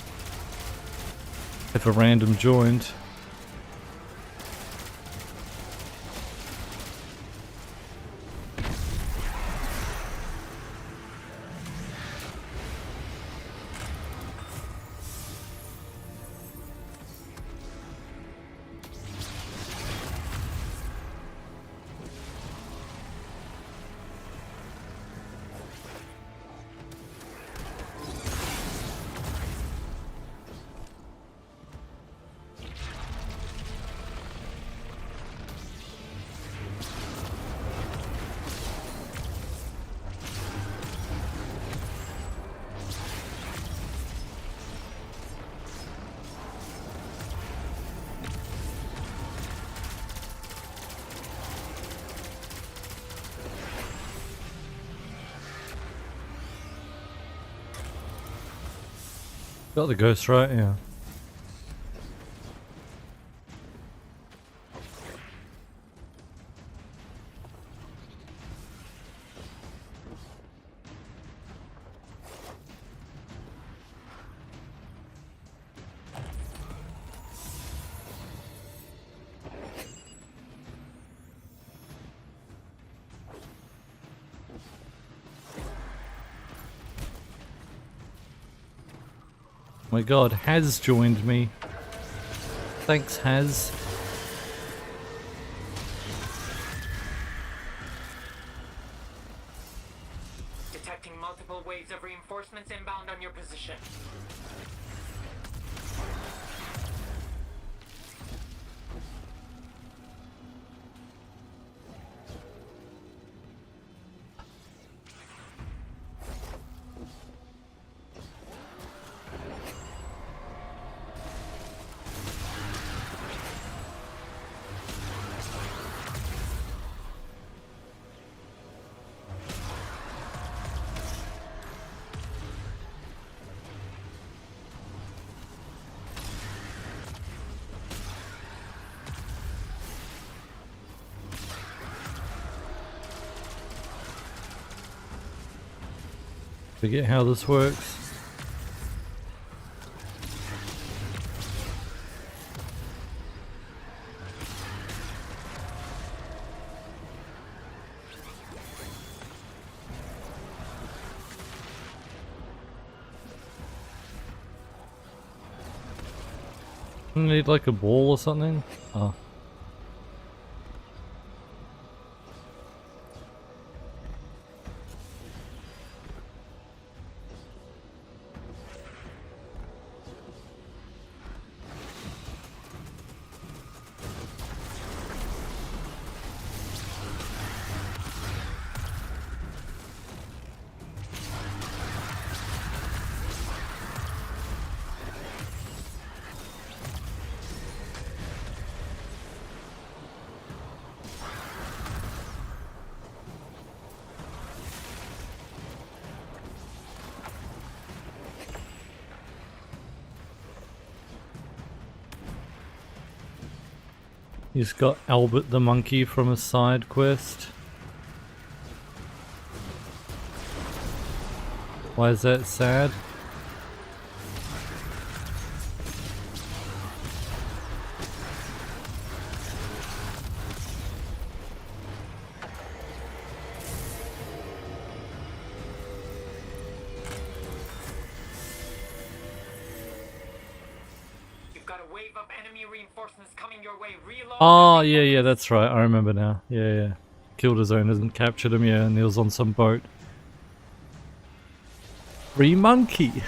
If a random joined. Got the ghost right, yeah. My god, Has joined me. Thanks, Has. Detecting multiple waves of reinforcements inbound on your position. Forget how this works. Need like a ball or something? Oh. He's got Albert the monkey from a side quest. Why is that sad? You've got a wave of enemy reinforcements coming your way. Reload. Oh, yeah, that's right. I remember now. Yeah. Killed his owners and captured him, yeah, and he was on some boat. Free monkey!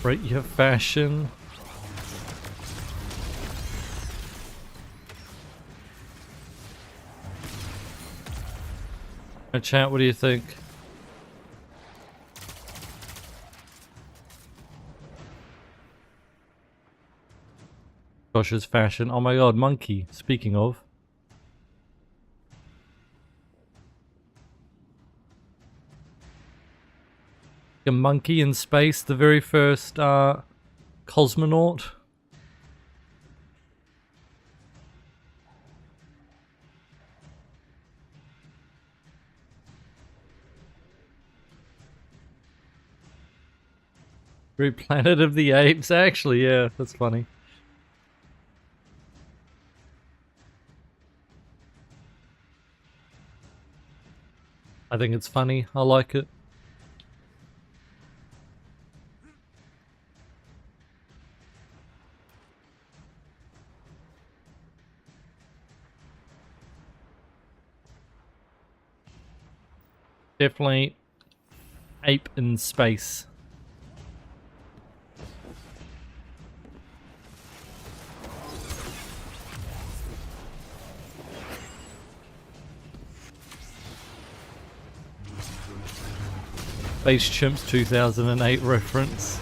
Right, you have fashion. Chat, what do you think? Josh's fashion. Oh my god, monkey. Speaking of. A monkey in space, the very first cosmonaut. Very Planet of the Apes, actually, yeah, that's funny. I think it's funny, I like it. Definitely ape in space. Space Chimps 2008 reference.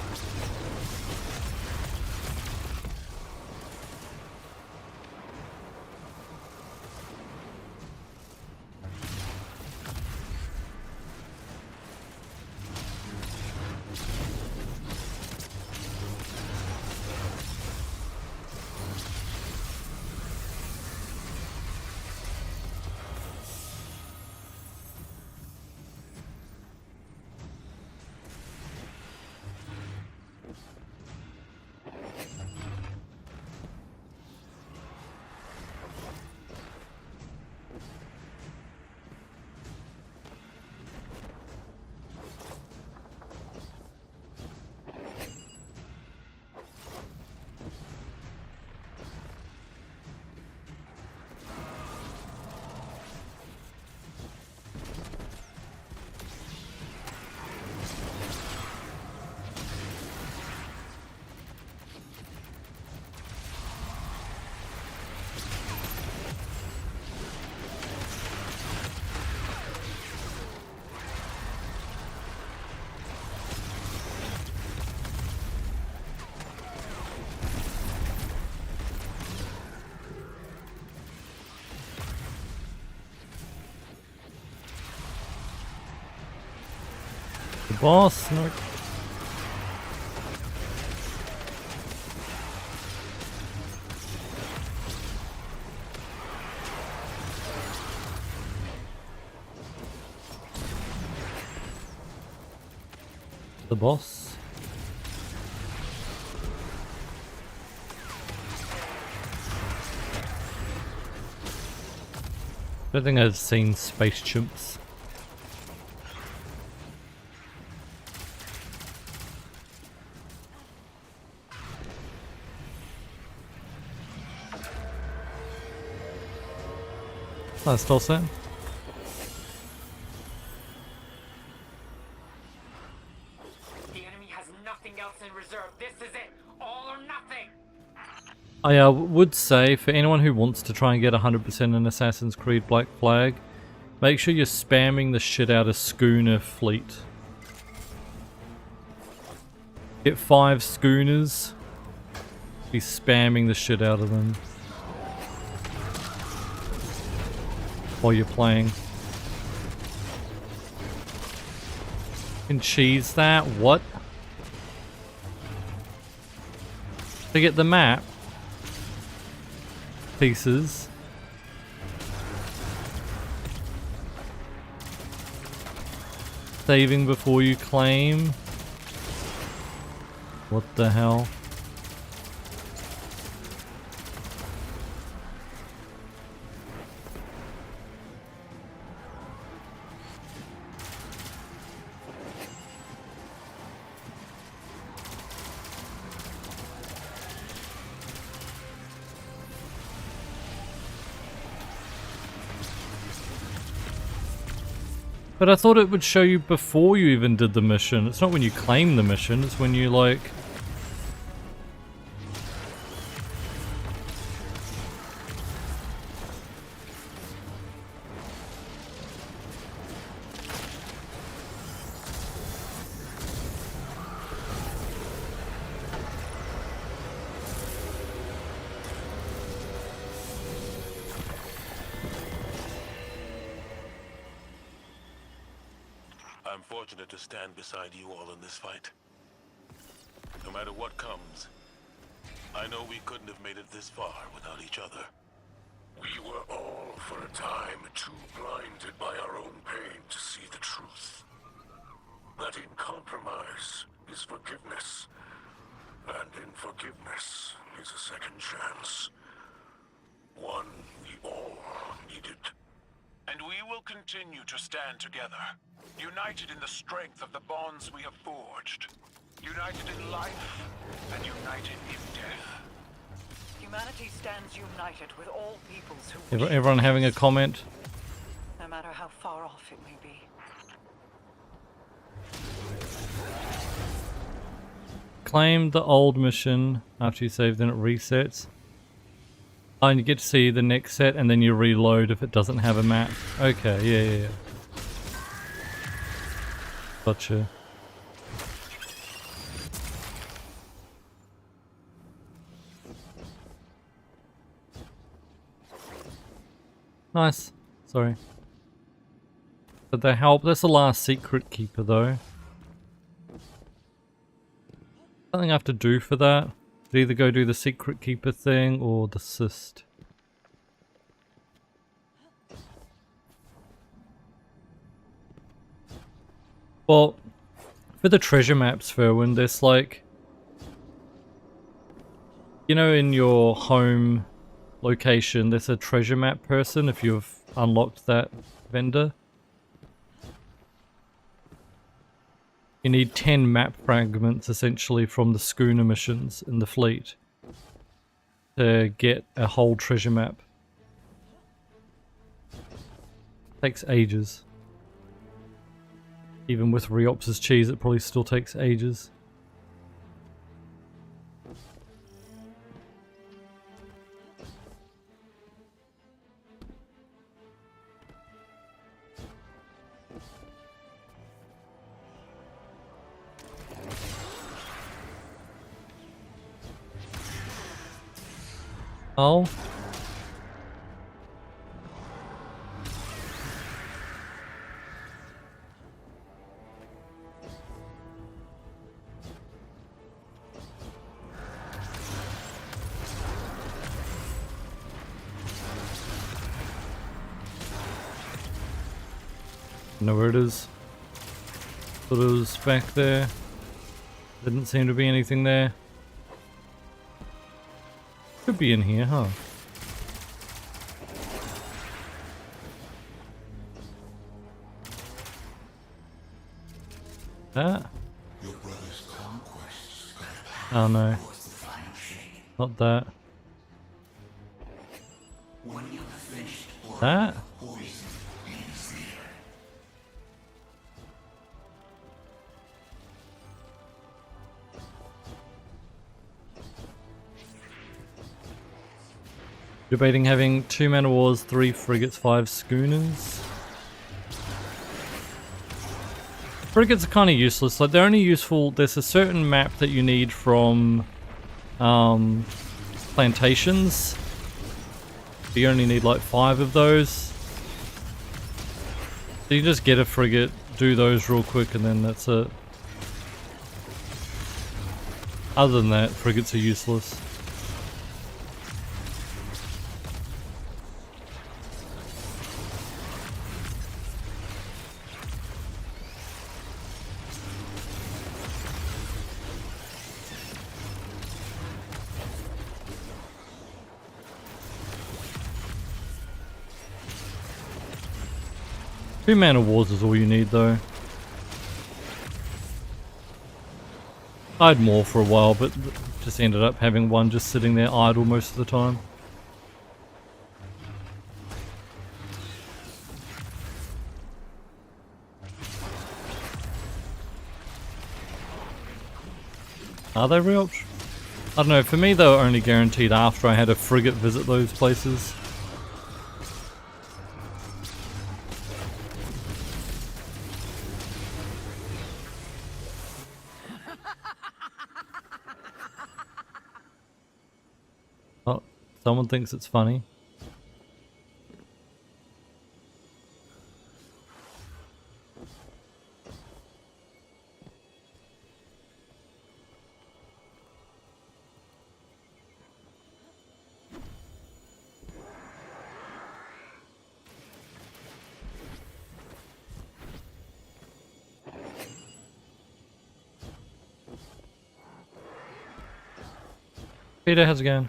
The boss? No. The boss. I don't think I've seen space chimps. That's Dawson. The enemy has nothing else in reserve. This is it. All or nothing. I would say for anyone who wants to try and get 100% in Assassin's Creed Black Flag, make sure you're spamming the shit out of schooner fleet. Get 5 schooners. Be spamming the shit out of them while you're playing. You can cheese that? What? To get the map pieces. Saving before you claim. What the hell? But I thought it would show you before you even did the mission. It's not when you claim the mission, it's when you like... I'm fortunate to stand beside you all in this fight. No matter what comes, I know we couldn't have made it this far without each other. We were all, for a time, too blinded by our own pain to see the truth. That in compromise is forgiveness, and in forgiveness is a second chance. One we all needed. And we will continue to stand together, united in the strength of the bonds we have forged. United in life, and united in death. Humanity stands united with all peoples who wish Everyone having a comment? no matter how far off it may be. Claim the old mission after you save, then it resets. Oh, and you get to see the next set and then you reload if it doesn't have a map. Okay, yeah. Gotcha. Nice. Sorry. Did they help? That's the last secret keeper though. Something I have to do for that. Either go do the secret keeper thing or the cyst. Well, for the treasure maps, Ferwin, there's like, you know, in your home location, there's a treasure map person if you've unlocked that vendor. You need 10 map fragments essentially from the schooner missions in the fleet to get a whole treasure map. Takes ages. Even with Reops' cheese, it probably still takes ages. Oh. Know where it is. Thought it was back there. Didn't seem to be anything there. Could be in here, huh? That? Oh no. Not that. That? Debating having 2 man of wars, 3 frigates, 5 schooners. Frigates are kind of useless. Like, they're only useful. There's a certain map that you need from plantations. You only need like 5 of those. So you just get a frigate, do those real quick, and then that's it. Other than that, frigates are useless. Two man of wars is all you need though. I had more for a while, but just ended up having one just sitting there idle most of the time. Are they real? I don't know, for me they were only guaranteed after I had a frigate visit those places. Oh, someone thinks it's funny. Peter, how's it going?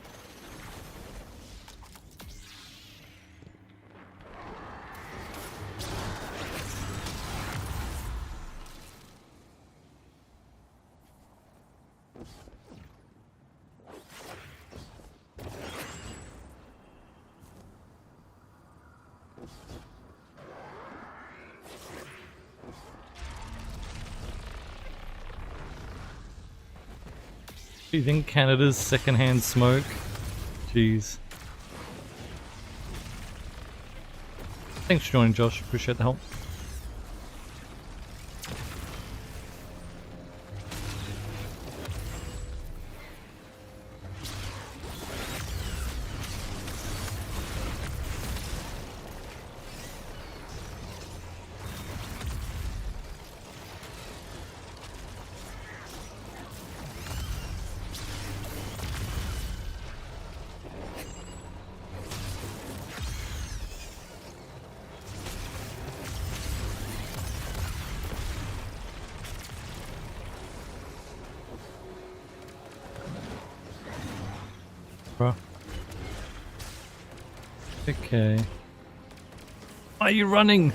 Do you think Canada's secondhand smoke? Jeez. Thanks for joining, Josh. Appreciate the help. Okay. Why are you running?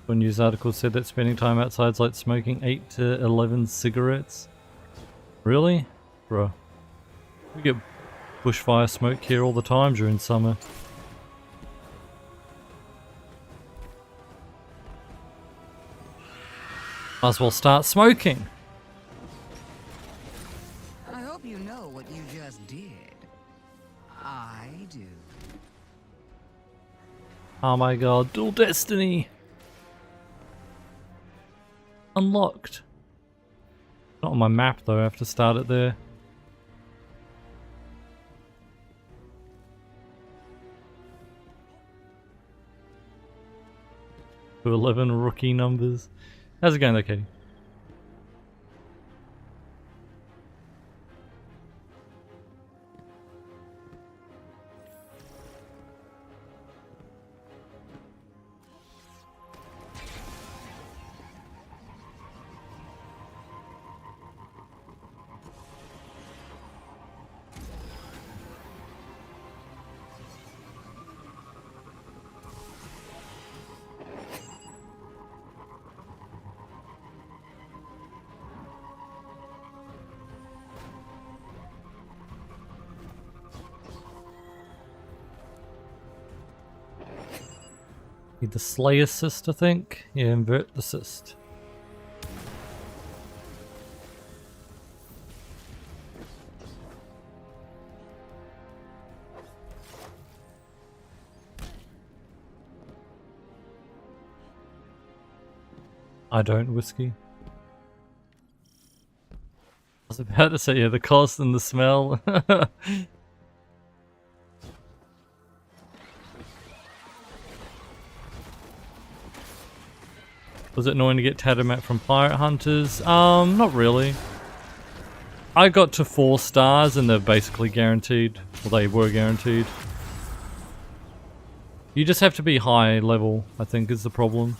One news article said that spending time outside is like smoking 8 to 11 cigarettes. Really? Bruh. We get bushfire smoke here all the time during summer. Might as well start smoking. I hope you know Oh my god, dual destiny! Unlocked. Not on my map though, I have to start it there. To 11 rookie numbers. How's it going though, Katie? Need the Slay assist, I think. Yeah, invert the assist. I don't whiskey. I was about to say, yeah, the cost and the smell. Was it annoying to get Tadamat from Pirate Hunters? Not really. I got to 4 stars and they're basically guaranteed. Well, they were guaranteed. You just have to be high level, I think, is the problem.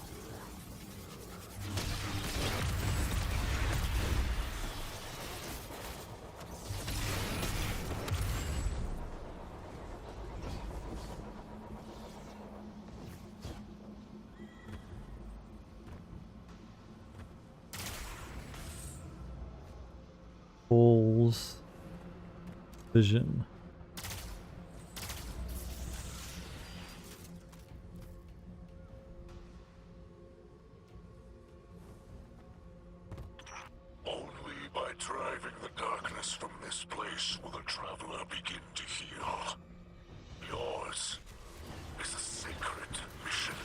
Balls. Vision. Only by driving the darkness from this place will the traveler begin to heal. Yours is a sacred mission.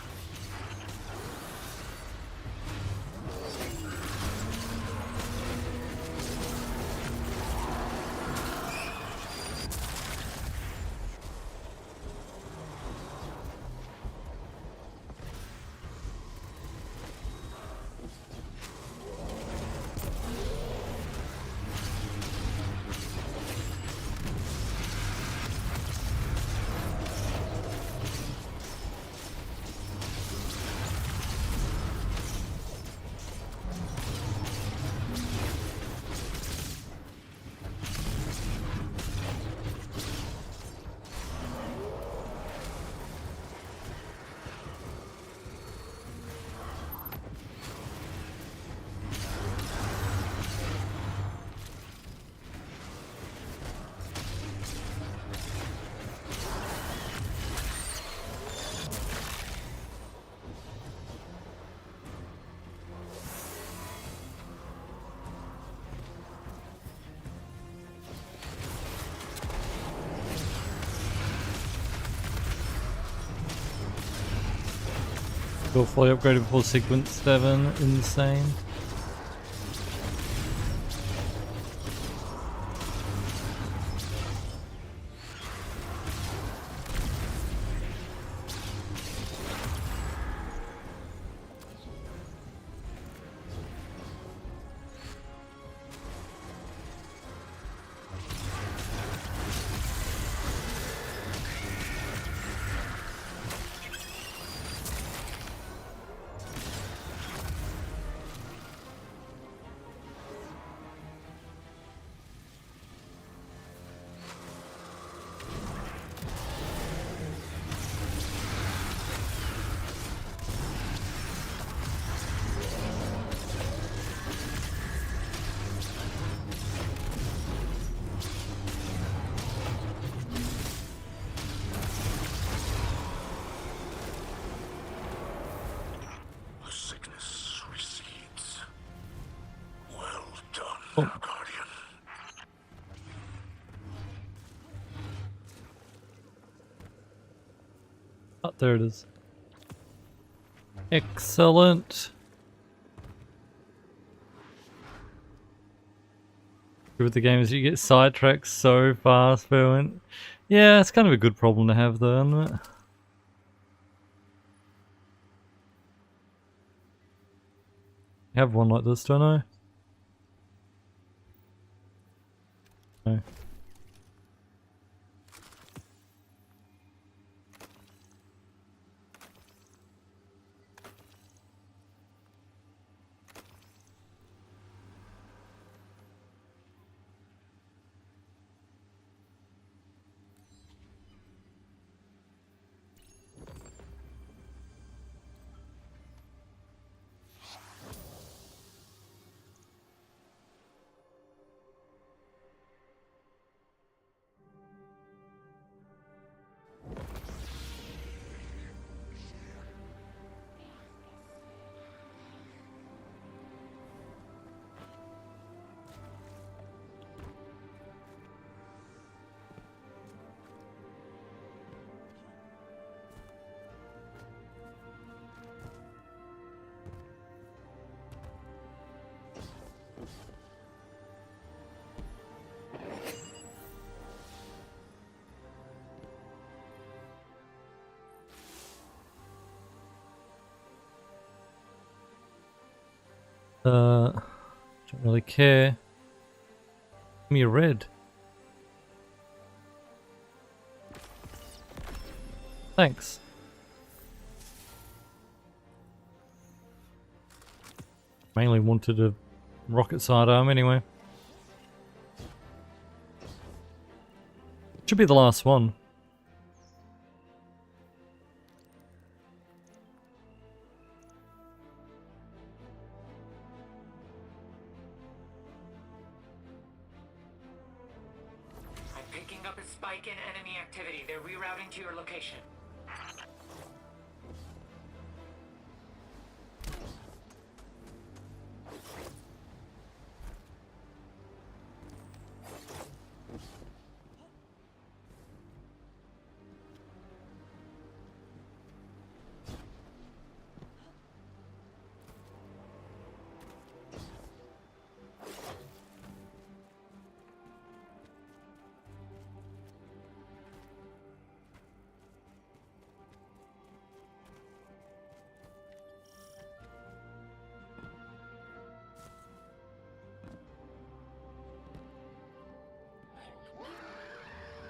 Go fully upgraded before sequence 7. Insane. The sickness recedes. Well done, Guardian. Oh, there it is. Excellent. With the game is you get sidetracked so fast, Berwin. Yeah, it's kind of a good problem to have though, isn't it? I have one like this, don't I? No. Don't really care. Give me a red. Thanks. Mainly wanted a rocket sidearm anyway. Should be the last one. I'm picking up a spike in enemy activity. They're rerouting to your location.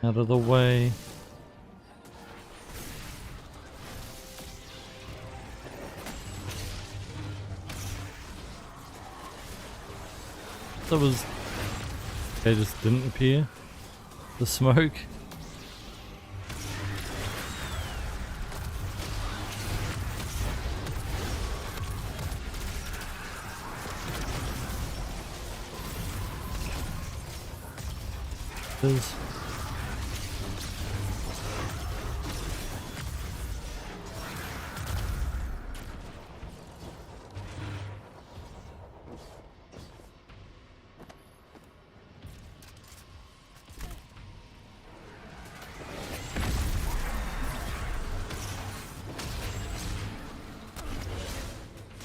Out of the way. That was... They just didn't appear. The smoke. There's...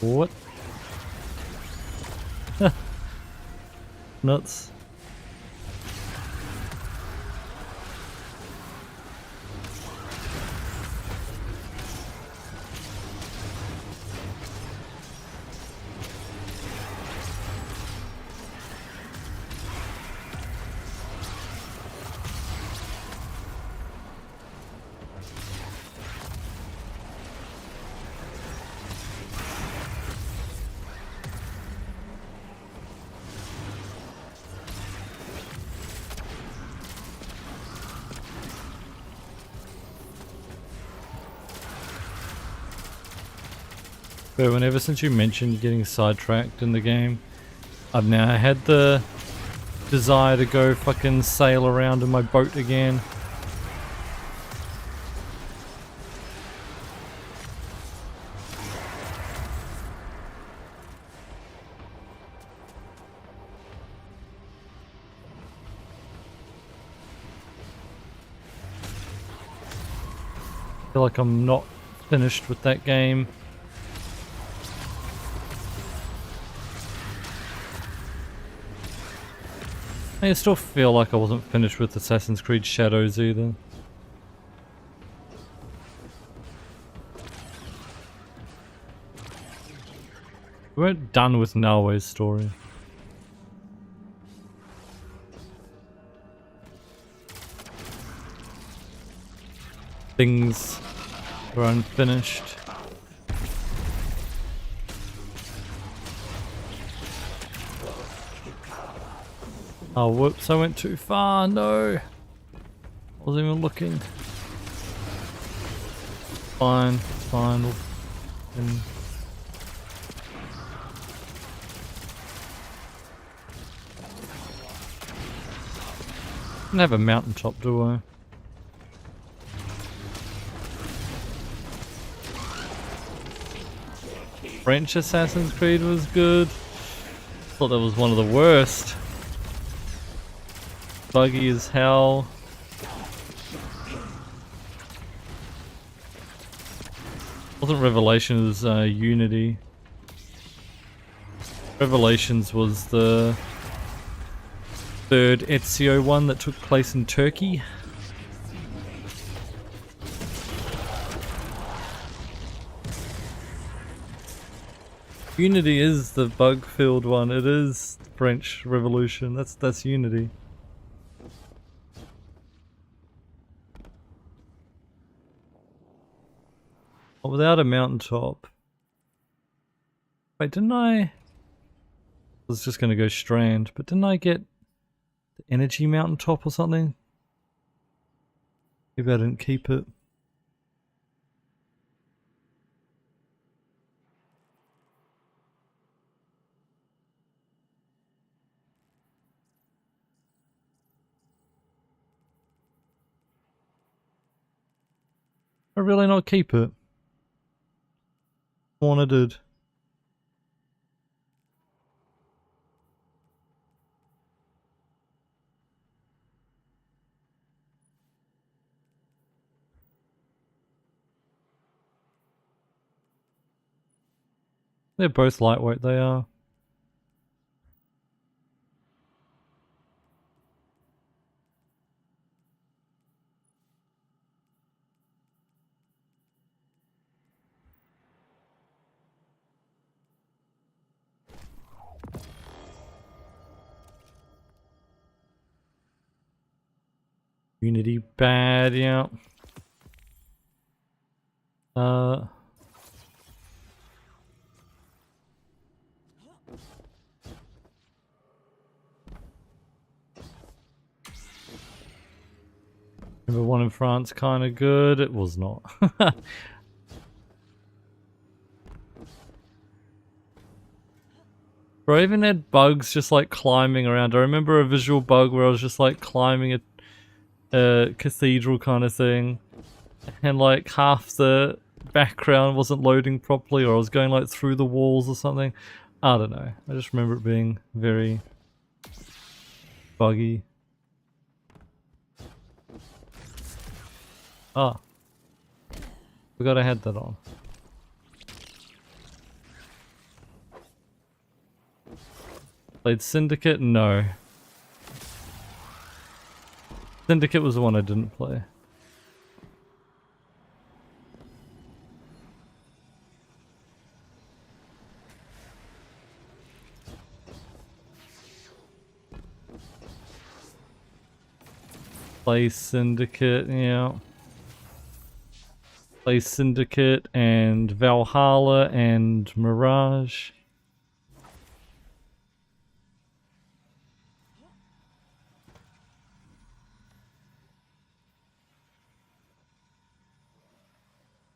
What? Nuts. But whenever since you mentioned getting sidetracked in the game, I've now had the desire to go fucking sail around in my boat again. I feel like I'm not finished with that game. I still feel like I wasn't finished with Assassin's Creed Shadows either. We weren't done with Nalwe's story. Things were unfinished. Oh whoops, I went too far, no! I wasn't even looking. Fine, it's fine. I don't have a mountaintop, do I? French Assassin's Creed was good. Thought that was one of the worst. Buggy as hell. Wasn't Revelations Unity? Revelations was the third Ezio one that took place in Turkey. Unity is the bug-filled one. It is French Revolution. That's Unity. But without a mountaintop. Wait, didn't I was just gonna go Strand, but didn't I get the energy mountaintop or something? Maybe I didn't keep it. I really not keep it. One I did. They're both lightweight, they are. Unity bad, yeah. Remember one in France kind of good? It was not. Bro, I even had bugs just like climbing around. I remember a visual bug where I was just like climbing a cathedral kind of thing, and like half the background wasn't loading properly, or I was going like through the walls or something. I don't know. I just remember it being very buggy. Ah. Forgot I had that on. Played Syndicate? No. Syndicate was the one I didn't play. Play Syndicate, yeah. Play Syndicate and Valhalla and Mirage.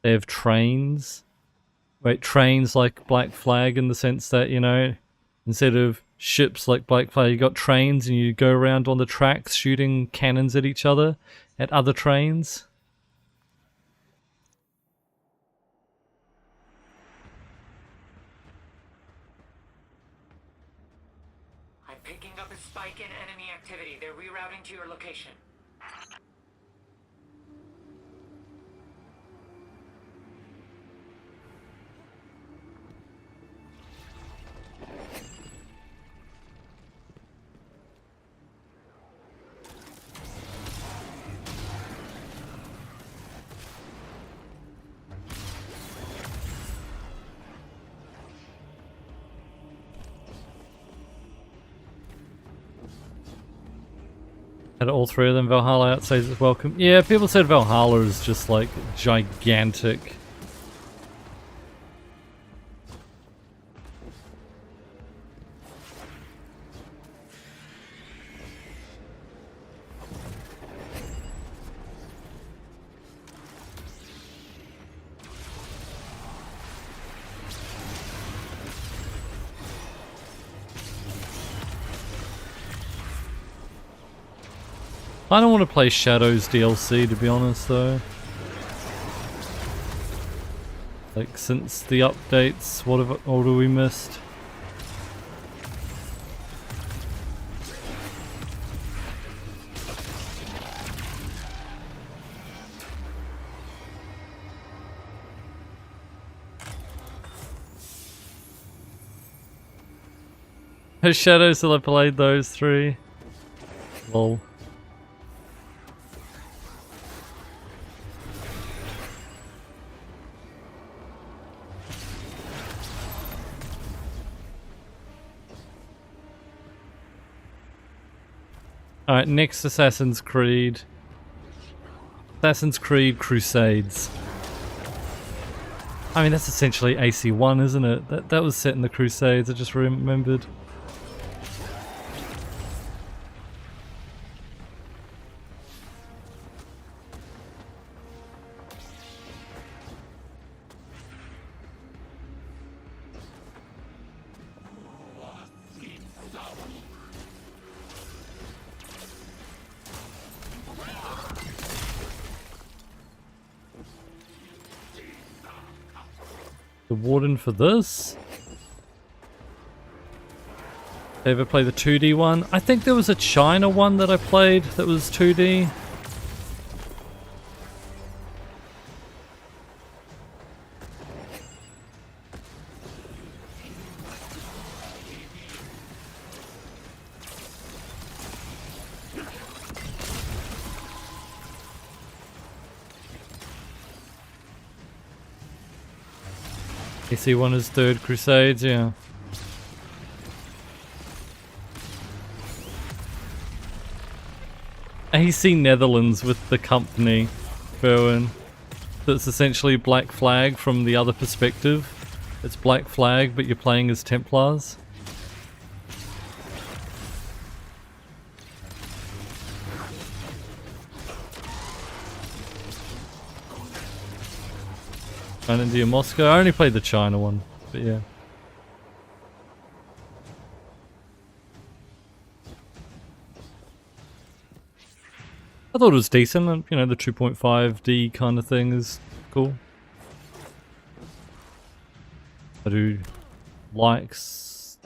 They have trains. Wait, trains like Black Flag in the sense that, you know, instead of ships like Black Flag, you got trains and you go around on the tracks shooting cannons at each other, at other trains. I'm picking up a spike in enemy activity. They're rerouting to your location. At all three of them, Valhalla outstays its welcome. Yeah, people said Valhalla is just like gigantic. I don't want to play Shadows DLC, to be honest, though. Like, since the updates, what have we missed? Has Shadows till I played those three? Lol. Alright, next Assassin's Creed. Assassin's Creed Crusades. I mean, that's essentially AC1, isn't it? That was set in the Crusades, I just remembered. The Warden for this? Ever play the 2D one? I think there was a China one that I played that was 2D. AC1 is Third Crusades, yeah. AC Netherlands with the company, Berwin. That's essentially Black Flag from the other perspective. It's Black Flag, but you're playing as Templars. China, India, Moscow. I only played the China one, but yeah. I thought it was decent, and you know, the 2.5D kind of thing is cool. I do like,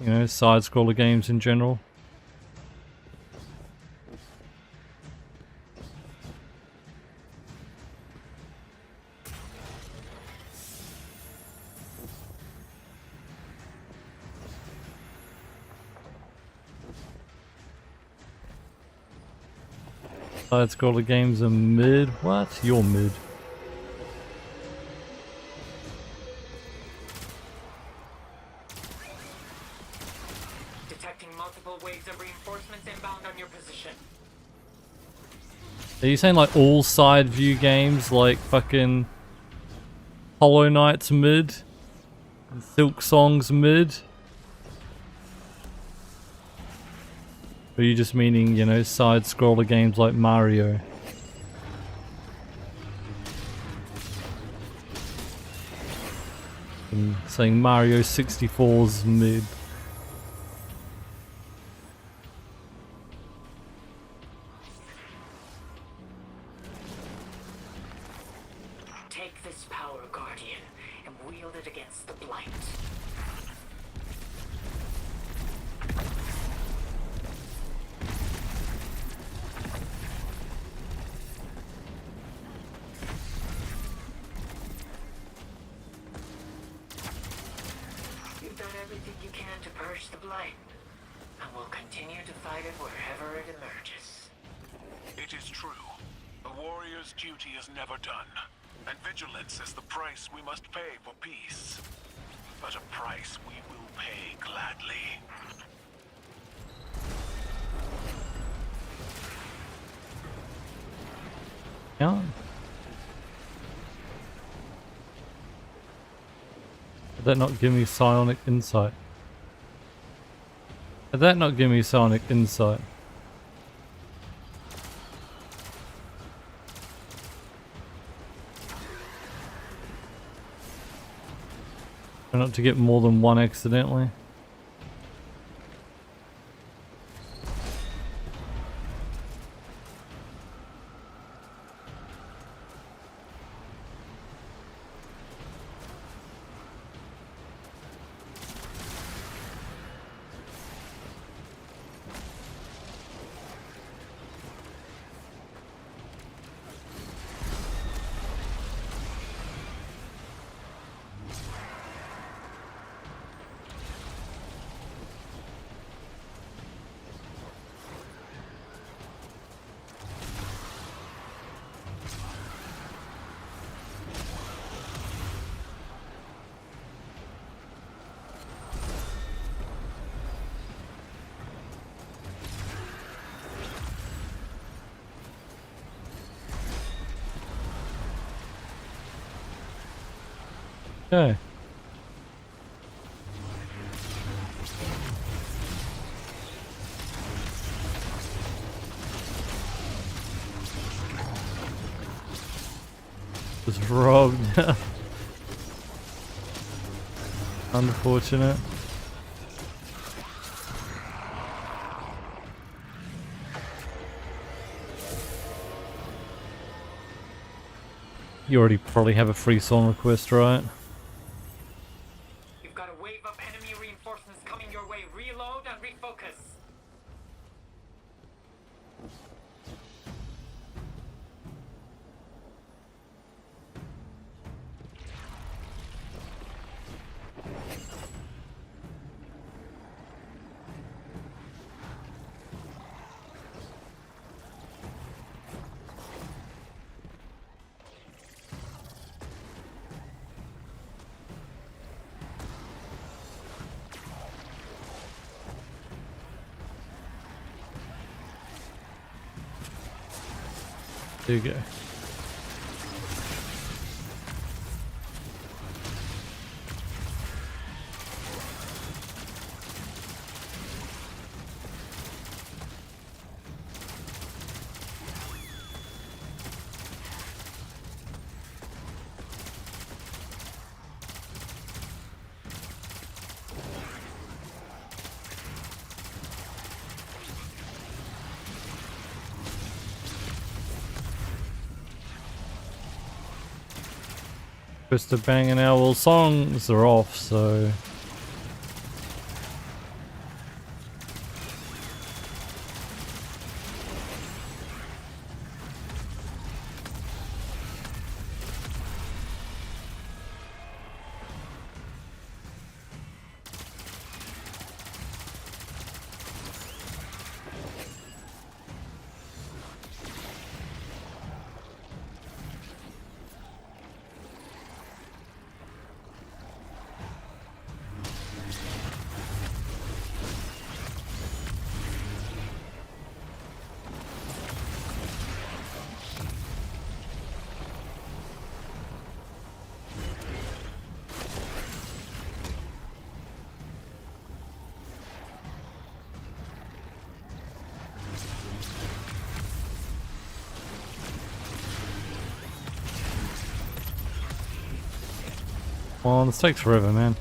you know, side-scroller games in general. Side-scroller games are mid. What? You're mid. Detecting multiple waves of reinforcements inbound on your position. Are you saying like all side view games like fucking Hollow Knight's mid? And Silk Song's mid? Or are you just meaning, you know, side-scroller games like Mario? I'm saying Mario 64's mid. Take this power, Guardian, and wield it against the Blight. You've done everything you can to purge the Blight, and will continue to fight it wherever it emerges. It is true. A warrior's duty is never done, and vigilance is the price we must pay for peace. But a price we will pay gladly. Yeah. Did that not give me psionic insight? Did that not give me psionic insight? Try not to get more than one accidentally. Okay. Was robbed. Unfortunate. You already probably have a free song request, right? You've got a wave of enemy reinforcements coming your way. Reload and refocus. There you go. Krista banging out. Well, songs are off, so well, this takes forever, man.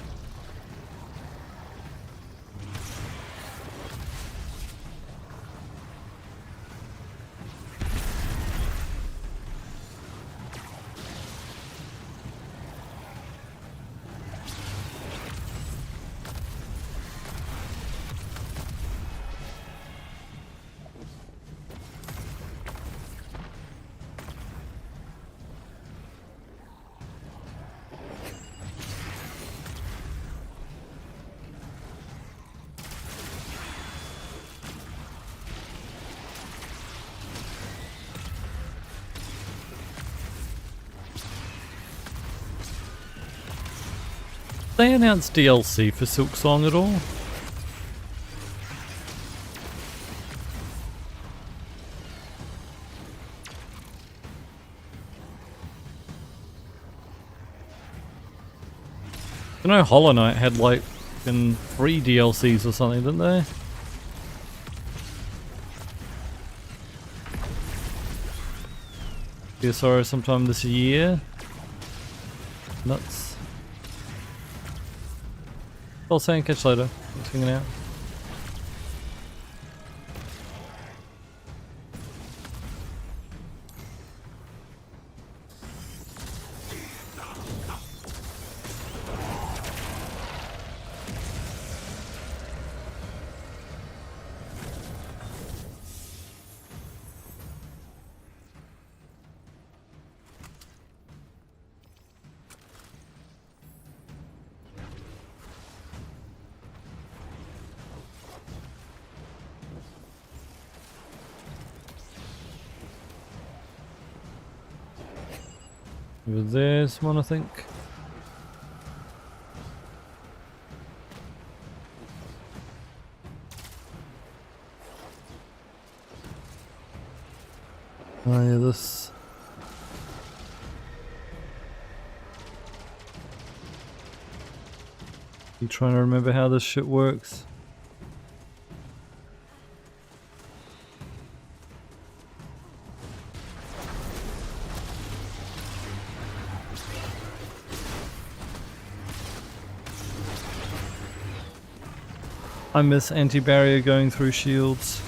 They announced DLC for Silksong at all? You know Hollow Knight had like in 3 DLCs or something, didn't they? Yeah, sorry, sometime this year. Nuts. Well, saying catch you later. Thanks for hanging out. Over there's one, I think. Oh yeah, this. You trying to remember how this shit works? I miss anti-barrier going through shields.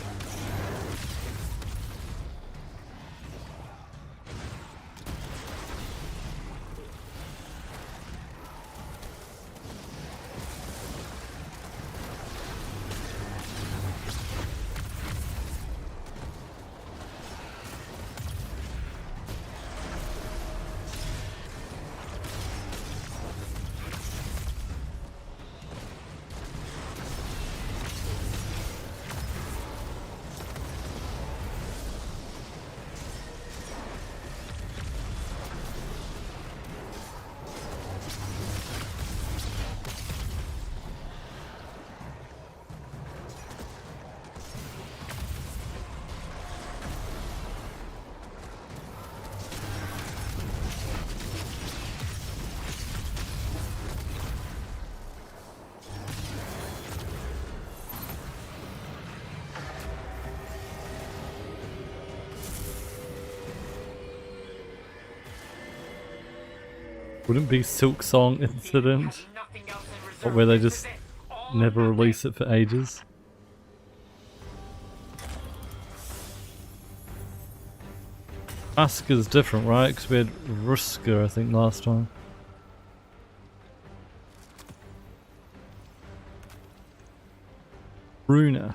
Wouldn't be Silk Song Incident, or where they just never release it for ages. Asuka's different, right? Because we had Ruska, I think, last time. Bruna.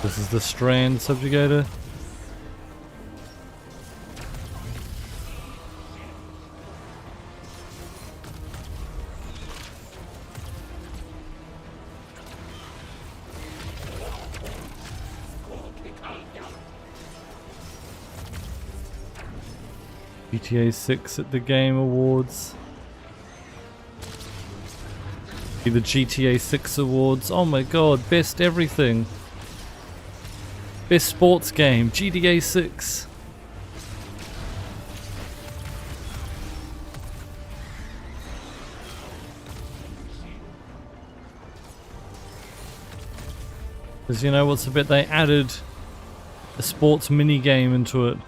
This is the Strand Subjugator. GTA 6 at the Game Awards. The GTA 6 Awards. Oh my god, best everything. Best sports game, GTA 6. Because you know what's the bit? They added a sports mini game into it.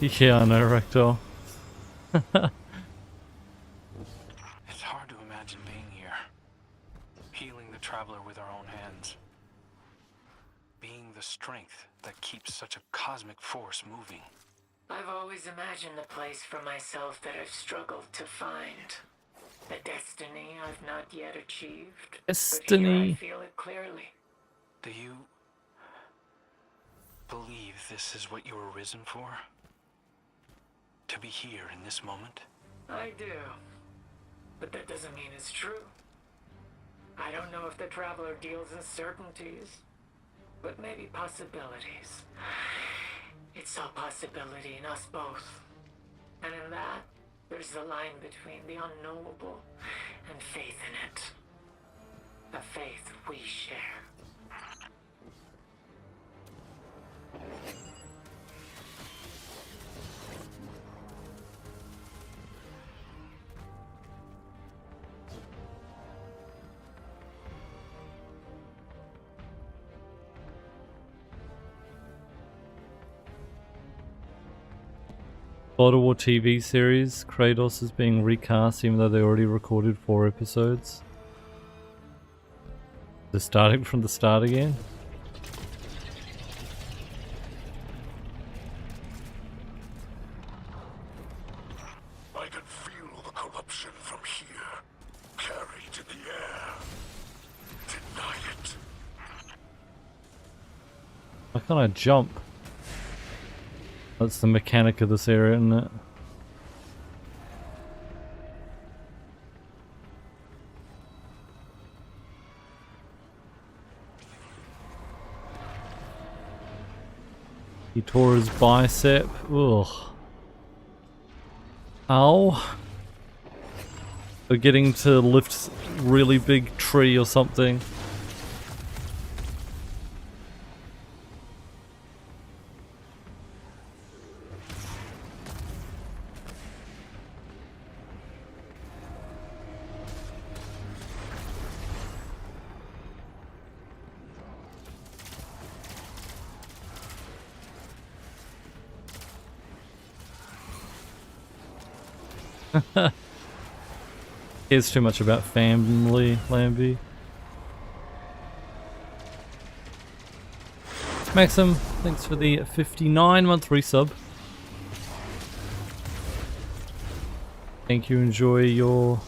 Yeah, I know, Rector. It's hard to imagine being here. Healing the Traveler with our own hands. Being the strength that keeps such a cosmic force moving. I've always imagined the place for myself that I've struggled to find. The destiny I've not yet achieved. But here I Destiny. feel it clearly. Do you believe this is what you were risen for? To be here in this moment? I do. But that doesn't mean it's true. I don't know if the Traveler deals in certainties, but maybe possibilities. It saw possibility in us both. And in that, there's the line between the unknowable and faith in it. A faith we share. God of War TV series, Kratos is being recast even though they already recorded 4 episodes. They're starting from the start again. I can feel the corruption from here, carried in the air. Deny it. Why can't I jump? That's the mechanic of this area, isn't it? He tore his bicep. Ugh. Ow. They're getting to lift really big tree or something. Cares too much about family, Lambie. Maxim, thanks for the 59-month resub. Thank you, enjoy your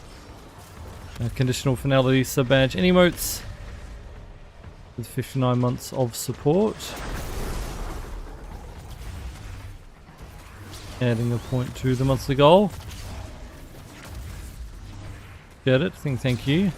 conditional finality sub badge and emotes with 59 months of support. Adding a point to the monthly goal. Get it? Thank you.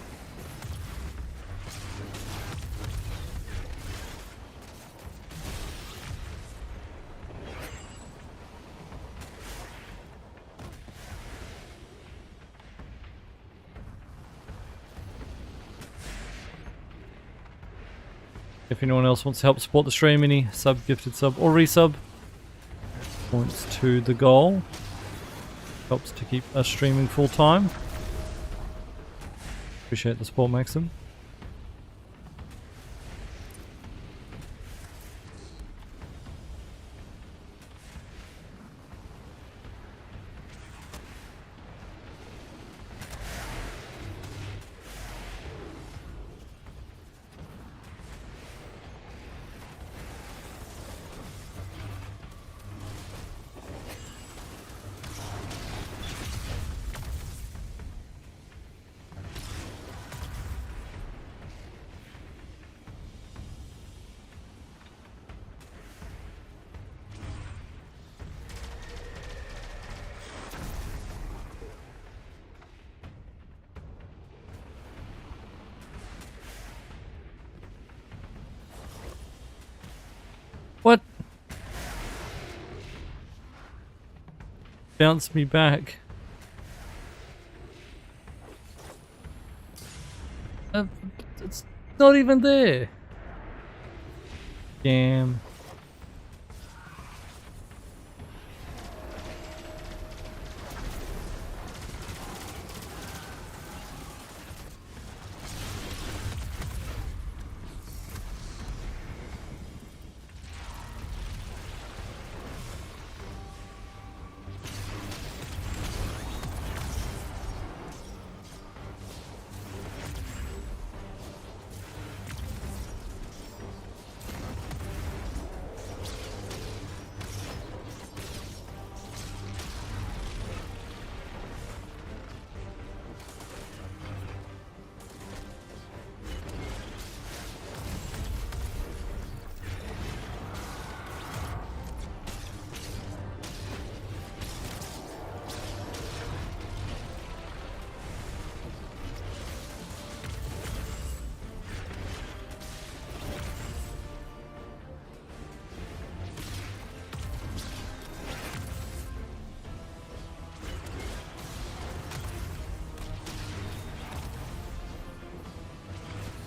If anyone else wants to help support the stream, any sub, gifted sub, or resub, points to the goal. Helps to keep us streaming full time. Appreciate the support, Maxim. What? Bounce me back. It's not even there. Damn.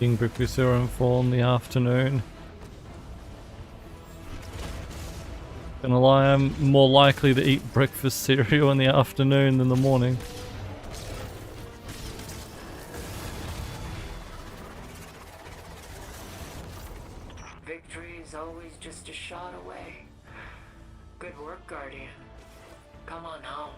Eating breakfast cereal in the afternoon. Gonna lie, I'm more likely to eat breakfast cereal in the afternoon than the morning. Victory is always just a shot away. Good work, Guardian. Come on home.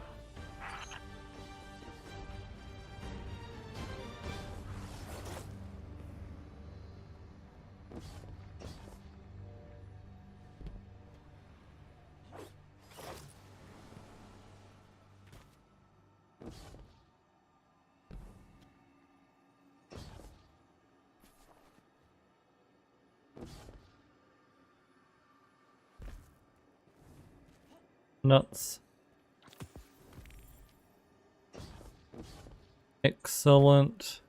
Nuts. Excellent. Is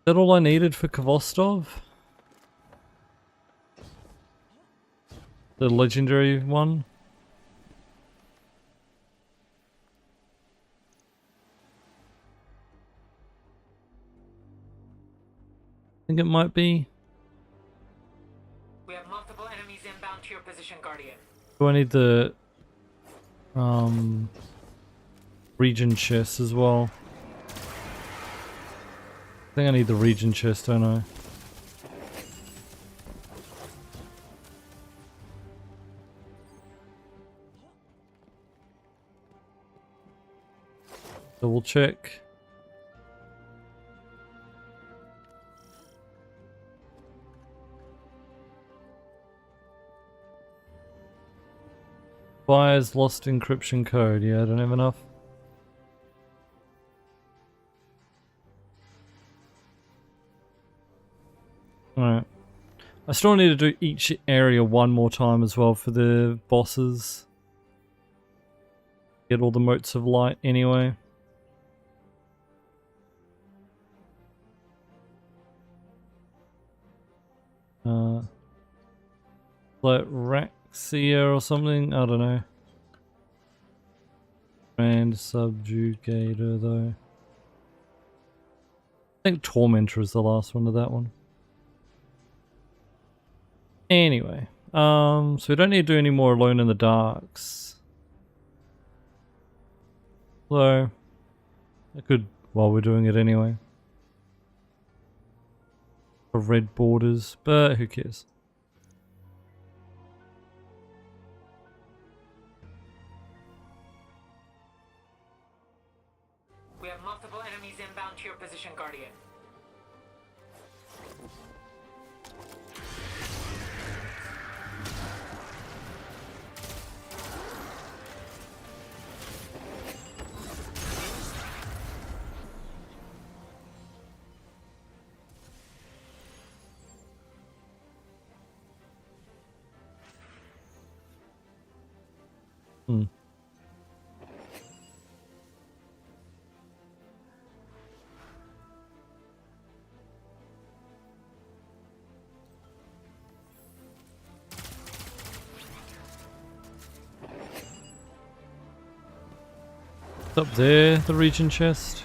that all I needed for Kvostov? The legendary one? I think it might be. We have multiple enemies inbound to your position, Guardian. Do I need the region chest as well? I think I need the region chest, don't I? Double check. Buyer's lost encryption code. Yeah, I don't have enough. Alright. I still need to do each area one more time as well for the bosses. Get all the motes of light anyway. Like Raxia or something? I don't know. Grand Subjugator though. I think Tormentor is the last one of that one. Anyway, so we don't need to do any more Alone in the Darks. So I could, while we're doing it anyway. For red borders, but who cares? We have multiple enemies inbound to your position, Guardian. Hmm. It's up there, the region chest.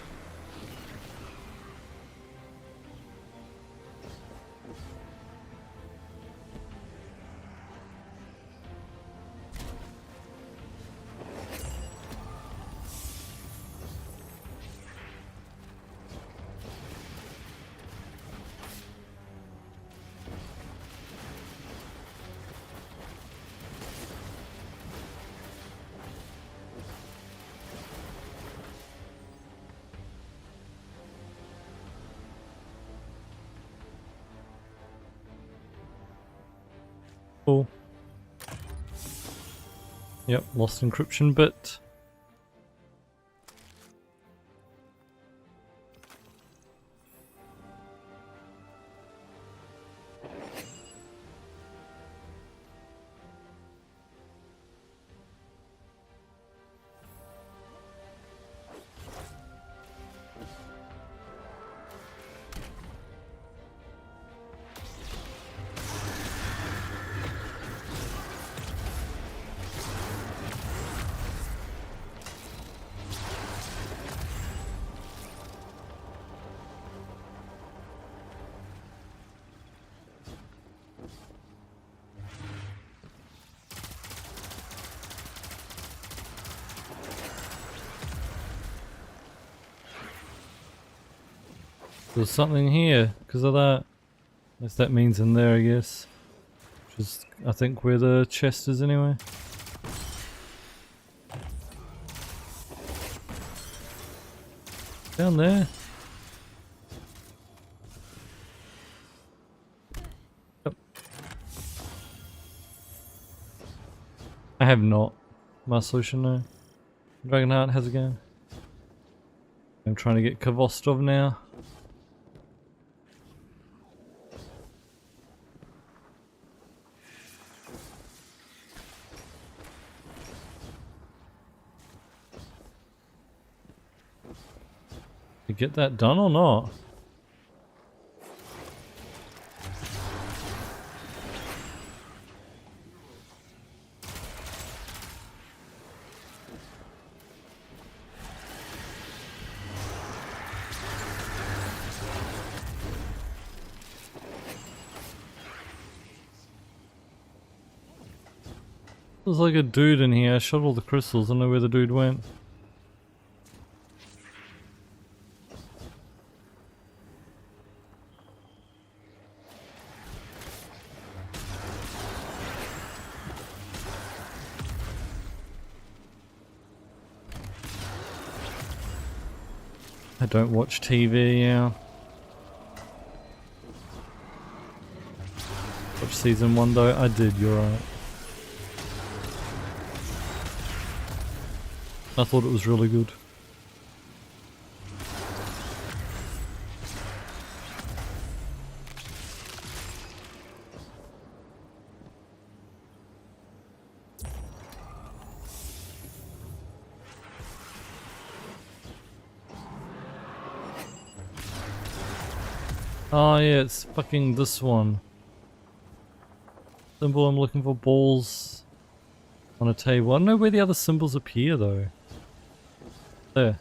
Cool. Yep, lost encryption bit. There's something here because of that. Unless that means in there, I guess. Which is, I think, where the chest is anyway. Down there. Yep. I have not. My solution now. Dragonheart, how's it going? I'm trying to get Kvostov now. To get that done or not? There's like a dude in here. I shot all the crystals. I don't know where the dude went. I don't watch TV, yeah. Watch season 1 though? I did, you're right. I thought it was really good. Oh yeah, it's fucking this one. Symbol I'm looking for, balls on a table. I don't know where the other symbols appear though. There.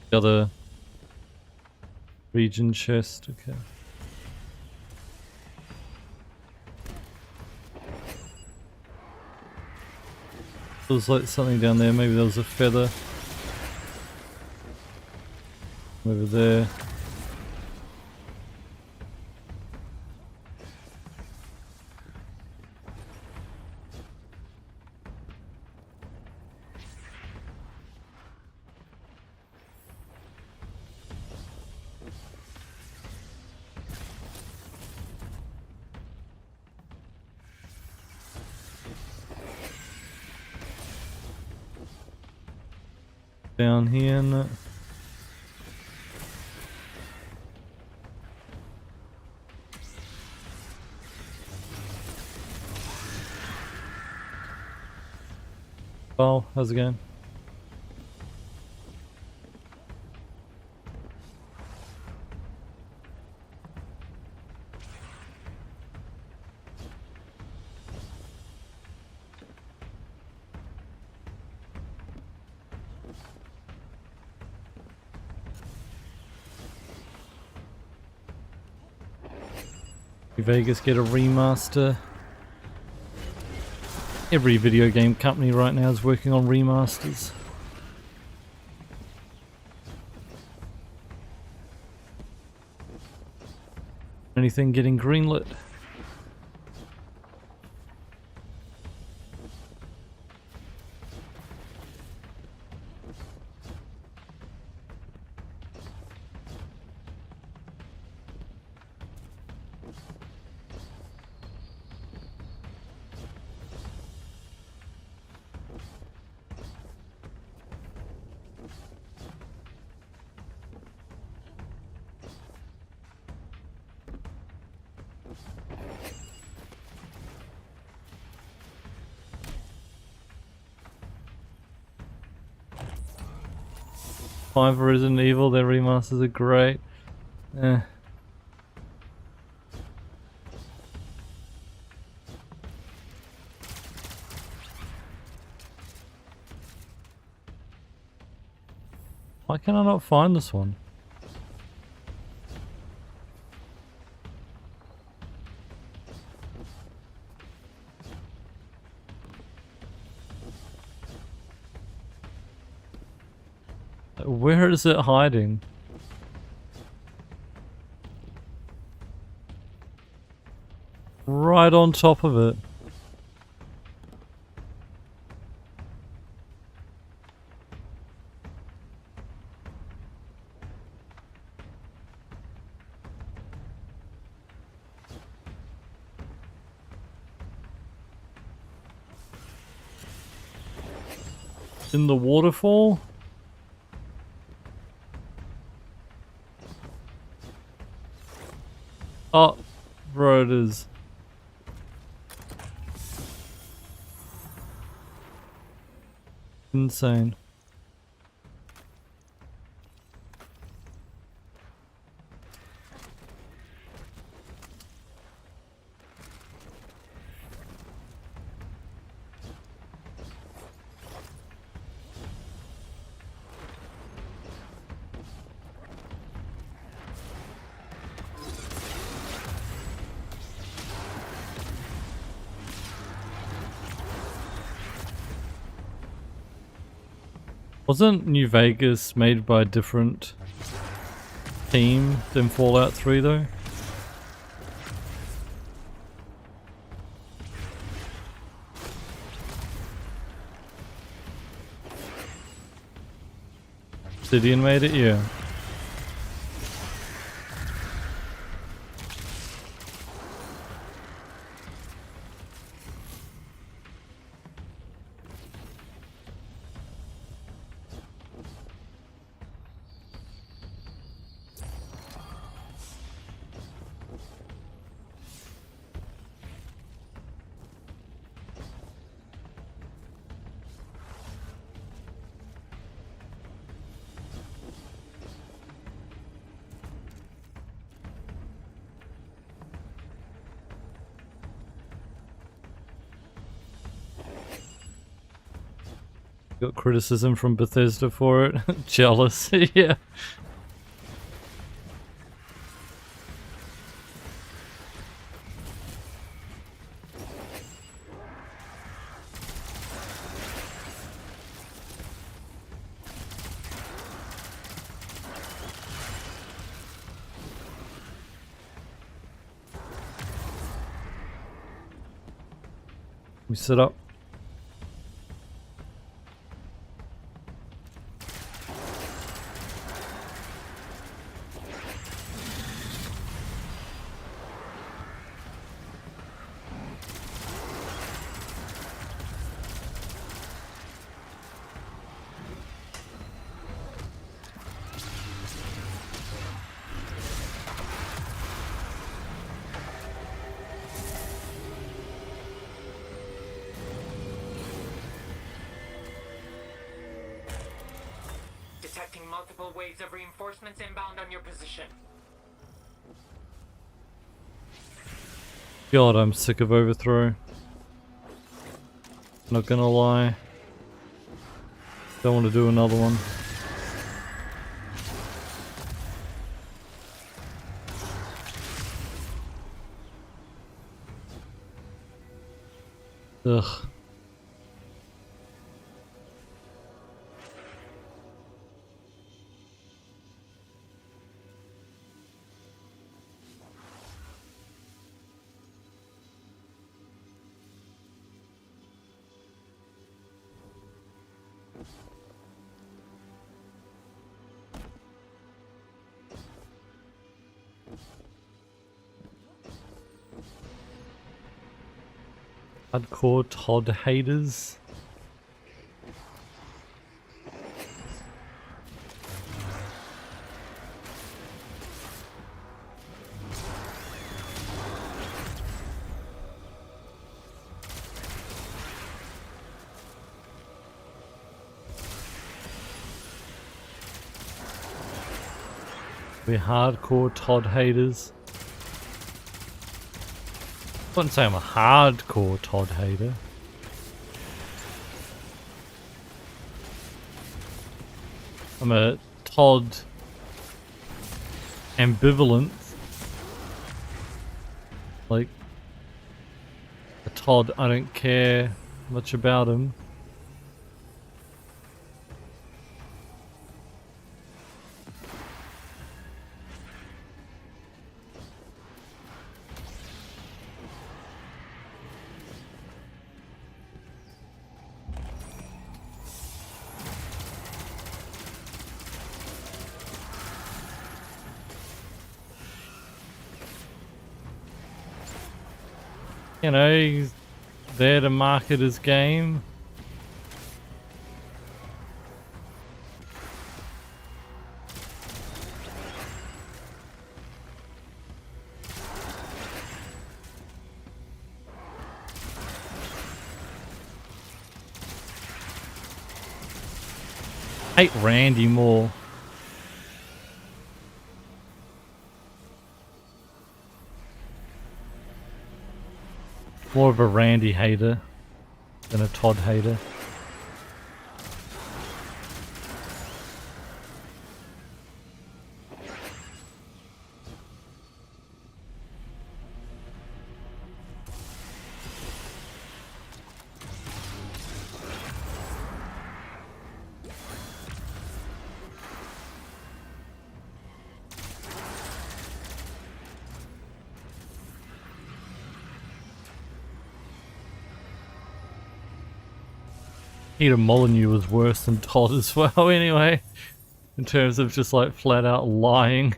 The other region chest, okay. Feels like something down there, maybe there was a feather. Over there. Down here, no. Oh, how's it going? Vegas get a remaster. Every video game company right now is working on remasters. Anything getting greenlit? Five Resident Evil, their remasters are great. Why can I not find this one? Where is it hiding? Right on top of it. In the waterfall? Oh, bro, it is. Insane. Wasn't New Vegas made by a different team than Fallout 3 though? Obsidian made it, yeah. Got criticism from Bethesda for it. Jealous, yeah. We sit up. Detecting multiple waves of reinforcements inbound on your position. God, I'm sick of Overthrow. Not gonna lie. Don't want to do another one. Ugh. Hardcore Todd haters. We hardcore Todd haters. I wouldn't say I'm a hardcore Todd hater. I'm a Todd ambivalence. Like, a Todd, I don't care much about him. You know, he's there to market his game. I hate Randy more. More of a Randy hater than a Todd hater. Peter Molyneux was worse than Todd as well anyway, in terms of just like flat out lying.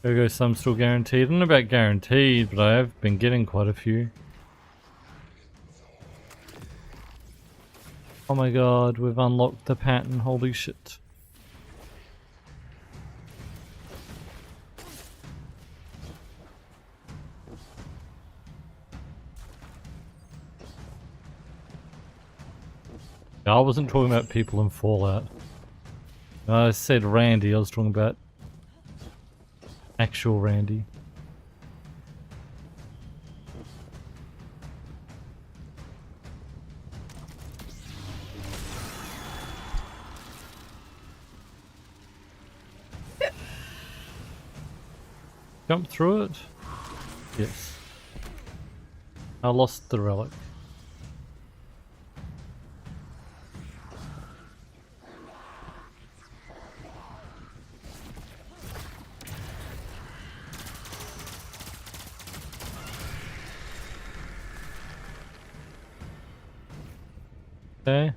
Go some still guaranteed. I don't know about guaranteed, but I have been getting quite a few. Oh my god, we've unlocked the pattern, holy shit. I wasn't talking about people in Fallout. I said Randy, I was talking about actual Randy. Jump through it? Yes. I lost the relic. Okay.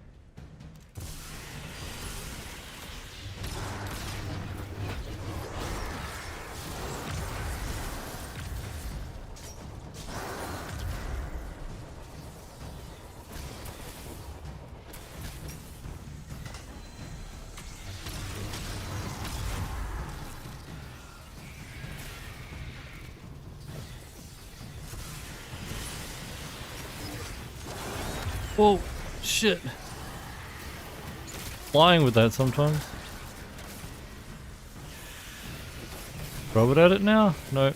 Whoa, shit. Flying with that sometimes. Throw it at it now? No.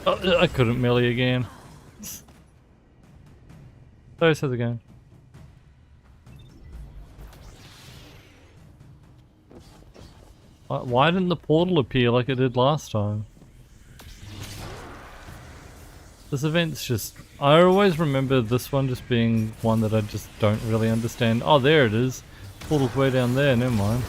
Oh, I couldn't melee again. So says again. Why didn't the portal appear like it did last time? This event's just... I always remember this one just being one that I just don't really understand. Oh, there it is. Portal's way down there, never mind.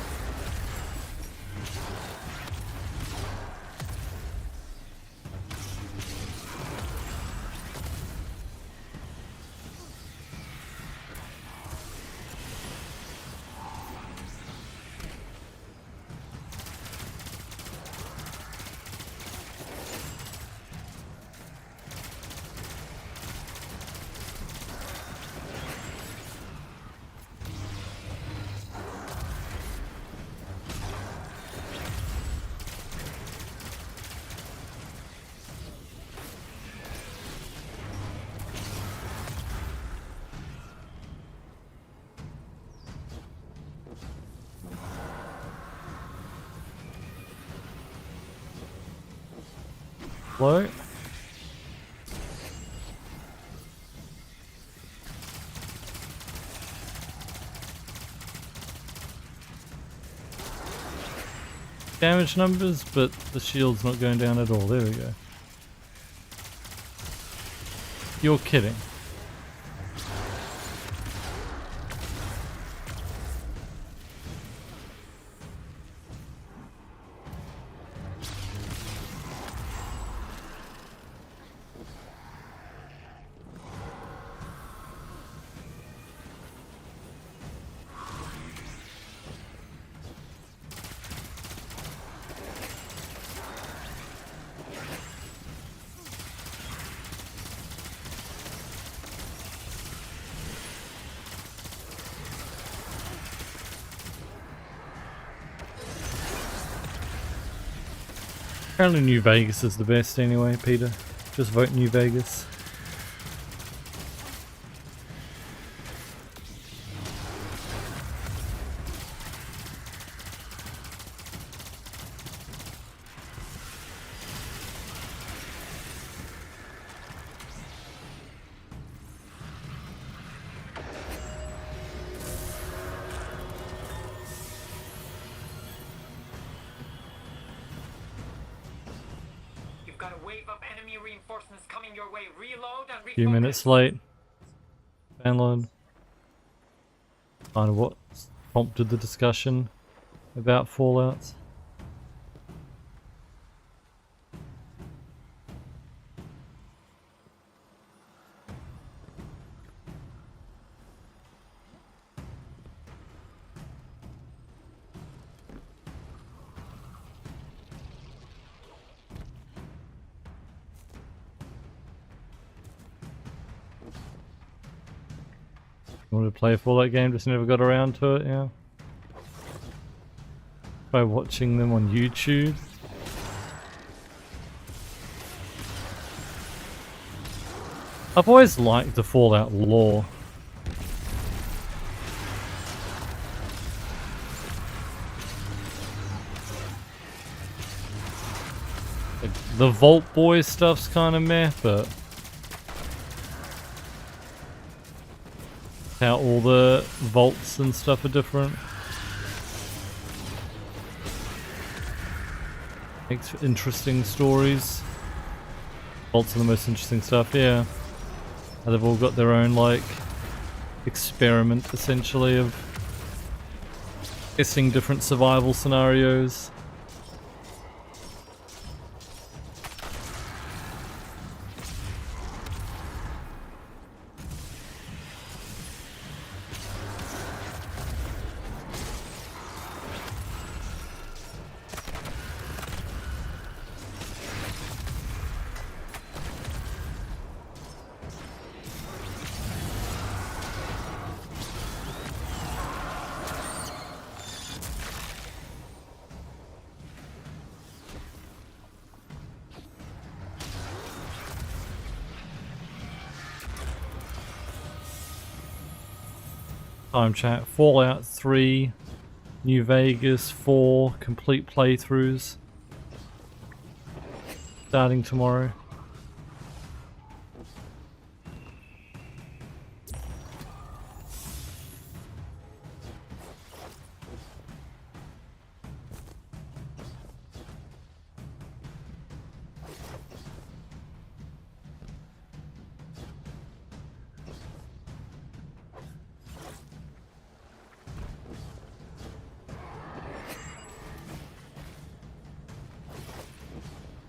Hello? Damage numbers, but the shield's not going down at all. There we go. You're kidding. Apparently New Vegas is the best anyway, Peter. Just vote New Vegas. You've got a wave of enemy reinforcements coming your way. Reload and refocus. Few minutes late. Download. Kind of what prompted the discussion about Fallouts. Wanted to play a Fallout game, just never got around to it, yeah. By watching them on YouTube. I've always liked the Fallout lore. Like, the Vault Boy stuff's kind of meh, but how all the vaults and stuff are different. Makes for interesting stories. Vaults are the most interesting stuff, yeah. And they've all got their own, like, experiment, essentially, of guessing different survival scenarios. Time chat. Fallout 3, New Vegas 4, complete playthroughs. Starting tomorrow.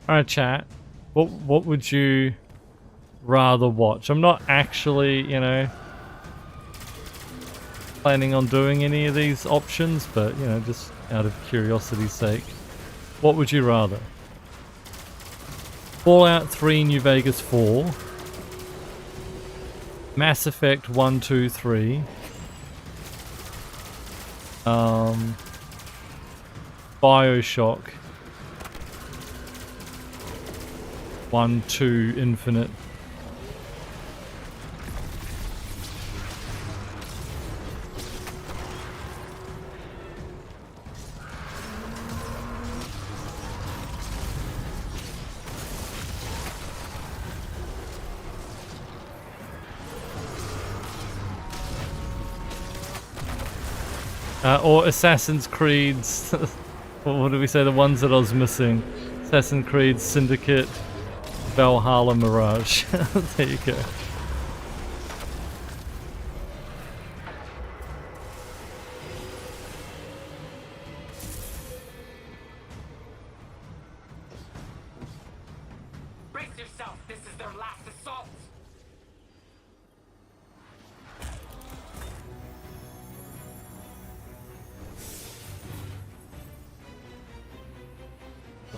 Alright, chat. What would you rather watch? I'm not actually, you know, planning on doing any of these options, but, you know, just out of curiosity's sake. What would you rather? Fallout 3 New Vegas 4, Mass Effect 1, 2, 3, Bioshock 1, 2, Infinite. Or Assassin's Creed's. What did we say? The ones that I was missing. Assassin's Creed Syndicate, Valhalla Mirage. There you go. Brace yourself. This is their last assault.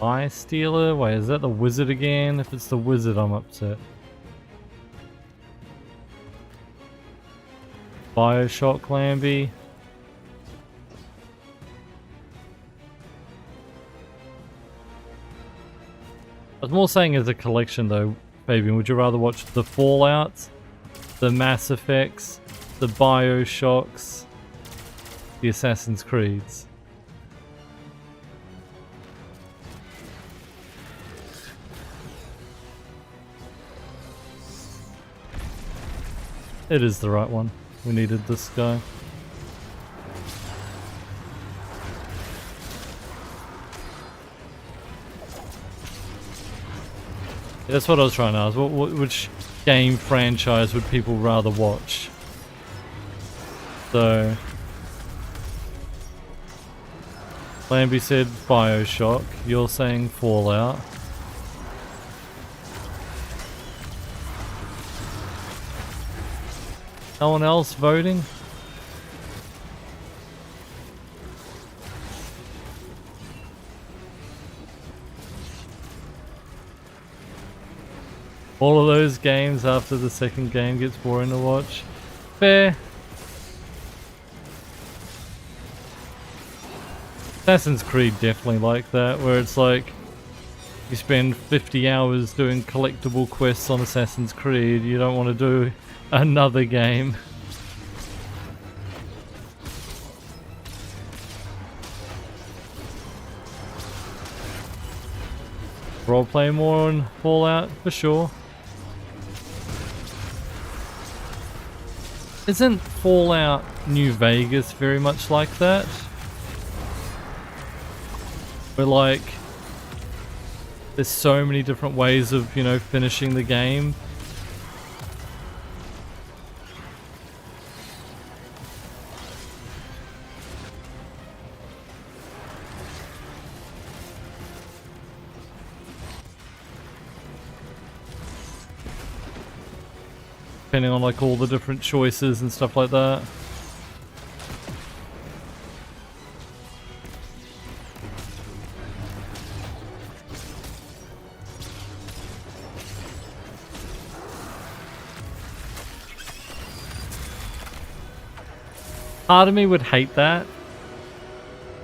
Eye Stealer? Wait, is that the wizard again? If it's the wizard, I'm upset. Bioshock Lambie. I was more saying as a collection though, Fabian. Would you rather watch the Fallouts, the Mass Effects, the Bioshocks, the Assassin's Creeds? It is the right one. We needed this guy. Yeah, that's what I was trying to ask. Which game franchise would people rather watch? So... Lambie said Bioshock. You're saying Fallout. No one else voting? All of those games after the second game gets boring to watch. Fair. Assassin's Creed definitely like that, where it's like you spend 50 hours doing collectible quests on Assassin's Creed, you don't want to do another game. Role-play more on Fallout, for sure. Isn't Fallout New Vegas very much like that? Where like, there's so many different ways of, you know, finishing the game. Depending on like all the different choices and stuff like that. Part of me would hate that,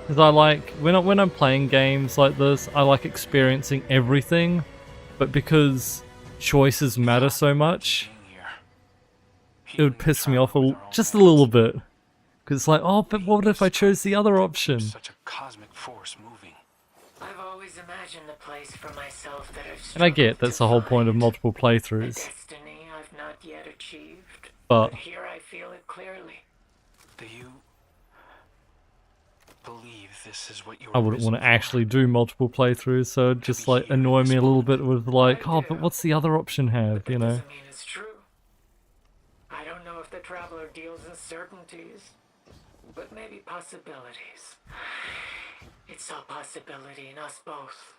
because I like when I'm playing games like this, I like experiencing everything, but because choices matter so much, it would piss me off just a little bit, because it's like, oh, but what if I chose the other option? Such a cosmic force moving. I've always imagined a place for myself that I've And I get struggled that's to the whole point of find. multiple A playthroughs, destiny I've not yet achieved. but Here I feel it clearly. Do you believe this is what you I wouldn't want to actually do multiple playthroughs, so it'd just like annoy me a little bit with like, oh, but what's the other option have, But you that know? doesn't mean it's true. I don't know if the Traveler deals in certainties, but maybe possibilities. It saw possibility in us both.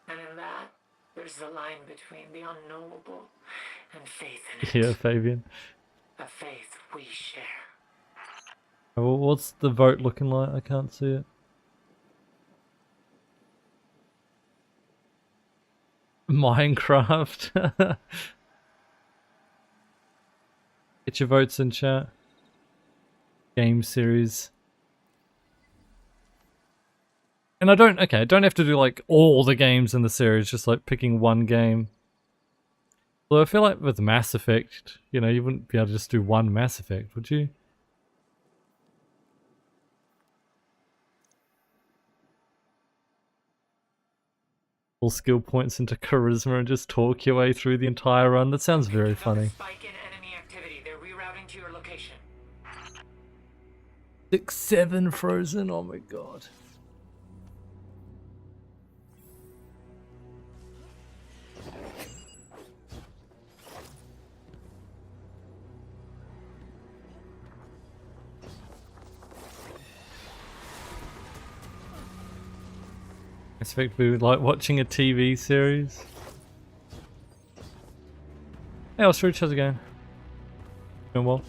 And in that, there's the line between the unknowable and faith in it. Yeah, Fabian. A faith we share. Well, what's the vote looking like? I can't see it. Minecraft. Get your votes in chat. Game series. And I don't have to do like all the games in the series, just like picking one game. Although I feel like with Mass Effect, you know, you wouldn't be able to just do one Mass Effect, would you? All skill points into charisma and just talk your way through the entire run. That sounds very Found a funny. spike in enemy activity. They're rerouting to your location. 6-7 frozen. Oh my god. I expect we would like watching a TV series. Hey Ostrich, how's it going? Doing well?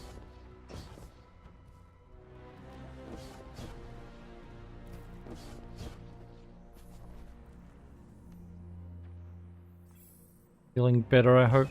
Feeling better, I hope.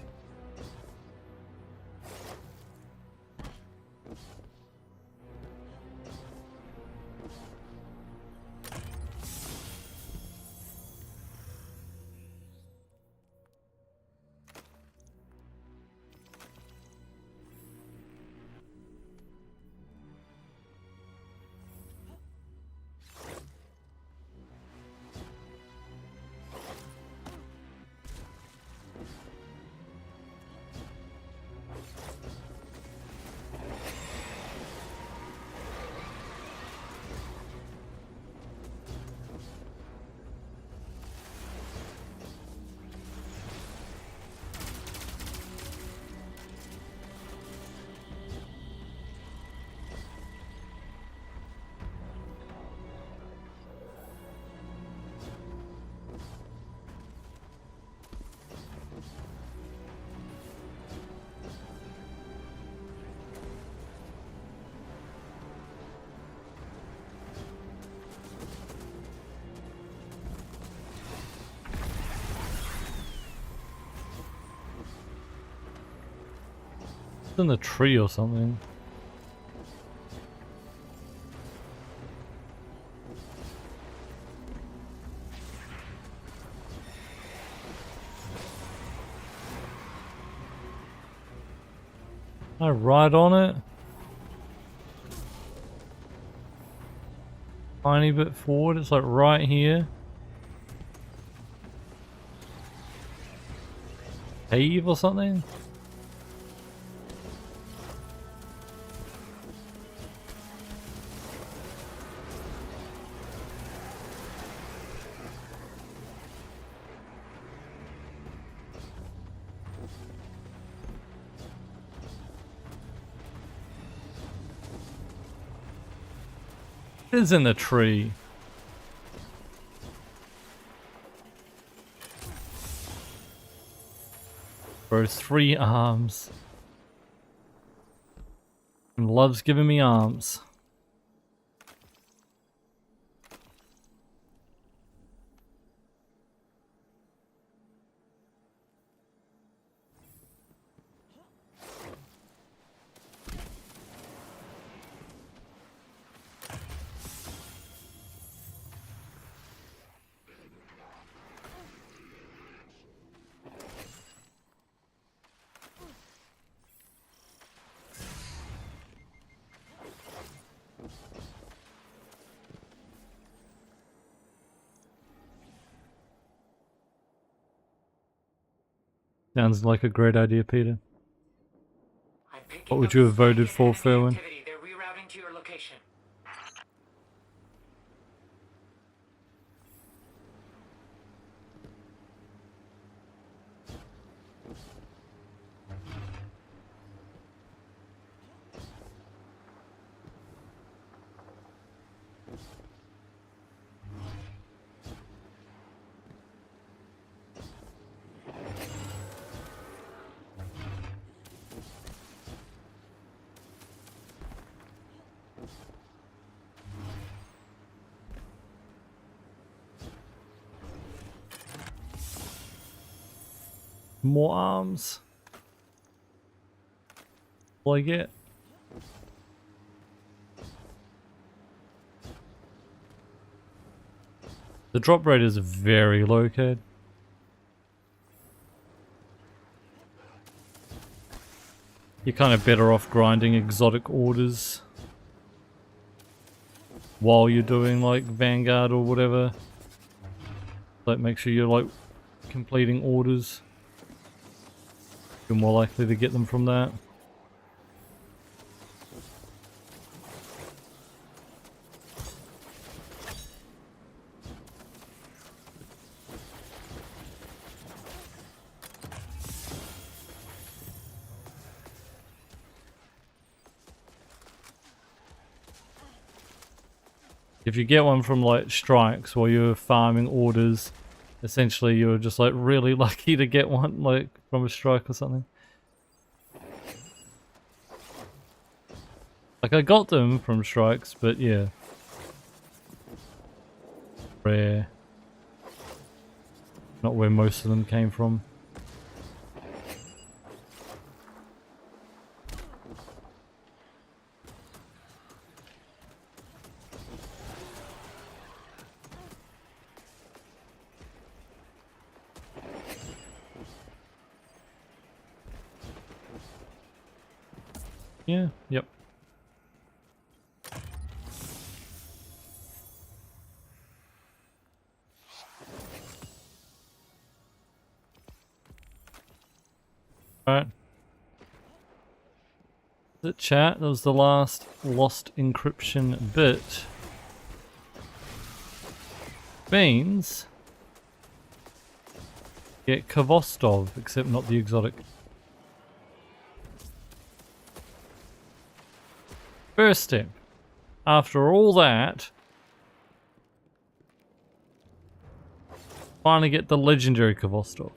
It's in the tree or something. Can I ride on it? Tiny bit forward, it's like right here. Cave or something? It is in the tree. Bro, 3 arms. And loves giving me arms. Sounds like a great idea, Peter. I'm picking What would up you have voted suspected for, enemy Fairwind? activity. They're rerouting to your location. More arms. All I get. The drop rate is very low, kid. You're kind of better off grinding exotic orders while you're doing like Vanguard or whatever. Like make sure you're like completing orders. You're more likely to get them from that. If you get one from like strikes while you're farming orders, essentially you're just like really lucky to get one like from a strike or something. Like I got them from strikes, but yeah. Rare. Not where most of them came from. Yeah, yep. Alright. The chat, that was the last lost encryption bit. Means get Kvostov, except not the exotic. First step. After all that, finally get the legendary Kvostov.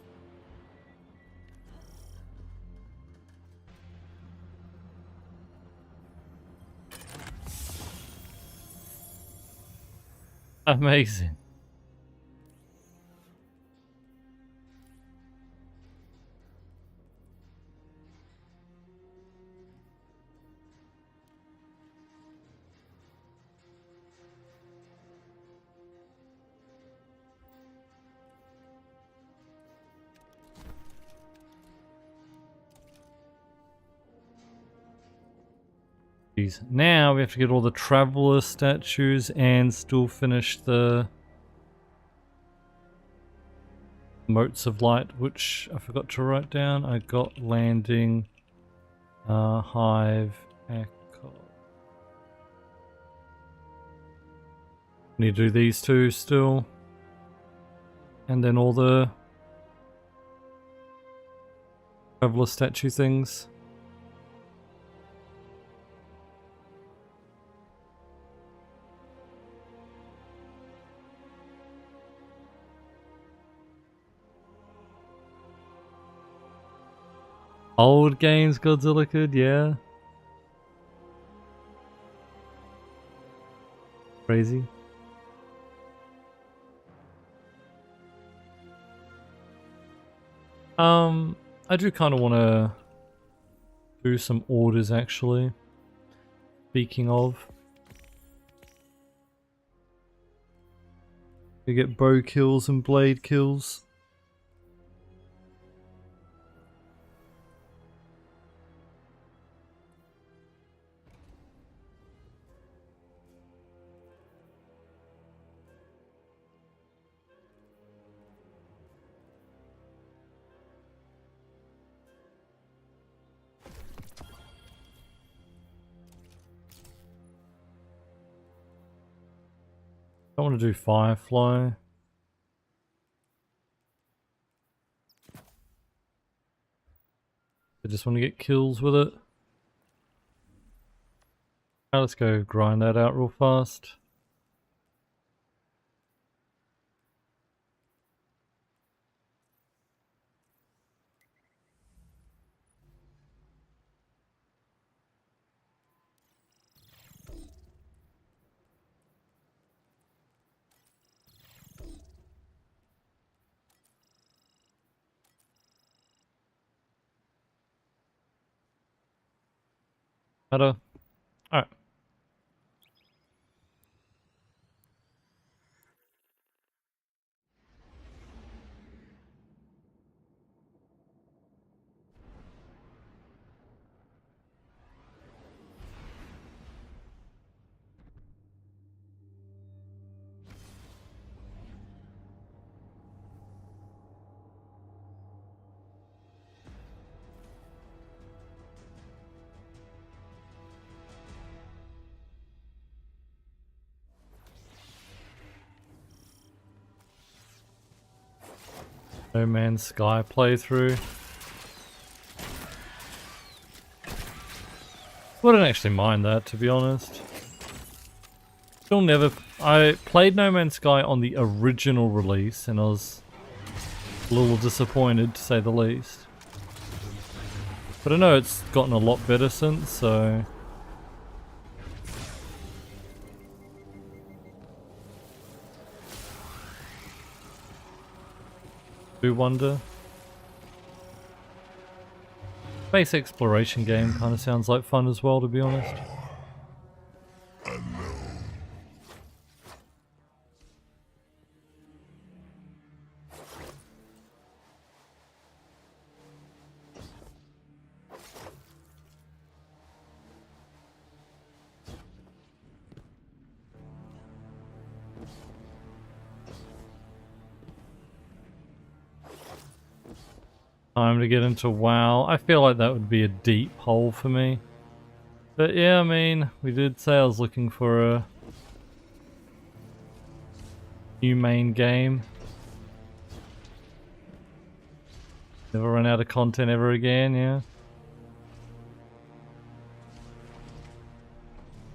Amazing. Jeez. Now we have to get all the traveler statues and still finish the motes of light, which I forgot to write down. I got landing, hive, echo. Need to do these two still, and then all the traveler statue things. Old games Godzilla could, yeah. Crazy. I do kind of want to do some orders actually. Speaking of. We get bow kills and blade kills. I want to do Firefly. I just want to get kills with it. Now let's go grind that out real fast. Alright. No Man's Sky playthrough. Wouldn't actually mind that, to be honest. Still never. I played No Man's Sky on the original release and I was a little disappointed to say the least. But I know it's gotten a lot better since, so... do wonder. Space exploration game kind of sounds like fun as well, to be honest. Time to get into WoW. I feel like that would be a deep hole for me. But yeah, I mean, we did say I was looking for a new main game. Never run out of content ever again, yeah.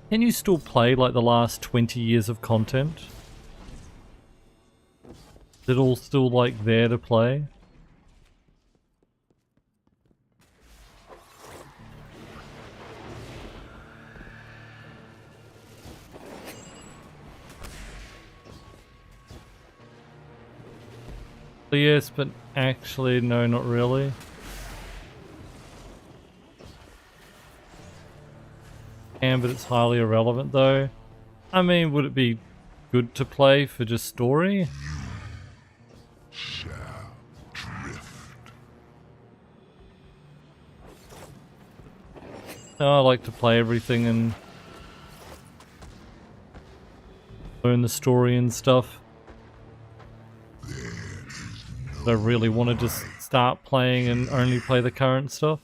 Can you still play like the last 20 years of content? Is it all still like there to play? Yes, but actually, no, not really. But it's highly irrelevant though. I mean, would it be good to play for just story? No, I like to play everything and learn the story and stuff. I really want to just start playing and only play the current stuff.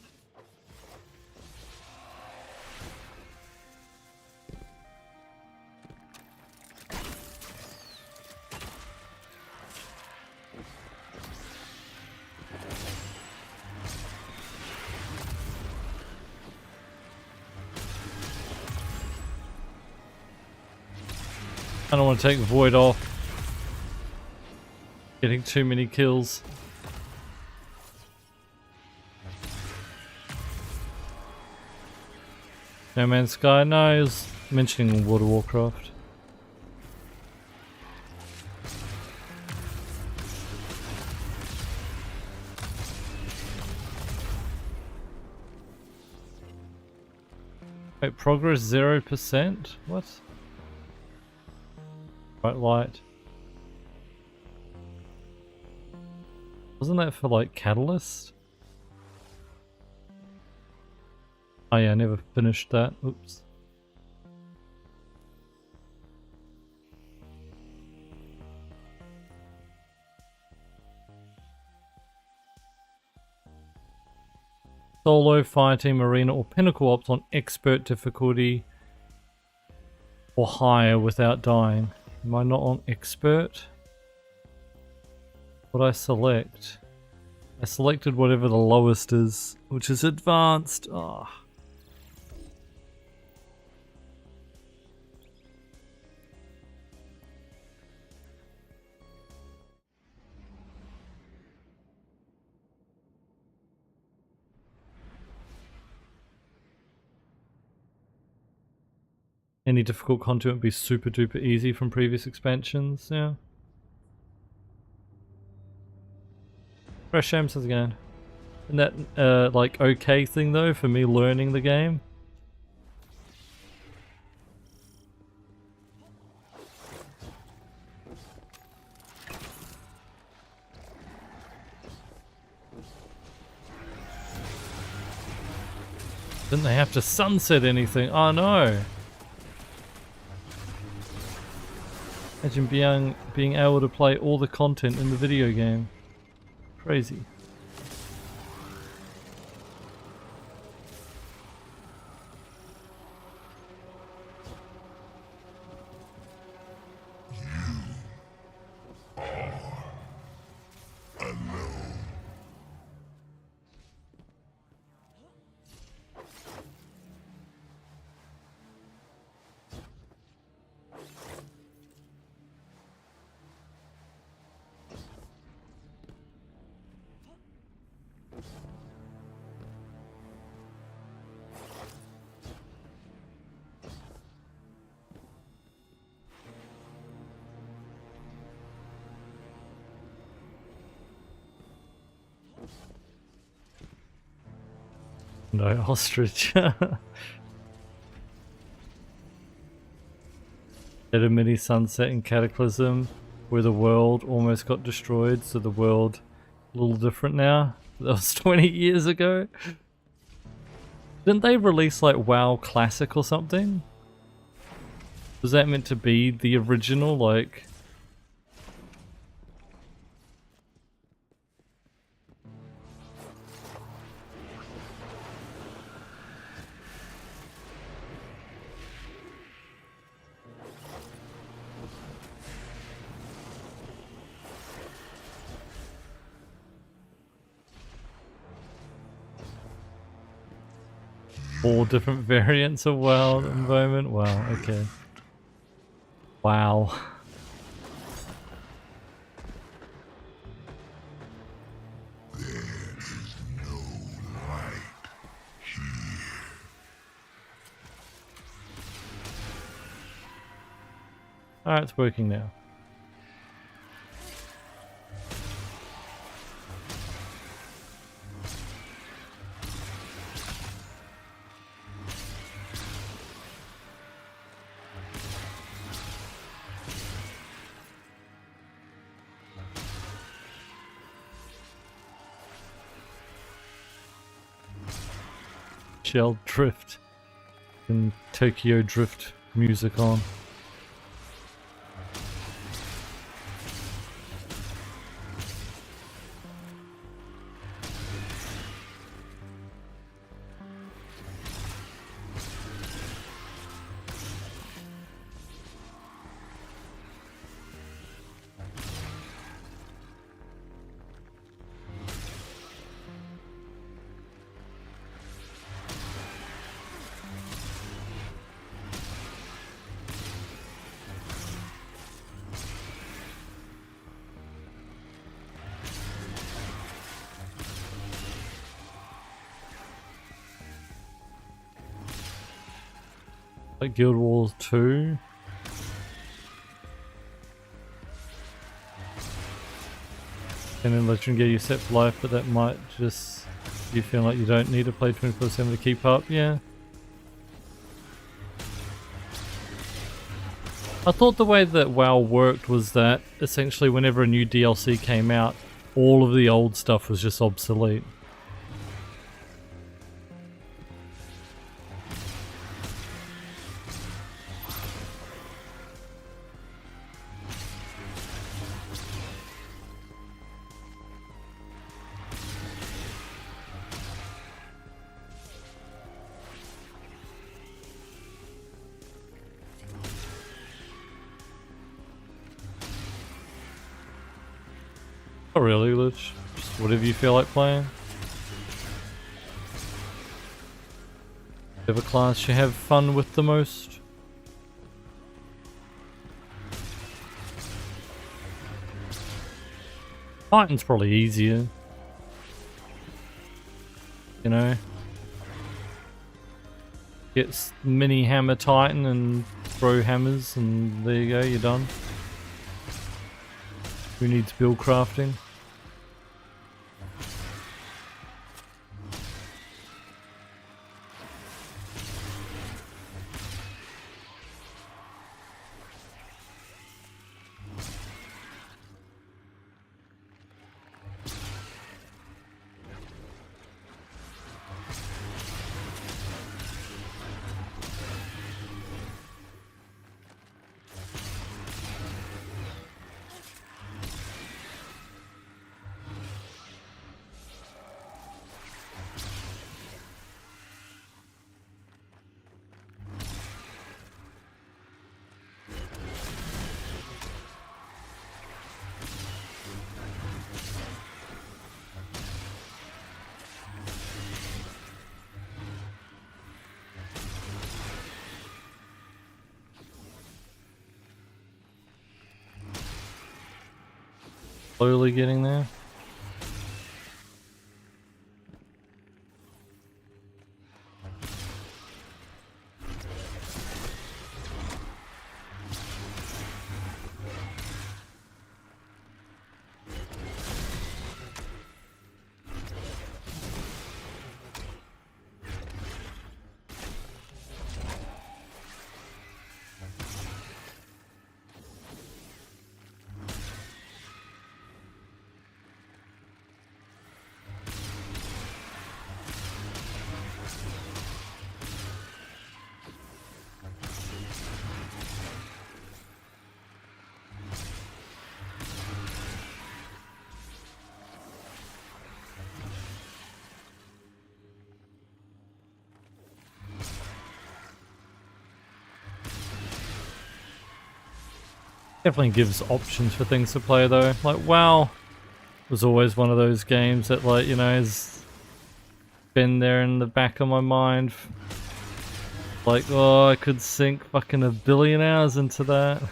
I don't want to take Void off. Getting too many kills. No Man's Sky, no, I was mentioning World of Warcraft. Wait, progress 0%? What? Bright light. Wasn't that for like Catalyst? Oh yeah, I never finished that. Oops. Solo, Fireteam, Arena, or Pinnacle Ops on Expert difficulty or higher without dying. Am I not on Expert? What I select? I selected whatever the lowest is, which is Advanced. Ah. Oh. Any difficult content would be super duper easy from previous expansions, yeah. Fresh James, how's it going? Isn't that like okay thing though for me learning the game? Didn't they have to sunset anything? Oh no! Imagine being able to play all the content in the video game. Crazy. No ostrich. At a mini sunset in Cataclysm where the world almost got destroyed, so the world a little different now. That was 20 years ago. Didn't they release like WoW Classic or something? Was that meant to be the original, like... All different variants of WoW at the moment? Wow, okay. Wow. Alright, it's working now. Shell Drift and Tokyo Drift music on. Like Guild Wars 2. And then Legend get you set for life, but that might just... You feel like you don't need to play 24/7 to keep up, yeah. I thought the way that WoW worked was that essentially whenever a new DLC came out, all of the old stuff was just obsolete. Not really, Lich. Just whatever you feel like playing. Whatever class you have fun with the most. Titan's probably easier. You know? Get mini hammer Titan and throw hammers and there you go, you're done. Who needs build crafting? Slowly getting there. Definitely gives options for things to play though. Like WoW was always one of those games that, like, you know, has been there in the back of my mind. Like, oh, I could sink fucking 1 billion hours into that.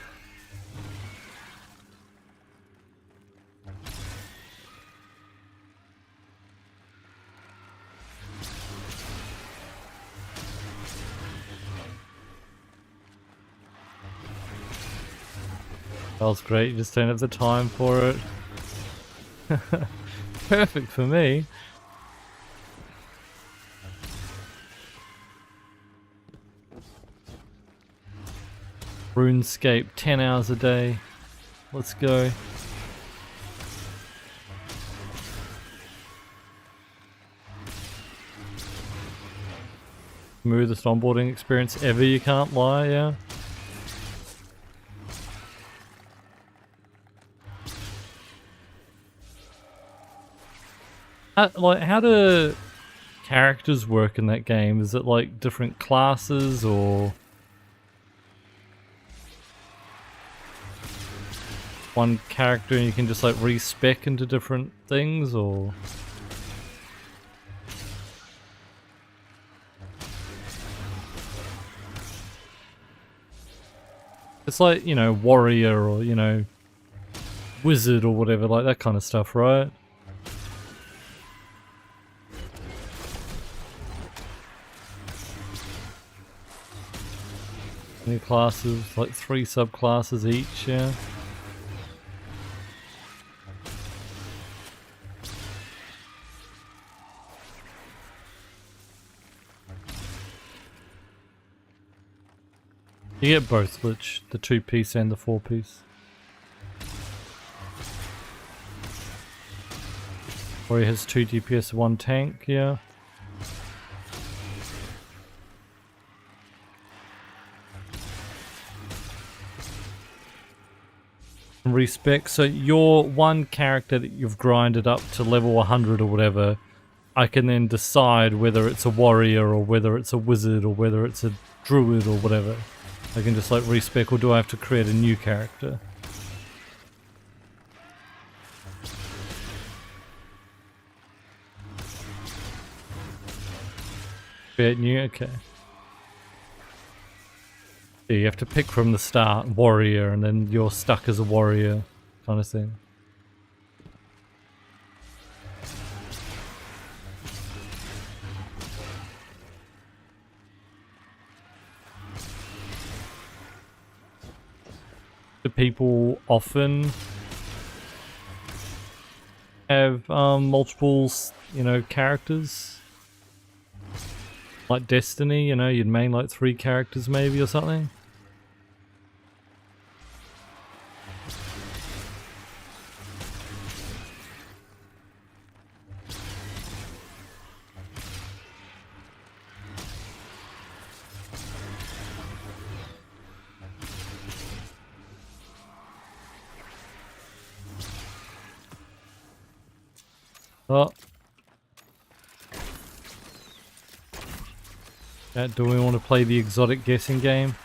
That was great, you just don't have the time for it. Perfect for me. RuneScape, 10 hours a day. Let's go. Smoothest onboarding experience ever, you can't lie, yeah. Like, how do characters work in that game? Is it like different classes or one character and you can just like respec into different things, or? It's like, you know, warrior or, you know, wizard or whatever, like that kind of stuff, right? New classes, like 3 subclasses each, yeah. You get both, Lich, the 2-piece and the 4-piece. Or he has 2 DPS, 1 tank, yeah. Respec, so your one character that you've grinded up to level 100 or whatever, I can then decide whether it's a warrior or whether it's a wizard or whether it's a druid or whatever. I can just like respec, or do I have to create a new character? Create new, okay. Yeah, you have to pick from the start, warrior, and then you're stuck as a warrior, kind of thing. Do people often have multiple, you know, characters? Like Destiny, you know, you'd main like 3 characters maybe or something? Oh. Do we want to play the exotic guessing game?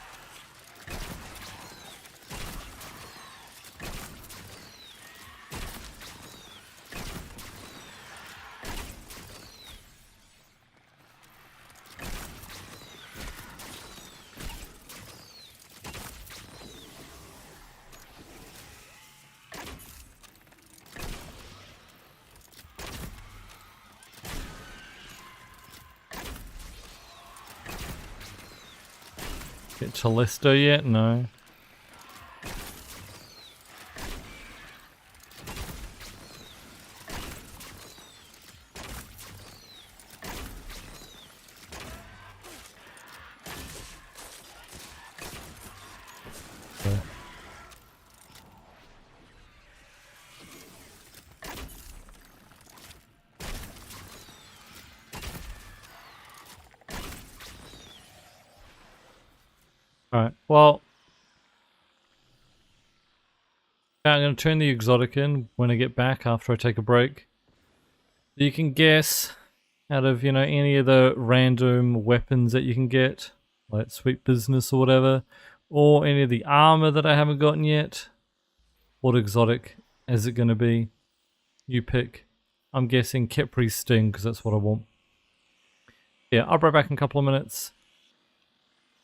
Get Telesto yet? No. Okay. Alright, well, I'm going to turn the exotic in when I get back after I take a break. You can guess out of, you know, any of the random weapons that you can get, like Sweet Business or whatever, or any of the armor that I haven't gotten yet, What exotic is it going to be? You pick. I'm guessing Capri Sting because that's what I want. Yeah, I'll be right back in a couple of minutes.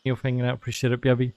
You're hanging out. Appreciate it, Bubby.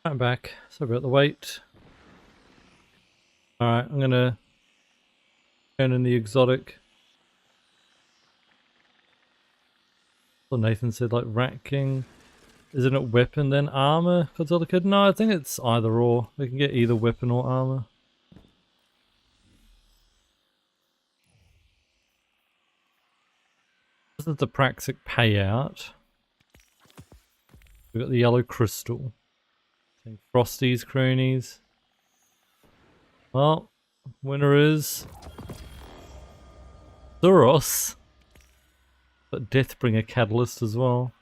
I'm back. Sorry about the wait. Alright, I'm gonna turn in the exotic. Well, Nathan said like Rat King. Isn't it weapon then armor, Godzilla Kid? No, I think it's either or. We can get either weapon or armor. This is the Praxic payout. We've got the yellow crystal. Frosty's cronies. Well, winner is Thuros. But Deathbringer catalyst as well.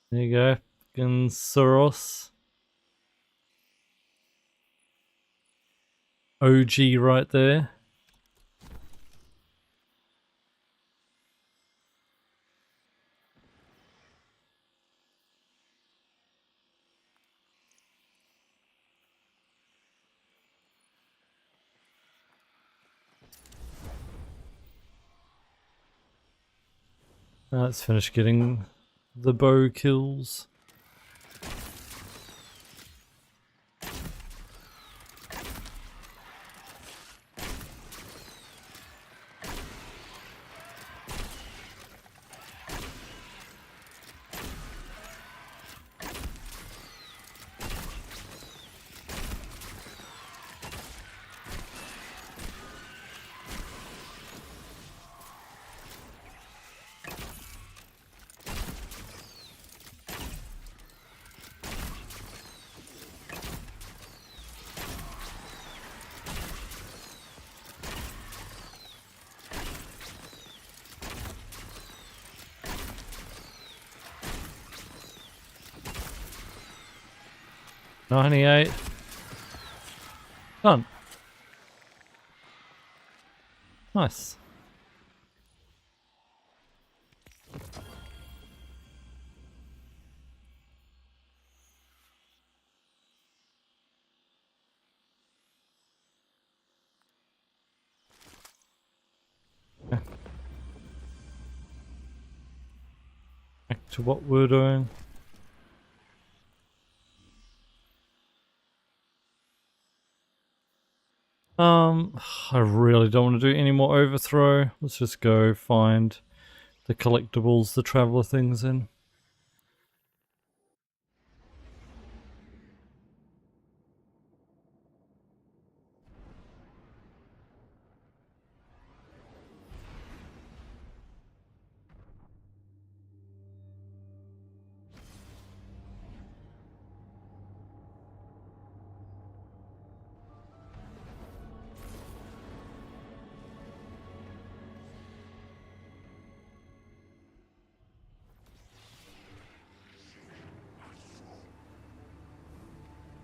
There you go. Fucking Thuros. OG right there. Now let's finish getting the bow kills. $98. Done. Nice. Okay. Back to what we're doing. I really don't want to do any more overthrow. Let's just go find the collectibles, the traveler things in.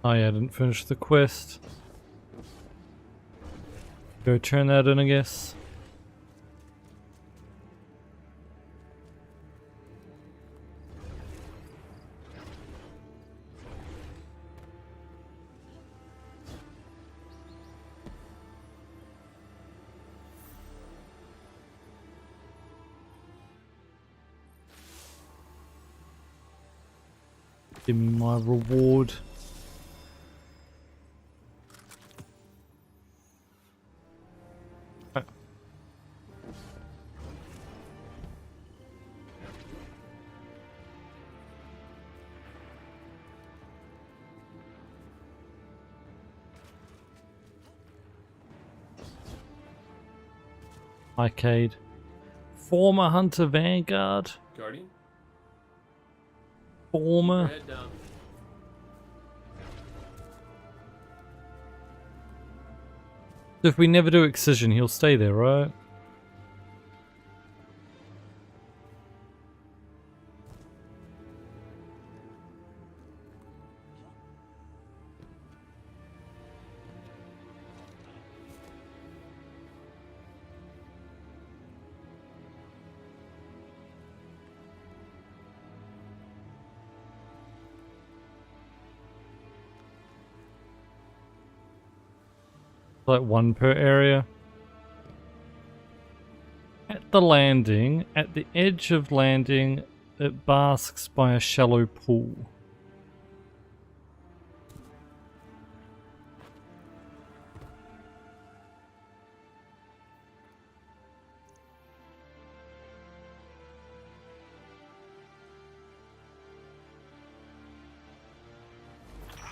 Oh yeah, I didn't finish the quest. Go turn that in, I guess. Give me my reward. Arcade. Former Hunter Vanguard. Guardian? Former. Head down. If we never do Excision, he'll stay there, right? Like one per area. the landing. At the edge of landing, it basks by a shallow pool.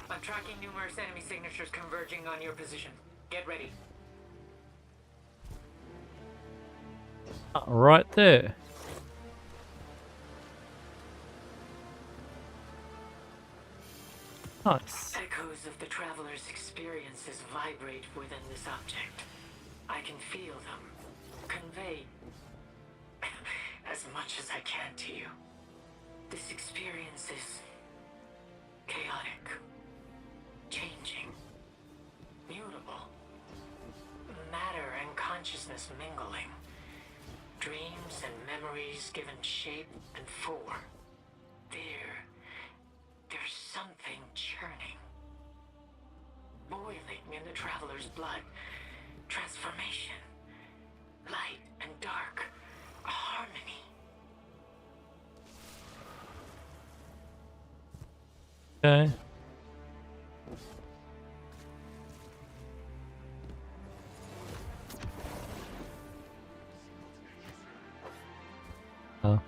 I'm tracking numerous enemy signatures converging on your position. Get ready. Right there. Nice. Echoes of the traveler's experiences vibrate within this object. I can feel them, convey as much as I can to you. This experience is chaotic, changing, mutable. Matter and consciousness mingling. Dreams and memories given shape and form. There's something churning. Boiling in the traveler's blood. Transformation. Light and dark. A harmony. Okay. Oh.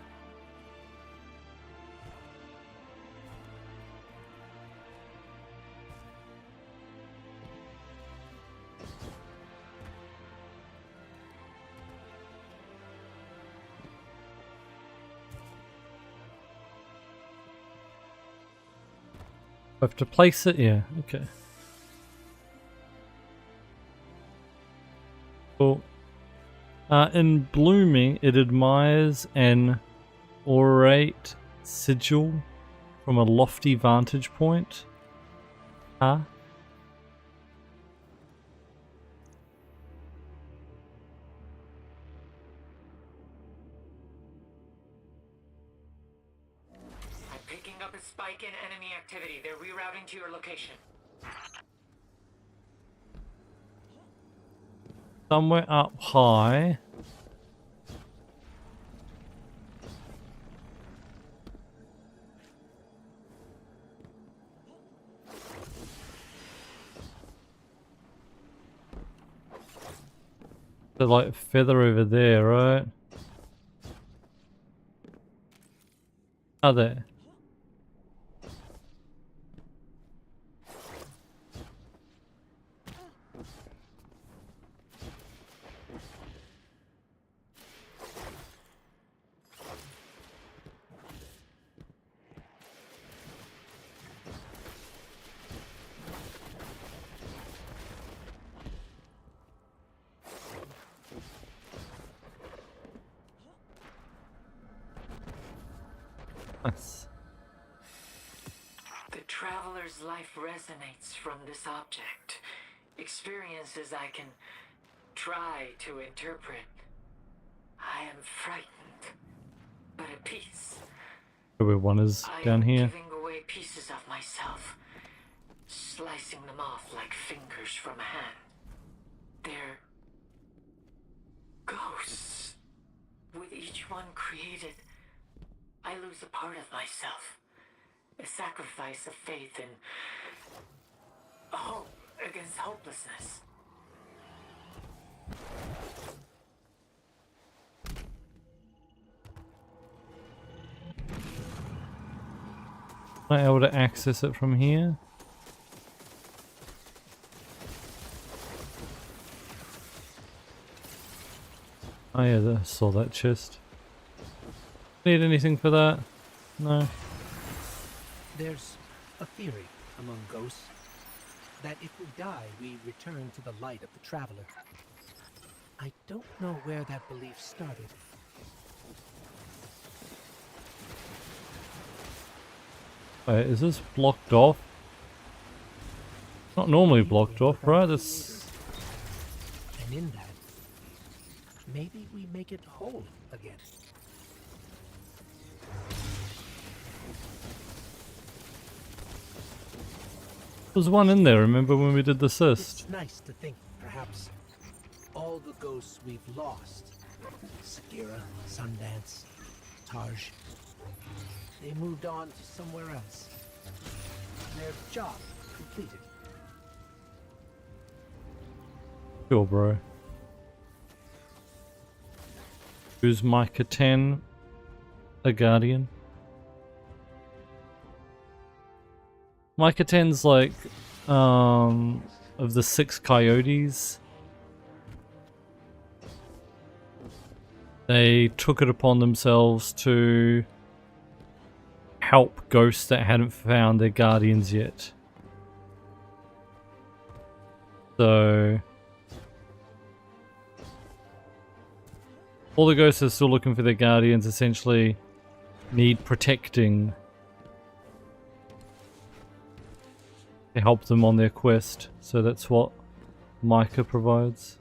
I have to place it? Yeah, okay. Cool. In blooming, it admires an orate sigil from a lofty vantage point. Huh? I'm picking up a spike in enemy activity. They're rerouting to your location. Somewhere up high. The like feather over there, right? Oh, there. Nice. The traveler's life resonates from this object. Experiences I can try to interpret. I am frightened, but at peace. Where one is I down am here. giving away pieces of myself, slicing them off like fingers from a hand. They're ghosts. With each one created, I lose a part of myself. A sacrifice of faith and a hope against hopelessness. Am I able to access it from here? Oh yeah, I saw that chest. Need anything for that? No. There's a theory among ghosts that if we die, we return to the light of the traveler. I don't know where that belief started. Wait, is this blocked off? It's not normally blocked off, right? It's... And in that, maybe we make it whole again. There's one in there, remember when we did the cyst? It's nice to think, perhaps, all the ghosts we've lost Sagira, Sundance, Taj. They moved on to somewhere else. Their job completed. Sure, bro. Who's Micah 10? A Guardian? Micah 10's like, of the 6 coyotes. They took it upon themselves to help ghosts that hadn't found their guardians yet. So all the ghosts are still looking for their guardians, essentially need protecting to help them on their quest. So that's what Micah provides.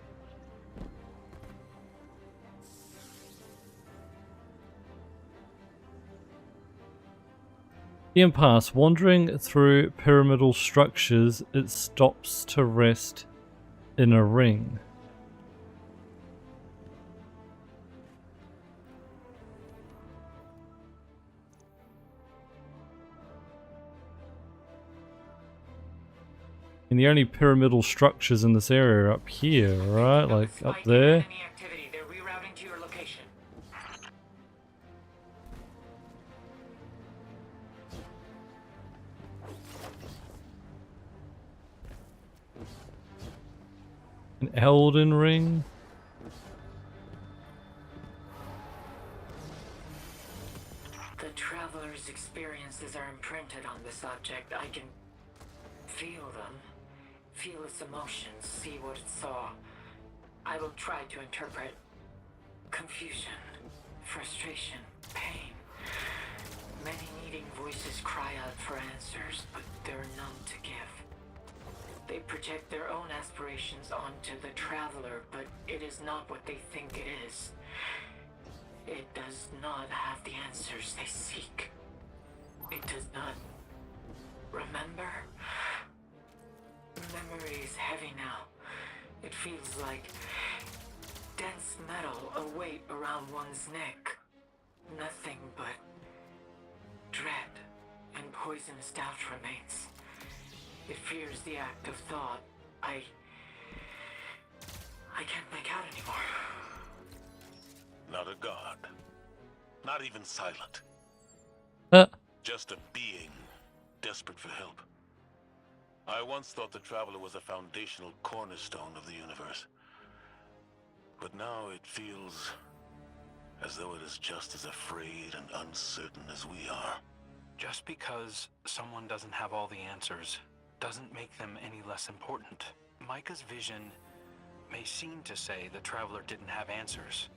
The impasse. Wandering through pyramidal structures, it stops to rest in a ring. And the only pyramidal structures in this area are up here, right? Like up Spike there. enemy activity. They're rerouting to your location. An Elden Ring. The traveler's experiences are imprinted on this object. I can feel them, feel its emotions, see what it saw. I will try to interpret confusion, frustration, pain. Many needing voices cry out for answers, but there are none to give. They project their own aspirations onto the traveler, but it is not what they think it is. It does not have the answers they seek. It does not remember. Memory is heavy now. It feels like dense metal, a weight around one's neck. Nothing but dread and poisonous doubt remains. It fears the act of thought. I can't make out anymore. Not a god. Not even silent. Just a being desperate for help. I once thought the Traveler was a foundational cornerstone of the universe. But now it feels as though it is just as afraid and uncertain as we are. Just because someone doesn't have all the answers doesn't make them any less important. Micah's vision may seem to say the Traveler didn't have answers,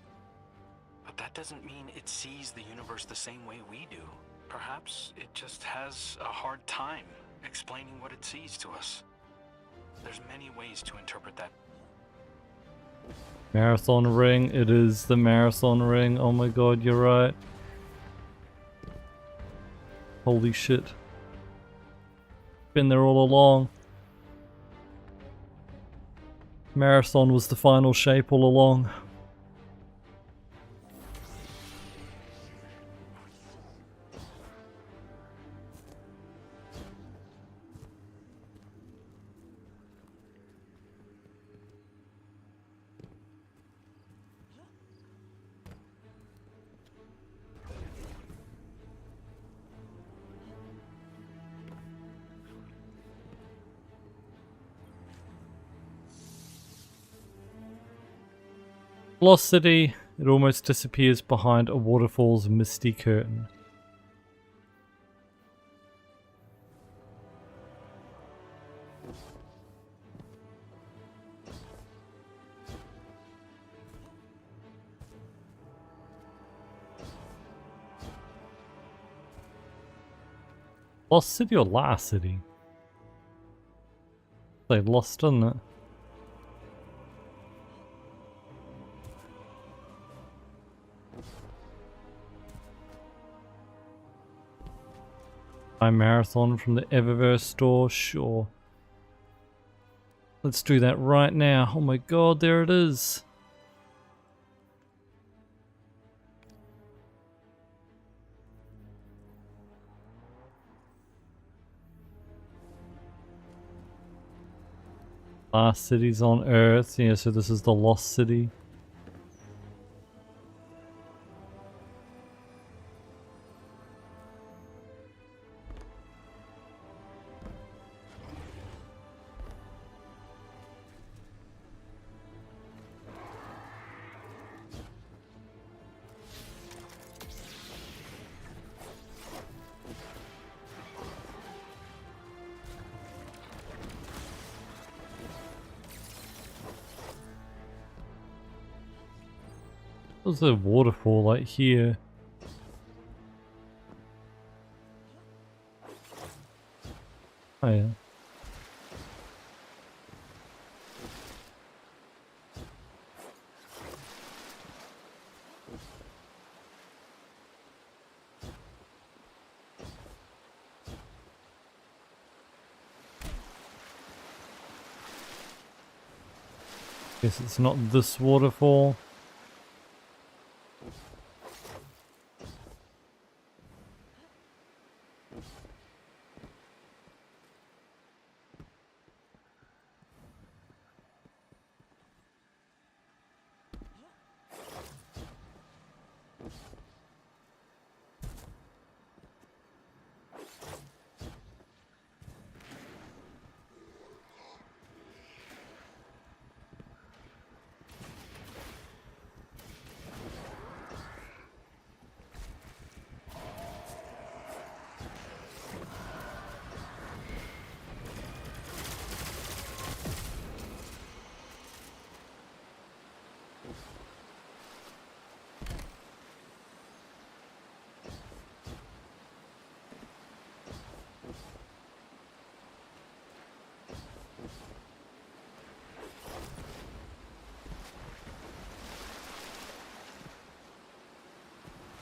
but that doesn't mean it sees the universe the same way we do. Perhaps it just has a hard time explaining what it sees to us. There's many ways to interpret that. Marathon ring. It is the marathon ring. Oh my god, you're right. Holy shit. Been there all along. Marathon was the final shape all along. Lost City, it almost disappears behind a waterfall's misty curtain. Lost City or Last City? They lost, didn't it? Buy Marathon from the Eververse store, sure. Let's do that right now. Oh my god, there it is. Last cities on Earth. Yeah, so this is the Lost City. There's a waterfall like here. Oh yeah. Guess it's not this waterfall.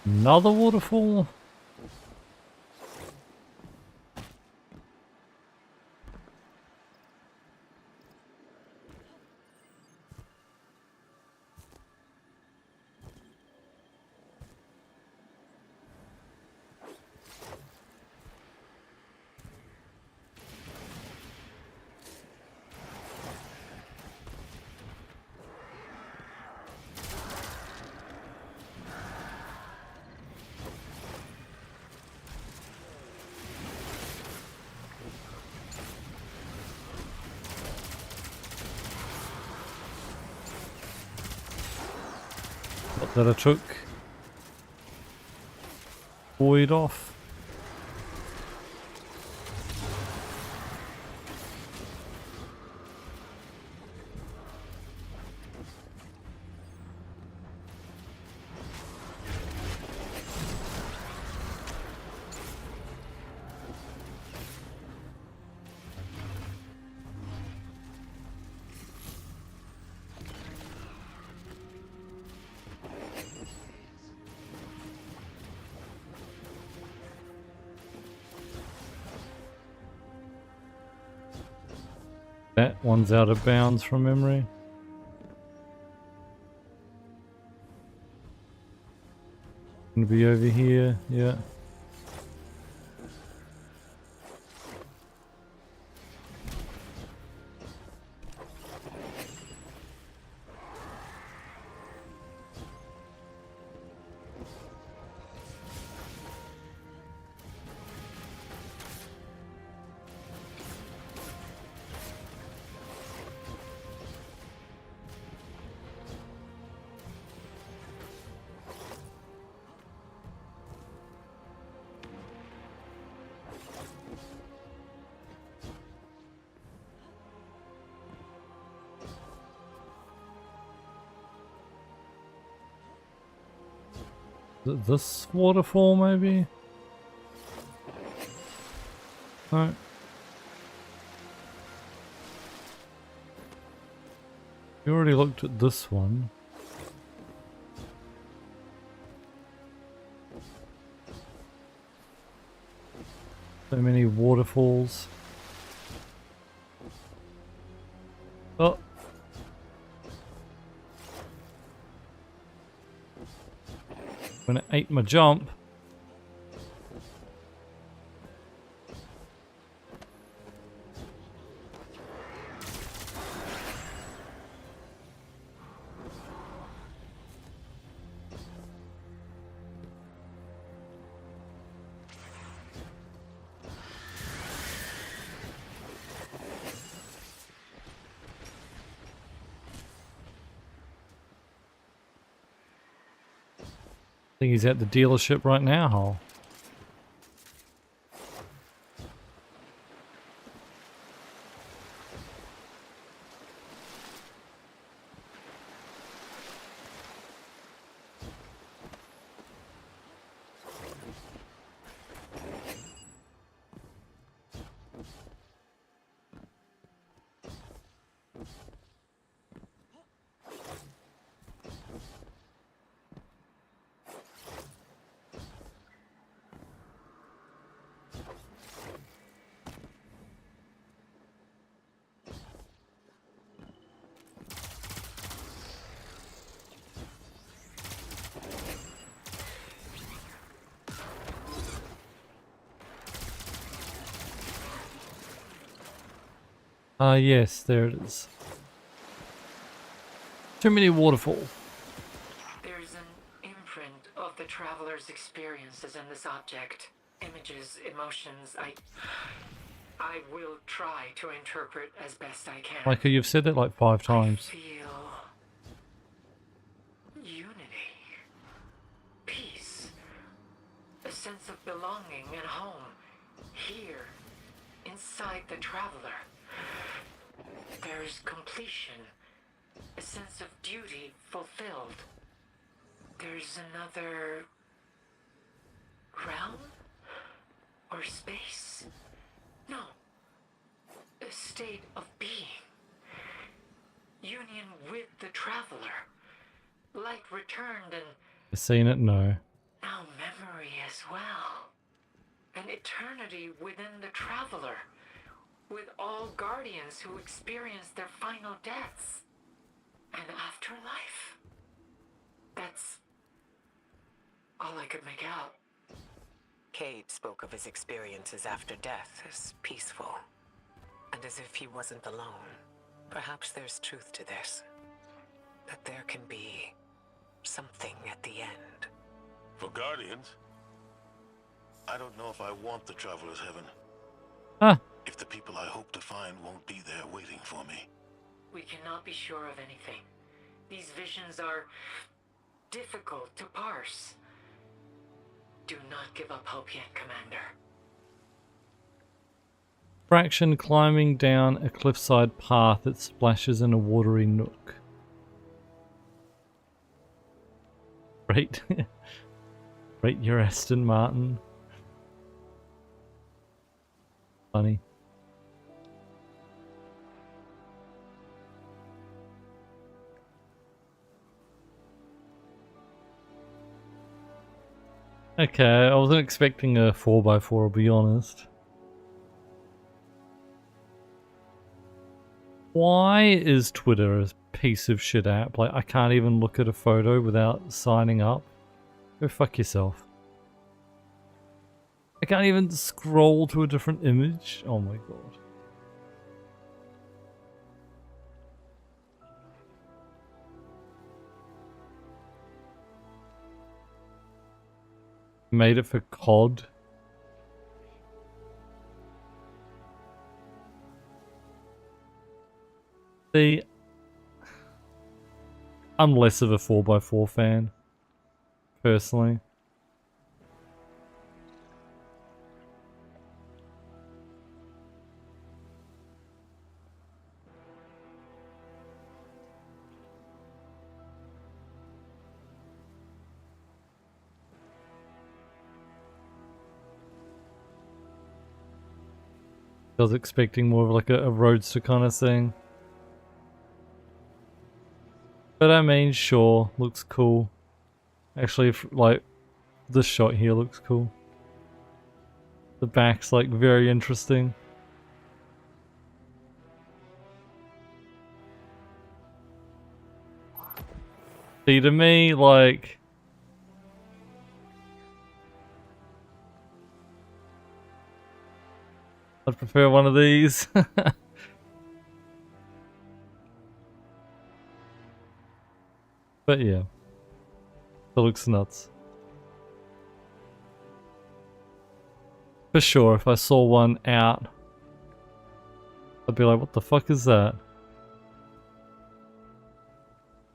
Another waterfall? What that I took? Void off. That one's out of bounds from memory. Gonna be over here, yeah. This waterfall maybe? No. We already looked at this one. So many waterfalls. Oh. When it ate my jump. I think he's at the dealership right now, Hole. Ah, yes, there it is. Too many waterfall. There's an imprint of the traveler's experiences in this object. Images, emotions, I will try to interpret as best I can. Micah, you've said that like 5 I times. feel unity, peace, a sense of belonging and home here inside the traveler. There's completion, a sense of duty fulfilled. There's another realm or space? No, a state of being. Union with the traveler. Light returned and I've seen it? No. now memory as well. An eternity within the traveler. With all guardians who experience their final deaths. An afterlife. That's all I could make out. Cade spoke of his experiences after death as peaceful, and as if he wasn't alone. Perhaps there's truth to this. That there can be something at the end. For Guardians, I don't know if I want the Traveler's Heaven. Ah, If the people I hope to find won't be there waiting for me. We cannot be sure of anything. These visions are difficult to parse. Do not give up hope yet, Commander. Fraction climbing down a cliffside path that splashes in a watery nook. Rate, rate your Aston Martin. Funny. Okay, I wasn't expecting a 4x4, I'll be honest. Why is Twitter a piece of shit app? Like, I can't even look at a photo without signing up. Go fuck yourself. I can't even scroll to a different image. Oh my god. Made it for COD. See, I'm less of a 4x4 fan, personally. I was expecting more of like a roadster kind of thing. But I mean, sure, looks cool. Actually, like, this shot here looks cool. The back's like very interesting. See, to me, like, I'd prefer one of these. But yeah, that looks nuts. For sure, if I saw one out, I'd be like, what the fuck is that?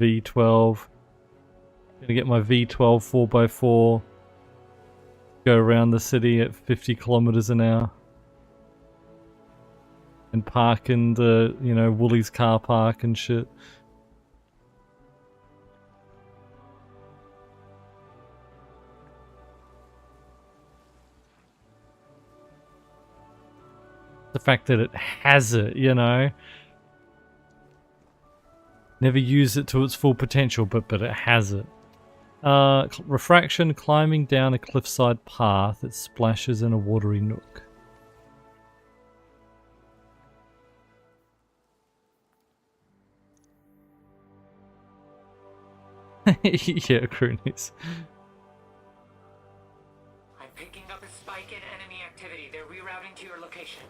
V12. Gonna get my V12 4x4. Go around the city at 50 kilometers an hour. And park in the, you know, Woolies car park and shit. The fact that it has it, you know. Never use it to its full potential, but it has it. Refraction, climbing down a cliffside path that splashes in a watery nook. Yeah, Croonies. I'm picking up a spike in enemy activity. They're rerouting to your location.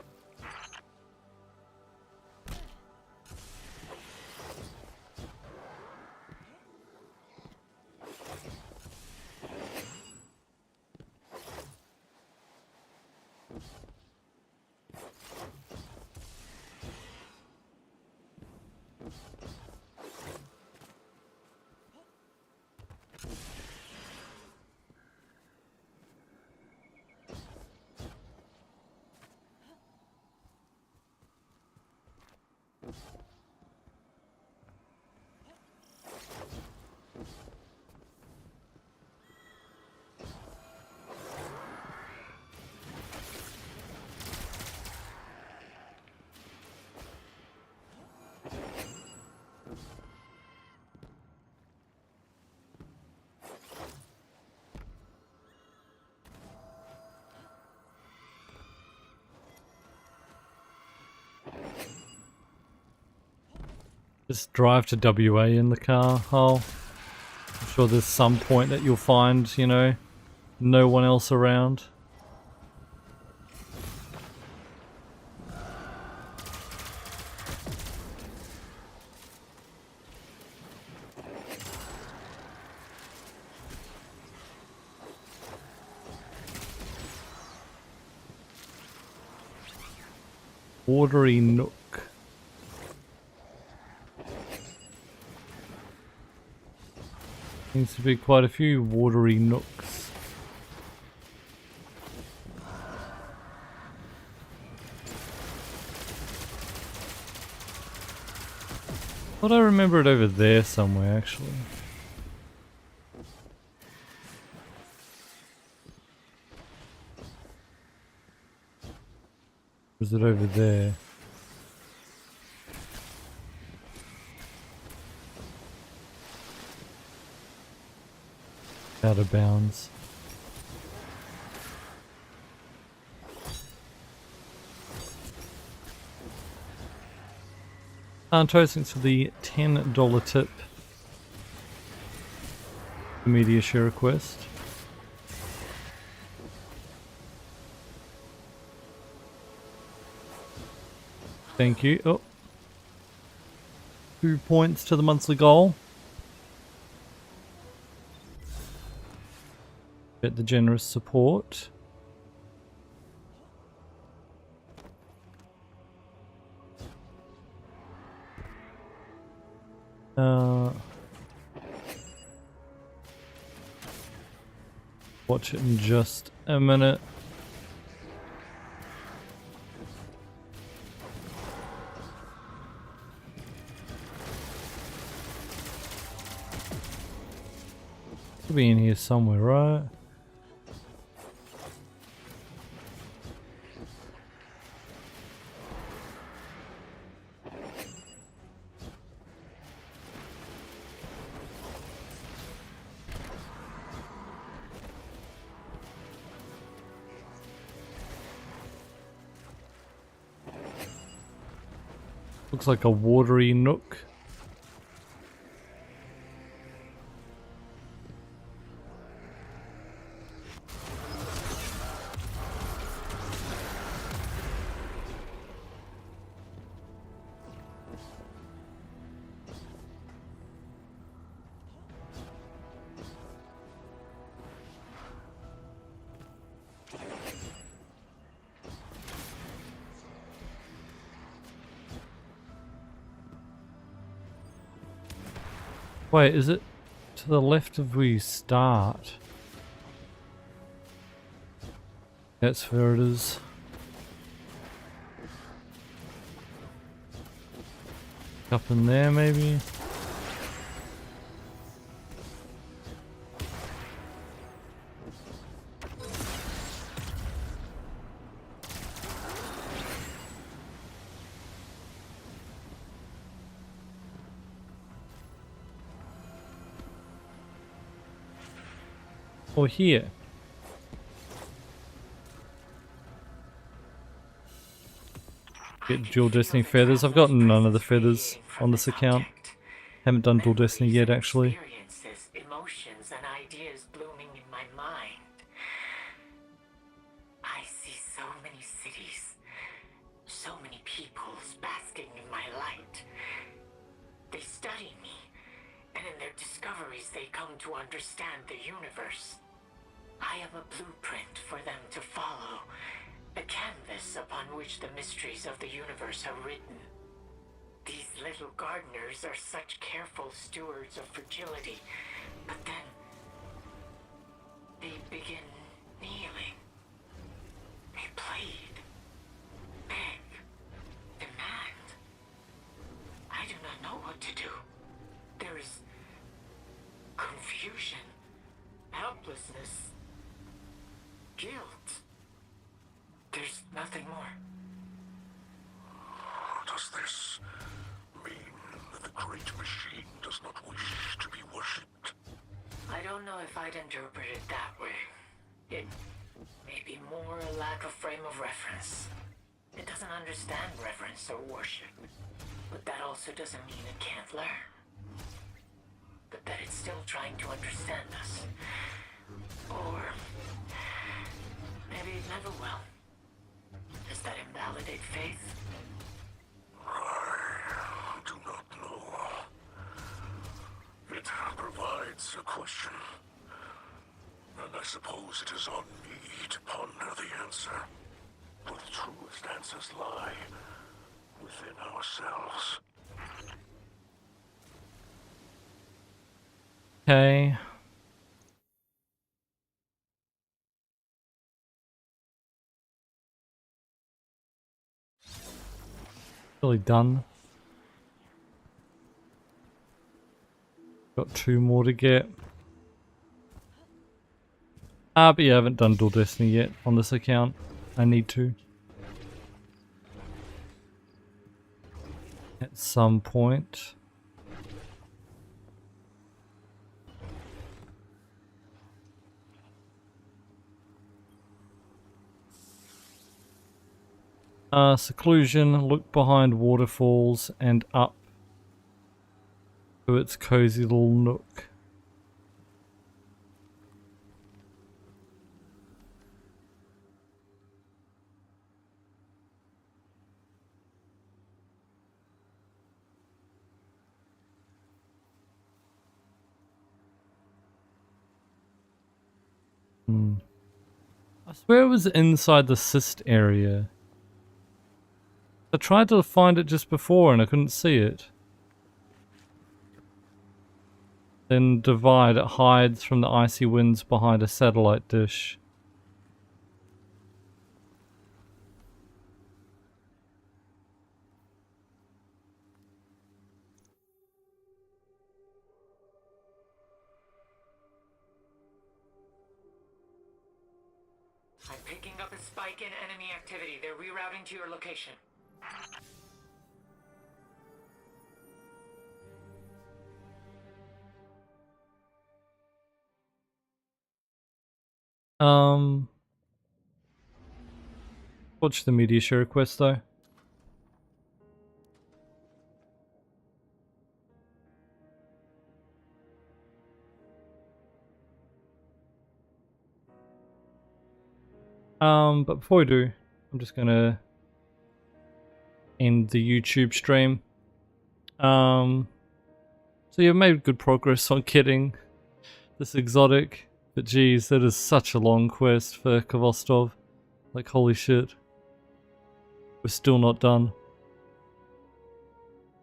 Just drive to WA in the car, Hull. I'm sure there's some point that you'll find, you know, no one else around. Watery nook. Seems to be quite a few watery nooks. Thought I remember it over there somewhere, actually. Was it over there? Out of bounds. Antos, thanks for the $10 tip. Media share request. Thank you. Oh. 2 points to the monthly goal. Get the generous support. Watch it in just a minute. Could be in here somewhere, right? Looks like a watery nook. Wait, is it to the left of where you start. That's where it is. Up in there, maybe? Or here. Get dual destiny feathers. I've got none of the feathers on this account. Haven't done dual destiny yet, actually. Experiences, emotions, and ideas blooming in my mind. I see so many cities, so many peoples basking in my light. They study me, and in their discoveries they come to understand the universe. I am a blueprint for them to follow, a canvas upon which the mysteries of the universe are written. These little gardeners are such careful stewards of fragility, but then they begin kneeling. They plead, beg, demand. I do not know what to do. There is confusion, helplessness, guilt. There's nothing more. Does this mean that the great machine does not wish to be worshipped? I don't know if I'd interpret it that way. It may be more a lack of frame of reference. It doesn't understand reverence or worship. But that also doesn't mean it can't learn. But that it's still trying to understand us. Or maybe it never will. Does that invalidate faith? I do not know. It provides a question. And I suppose it is on me to ponder the answer. For the truest answers lie within ourselves. Okay. Really done. Got 2 more to get. But yeah, I haven't done dual destiny yet on this account. I need to. At some point. Seclusion, look behind waterfalls and up to its cozy little nook. I swear it was inside the cyst area. I tried to find it just before and I couldn't see it. Then divide, it hides from the icy winds behind a satellite dish. I'm picking up a spike in enemy activity. They're rerouting to your location. Watch the media share request though. But before we do, I'm just gonna end the YouTube stream. So you've made good progress on getting this exotic, but geez, that is such a long quest for Khvostov. Like, holy shit. We're still not done.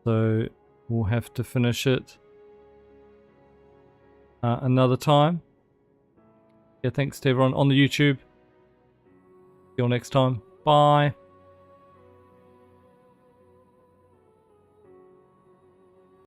So we'll have to finish it another time. Yeah, thanks to everyone on the YouTube. See you all next time. Bye.